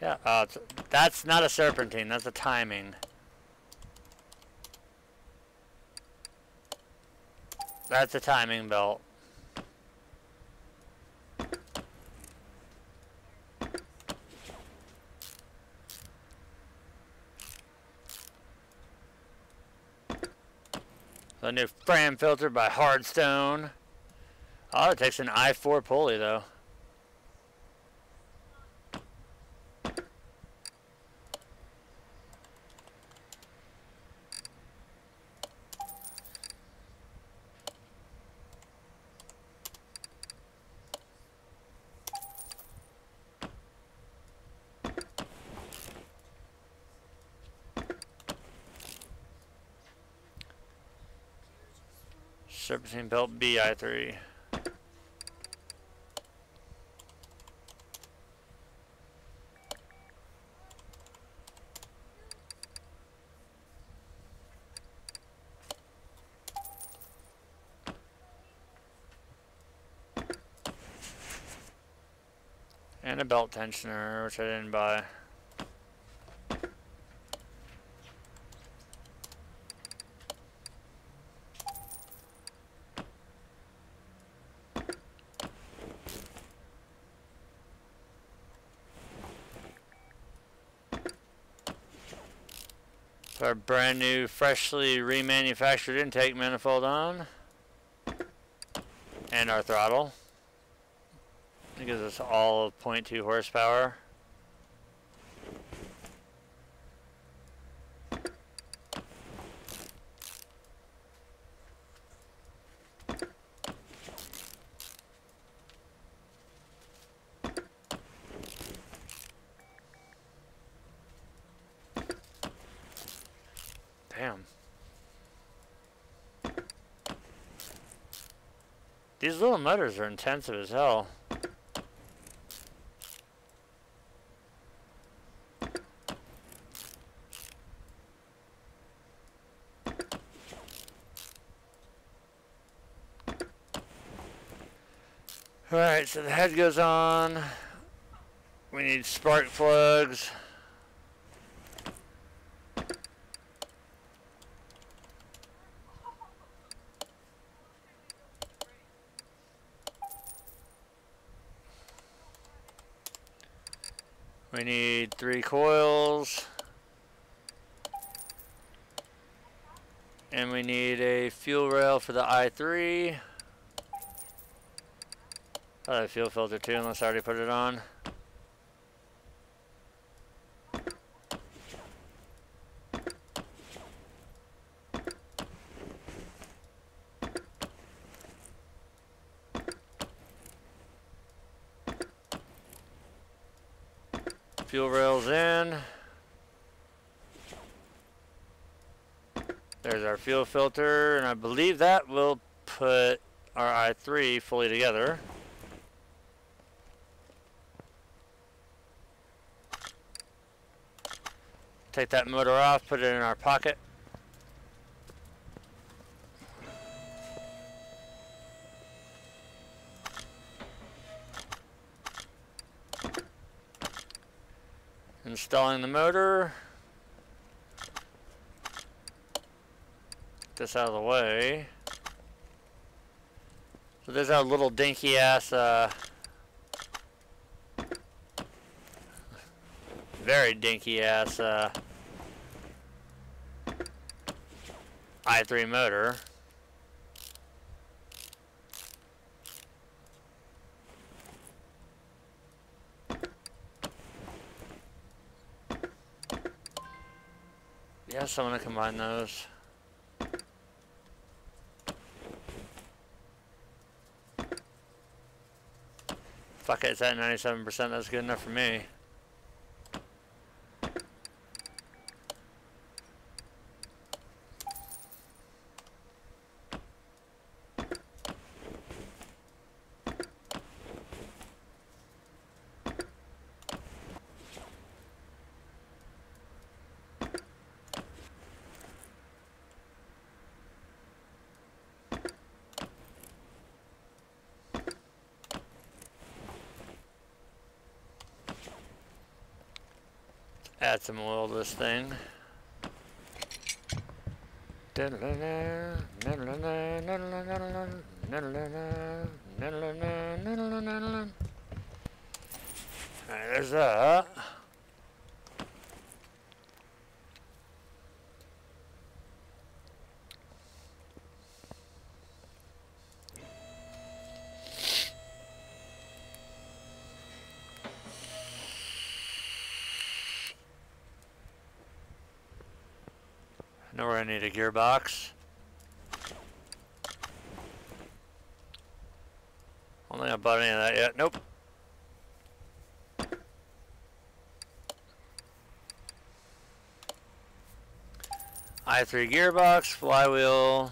Yeah, that's not a serpentine, that's a timing. That's a timing belt. The new frame filter by Hardstone. Oh, it takes an I4 pulley though. Serpentine belt BI3. And a belt tensioner, which I didn't buy. So our brand new, freshly remanufactured intake manifold on. And our throttle. It gives us all of 0.2 horsepower. Damn. These little motors are intensive as hell. Alright, so the head goes on. We need spark plugs. We need 3 coils. And we need a fuel rail for the i3. Probably a fuel filter too, unless I already put it on. Fuel rails in. There's our fuel filter, and I believe that will put our i3 fully together. Take that motor off, put it in our pocket. Installing the motor. Get this out of the way. So there's our little dinky ass, very dinky ass i3 motor. Yeah, so I'm gonna combine those. Fuck it, it's at 97%, that's good enough for me. Add some oil to this thing. Alright, there's that. Know where I need a gearbox. I don't think I bought any of that yet. Nope. i3 gearbox, flywheel,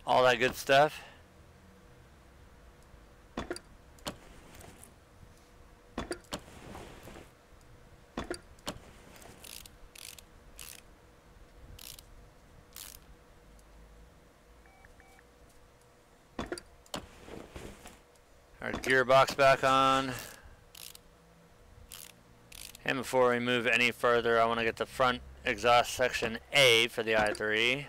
all that good stuff. Our gearbox back on. And before we move any further, I want to get the front exhaust section A for the i3.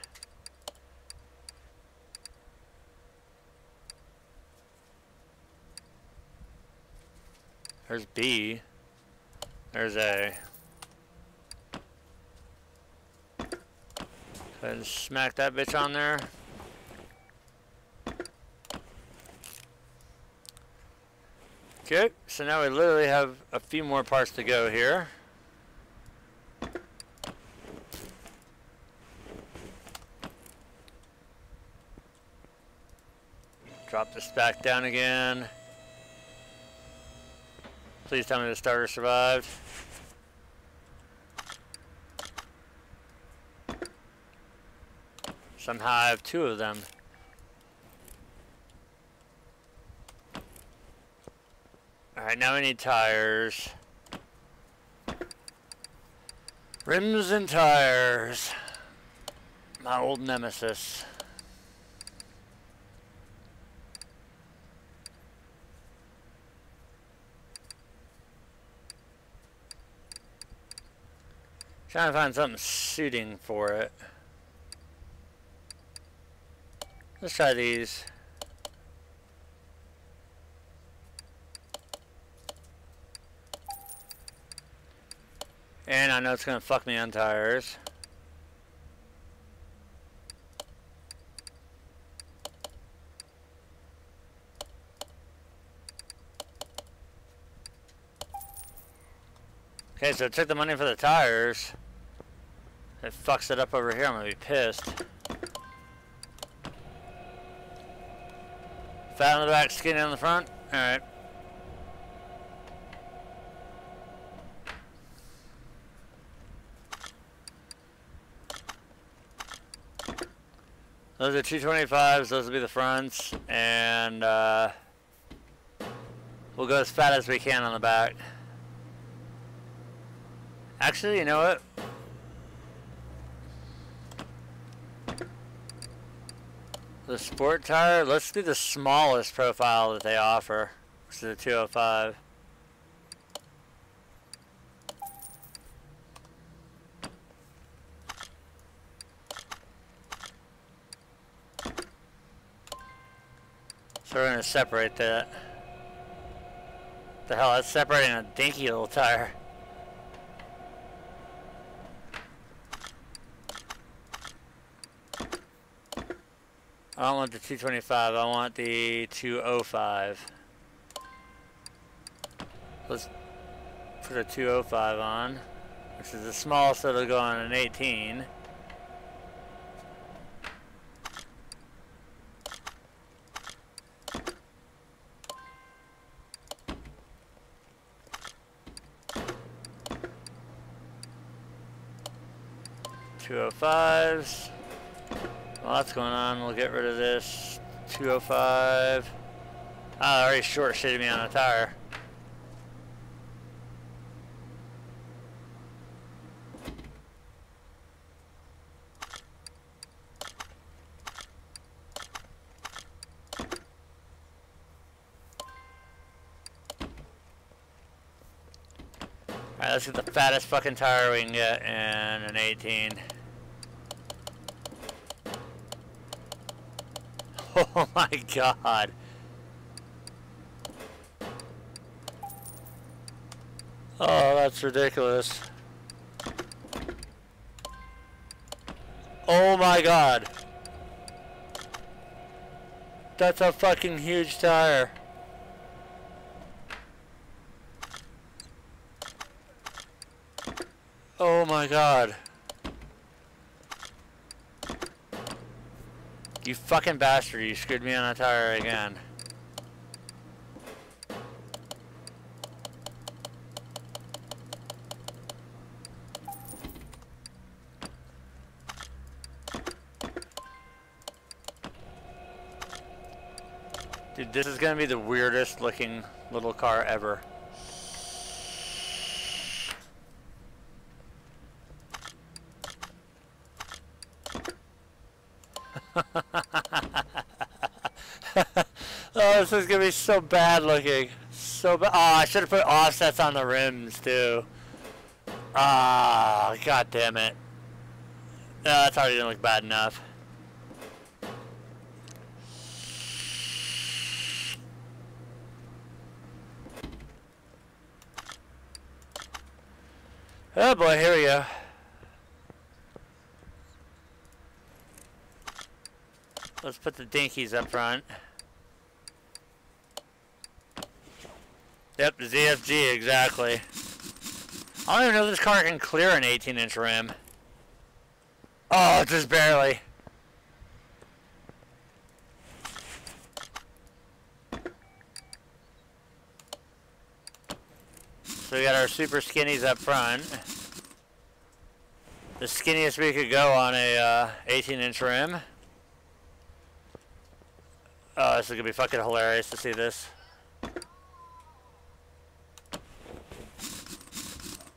There's B. There's A. Go ahead and smack that bitch on there. Okay, so now we literally have a few more parts to go here. Drop this back down again. Please tell me the starter survived. Somehow I have two of them. Alright, now we need tires. Rims and tires. My old nemesis. Trying to find something suiting for it. Let's try these. And I know it's gonna fuck me on tires. Okay, so I took the money for the tires. It fucks it up over here, I'm gonna be pissed. Fat on the back, skinny on the front. Alright. Those are 225s, those will be the fronts, and we'll go as fat as we can on the back. Actually, you know what? The sport tire, let's do the smallest profile that they offer, which is a 205. So we're going to separate that. What the hell, that's separating a dinky little tire. I don't want the 225, I want the 205. Let's put a 205 on, which is the smallest that'll go on an 18. $205s. While that's going on, we'll get rid of this 205. Ah, already short shitted me on a tire. Alright, let's get the fattest fucking tire we can get and an 18. Oh my god. Oh, that's ridiculous. Oh my god. That's a fucking huge tire. Oh my god. You fucking bastard, you screwed me on a tire again. Dude, this is gonna be the weirdest looking little car ever. Oh, this is gonna be so bad looking. So bad. Oh, I should have put offsets on the rims too. Ah, god damn it. That's already gonna look bad enough. Oh boy, here we go. Let's put the dinkies up front. Yep, the ZFG, exactly. I don't even know if this car can clear an 18-inch rim. Oh, just barely. So we got our super skinnies up front. The skinniest we could go on a 18-inch rim. Oh, this is gonna be fucking hilarious to see this.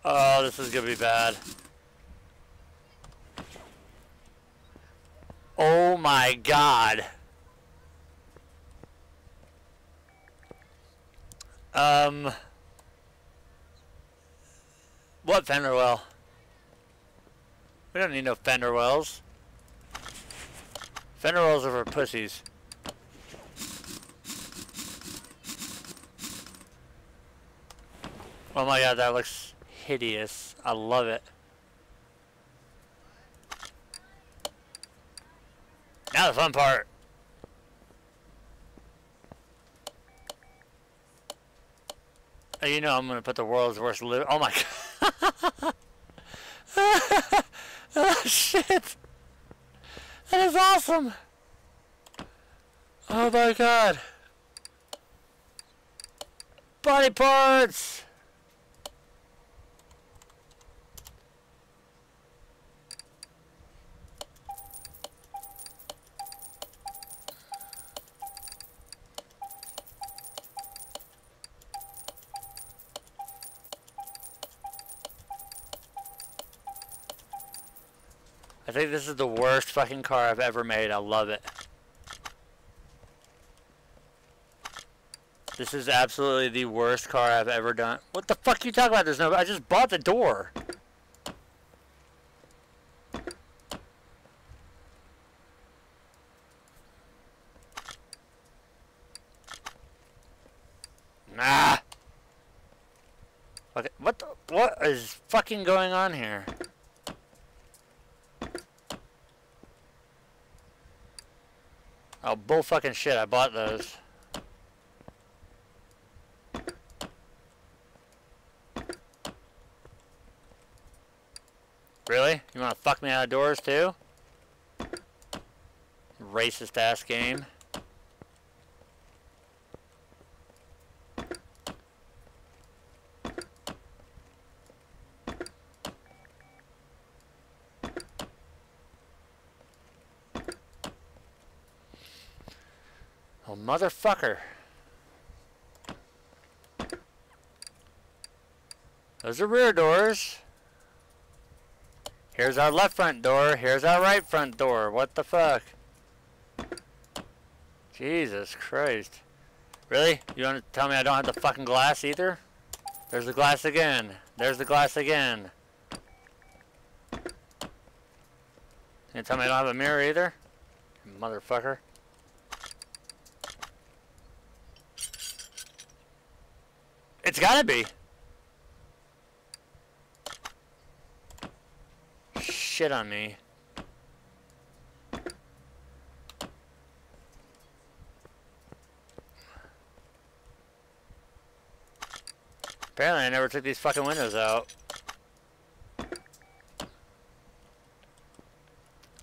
Oh, this is gonna be bad. Oh my god. What fender well? We don't need no fender wells. Fender wells are for pussies. Oh my god, that looks hideous. I love it. Now the fun part. Oh, you know I'm gonna put the world's worst live. Oh my god. Oh shit. That is awesome. Oh my god. Body parts. I think this is the worst fucking car I've ever made. I love it. This is absolutely the worst car I've ever done. What the fuck are you talking about? There's no... I just bought the door. Nah. Okay, what is fucking going on here? Oh, bull fucking shit, I bought those. Really? You wanna fuck me out of doors too? Racist ass game. Oh, motherfucker. Those are rear doors. Here's our left front door. Here's our right front door. What the fuck? Jesus Christ. Really? You want to tell me I don't have the fucking glass either? There's the glass again. There's the glass again. You tell me I don't have a mirror either? Motherfucker. It's gotta be. Shit on me. Apparently I never took these fucking windows out.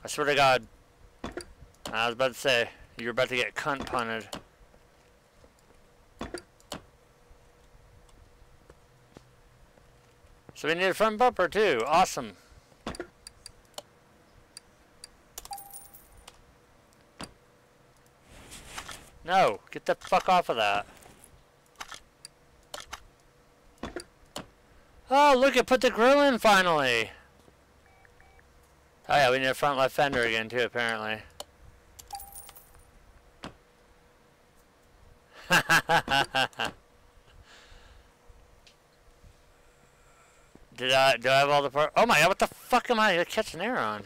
I swear to God. I was about to say, you're about to get cunt punted. So we need a front bumper too. Awesome. No, get the fuck off of that. Oh, look, it put the grill in finally. Oh yeah, we need a front left fender again too, apparently. Do I have all the parts? Oh my God, what the fuck am I catching air on?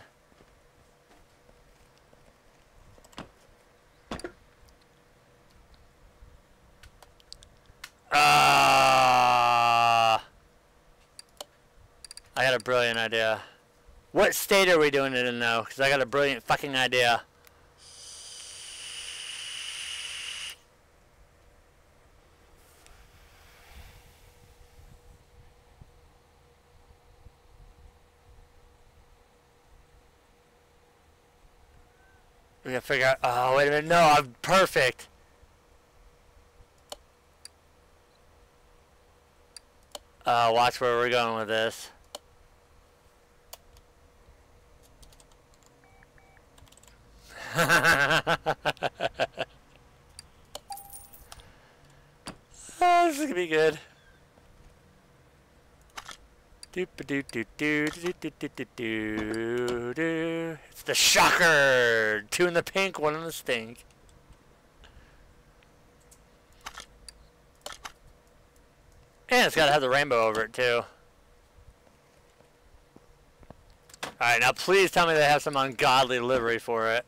I got a brilliant idea. What state are we doing it in though? Because I got a brilliant fucking idea. We gotta figure out. Oh, wait a minute. No, I'm perfect. Watch where we're going with this. Oh, this is gonna be good. It's the shocker! 2 in the pink, 1 in the stink. And it's gotta have the rainbow over it too. Alright, now please tell me they have some ungodly livery for it.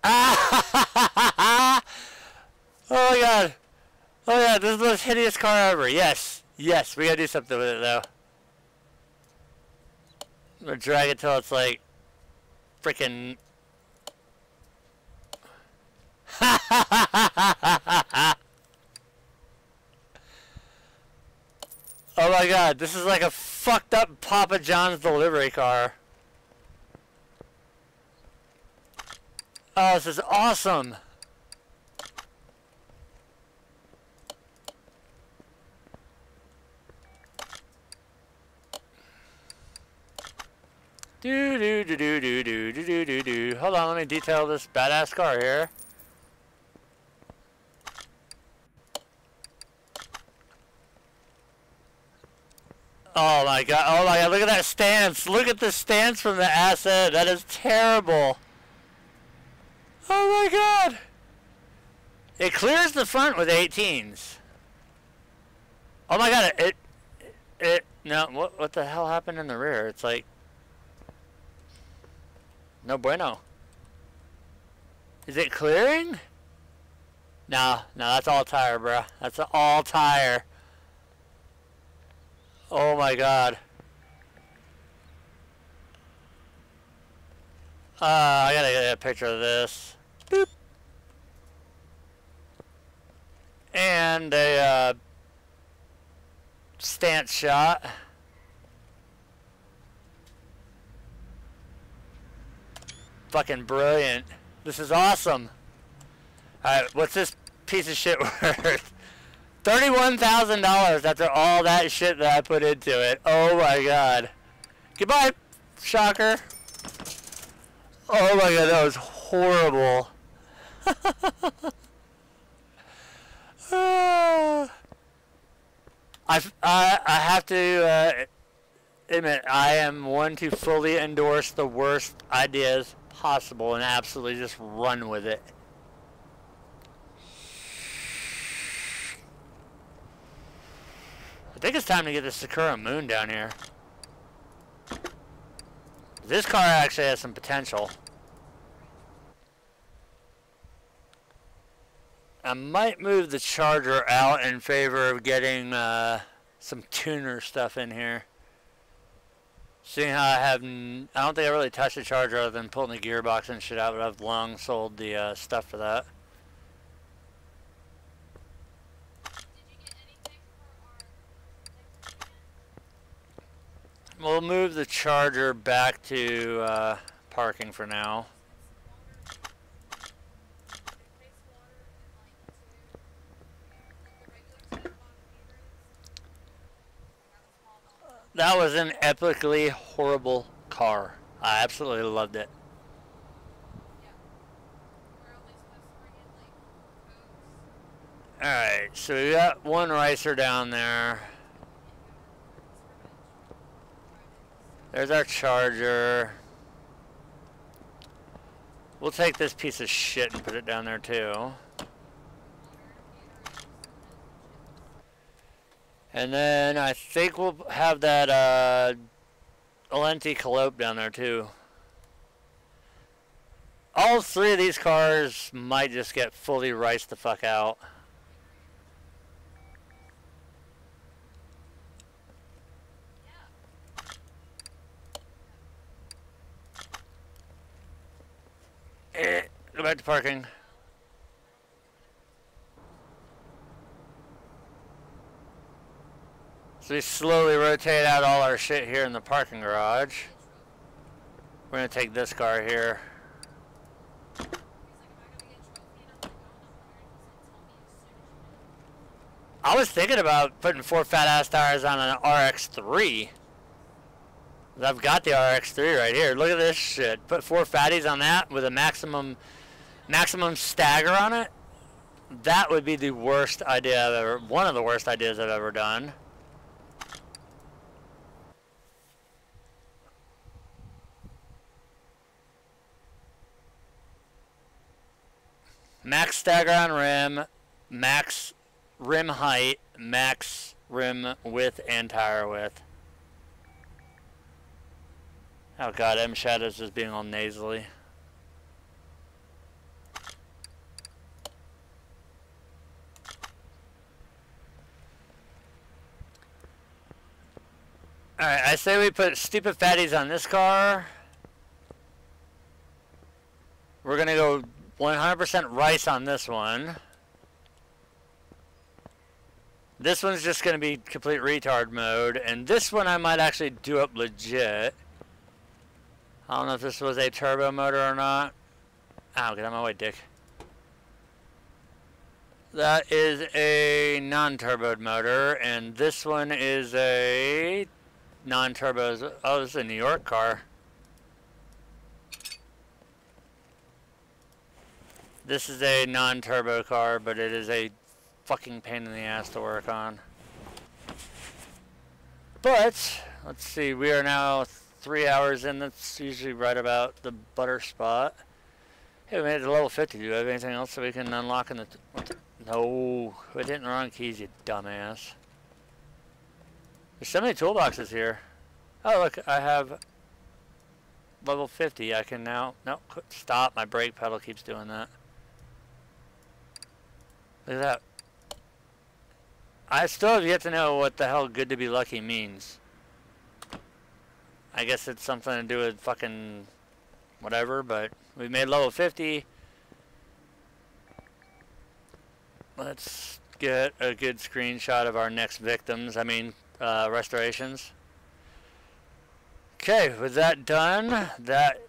Ah! Oh my God. Oh yeah, this is the most hideous car ever. Yes. Yes, we gotta do something with it though. I'm gonna drag it till it's like freaking. Oh my God, this is like a fucked up Papa John's delivery car. Oh, this is awesome. Do do do do do do do do do do. Hold on, let me detail this badass car here. Oh my God! Oh my God! Look at that stance! Look at the stance from the ass end. That is terrible. Oh my God! It clears the front with 18s. Oh my God! No. What the hell happened in the rear? It's like. No bueno. Is it clearing? No, that's all tire, bro. That's all tire. Oh my God. I gotta get a picture of this. Boop. And a stance shot. Fucking brilliant. This is awesome. Alright, what's this piece of shit worth? $31,000 after all that shit that I put into it. Oh my God. Goodbye, shocker. Oh my God, that was horrible. I have to admit, I am one to fully endorse the worst ideas possible and absolutely just run with it. I think it's time to get the Sakura Moon down here. This car actually has some potential. I might move the Charger out in favor of getting some tuner stuff in here. Seeing how I don't think I really touched the Charger other than pulling the gearbox and shit out, but I've long sold the stuff for that. We'll move the Charger back to parking for now. That was an epically horrible car. I absolutely loved it. Alright, so we got one racer down there. There's our Charger. We'll take this piece of shit and put it down there too. And then I think we'll have that Alenti Calope down there too. All three of these cars might just get fully riced the fuck out. Go back to parking. So we slowly rotate out all our shit here in the parking garage. We're gonna take this car here. I was thinking about putting 4 fat ass tires on an RX-3. I've got the RX-3 right here. Look at this shit. Put 4 fatties on that with a maximum stagger on it. That would be the worst idea I've ever, one of the worst ideas I've ever done. Max stagger on rim, max rim height, max rim width and tire width. Oh god, M Shadow's just being all nasally. Alright, I say we put stupid fatties on this car. We're gonna go 100% rice on this one. This one's just gonna be complete retard mode, and this one I might actually do up legit. I don't know if this was a turbo motor or not. Ow, get out of my way, dick. That is a non-turboed motor, and this one is a non-turbo. Oh, this is a New York car. This is a non-turbo car, but it is a fucking pain in the ass to work on. But, let's see, we are now 3 hours in. That's usually right about the butter spot. Hey, we made it to level 50. Do you have anything else that we can unlock in the... No, we're hitting the wrong keys, you dumbass. There's so many toolboxes here. Oh, look, I have level 50. I can now... No, stop. My brake pedal keeps doing that. Look at that. I still have yet to know what the hell good to be lucky means. I guess it's something to do with fucking whatever, but we made level 50. Let's get a good screenshot of our next victims, restorations. Okay, with that done, that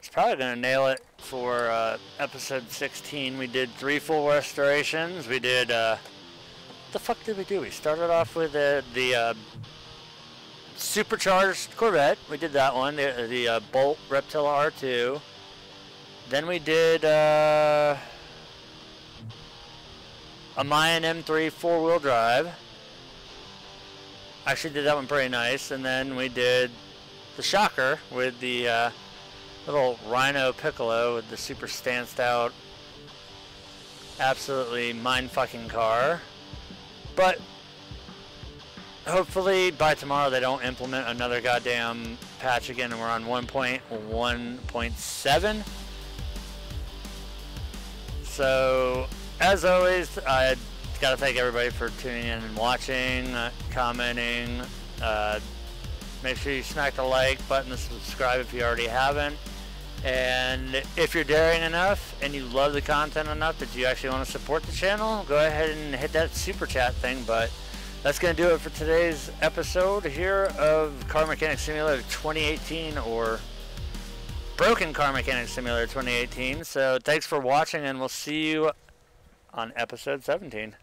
is probably going to nail it for episode 16. We did 3 full restorations. We did, what the fuck did we do? We started off with the supercharged Corvette. We did that one, the Bolt Reptila R2. Then we did a Mayan M3 4-wheel drive. Actually did that one pretty nice. And then we did the Shocker with the little Rhino Piccolo with the super stanced out, absolutely mind-fucking car. But hopefully by tomorrow they don't implement another goddamn patch again and we're on 1.1.7. So, as always, I gotta thank everybody for tuning in and watching, commenting. Make sure you smack the like button and subscribe if you already haven't. And if you're daring enough and you love the content enough that you actually want to support the channel, go ahead and hit that super chat thing. But that's going to do it for today's episode here of Car Mechanic Simulator 2018, or Broken Car Mechanic Simulator 2018. So thanks for watching, and we'll see you on episode 17.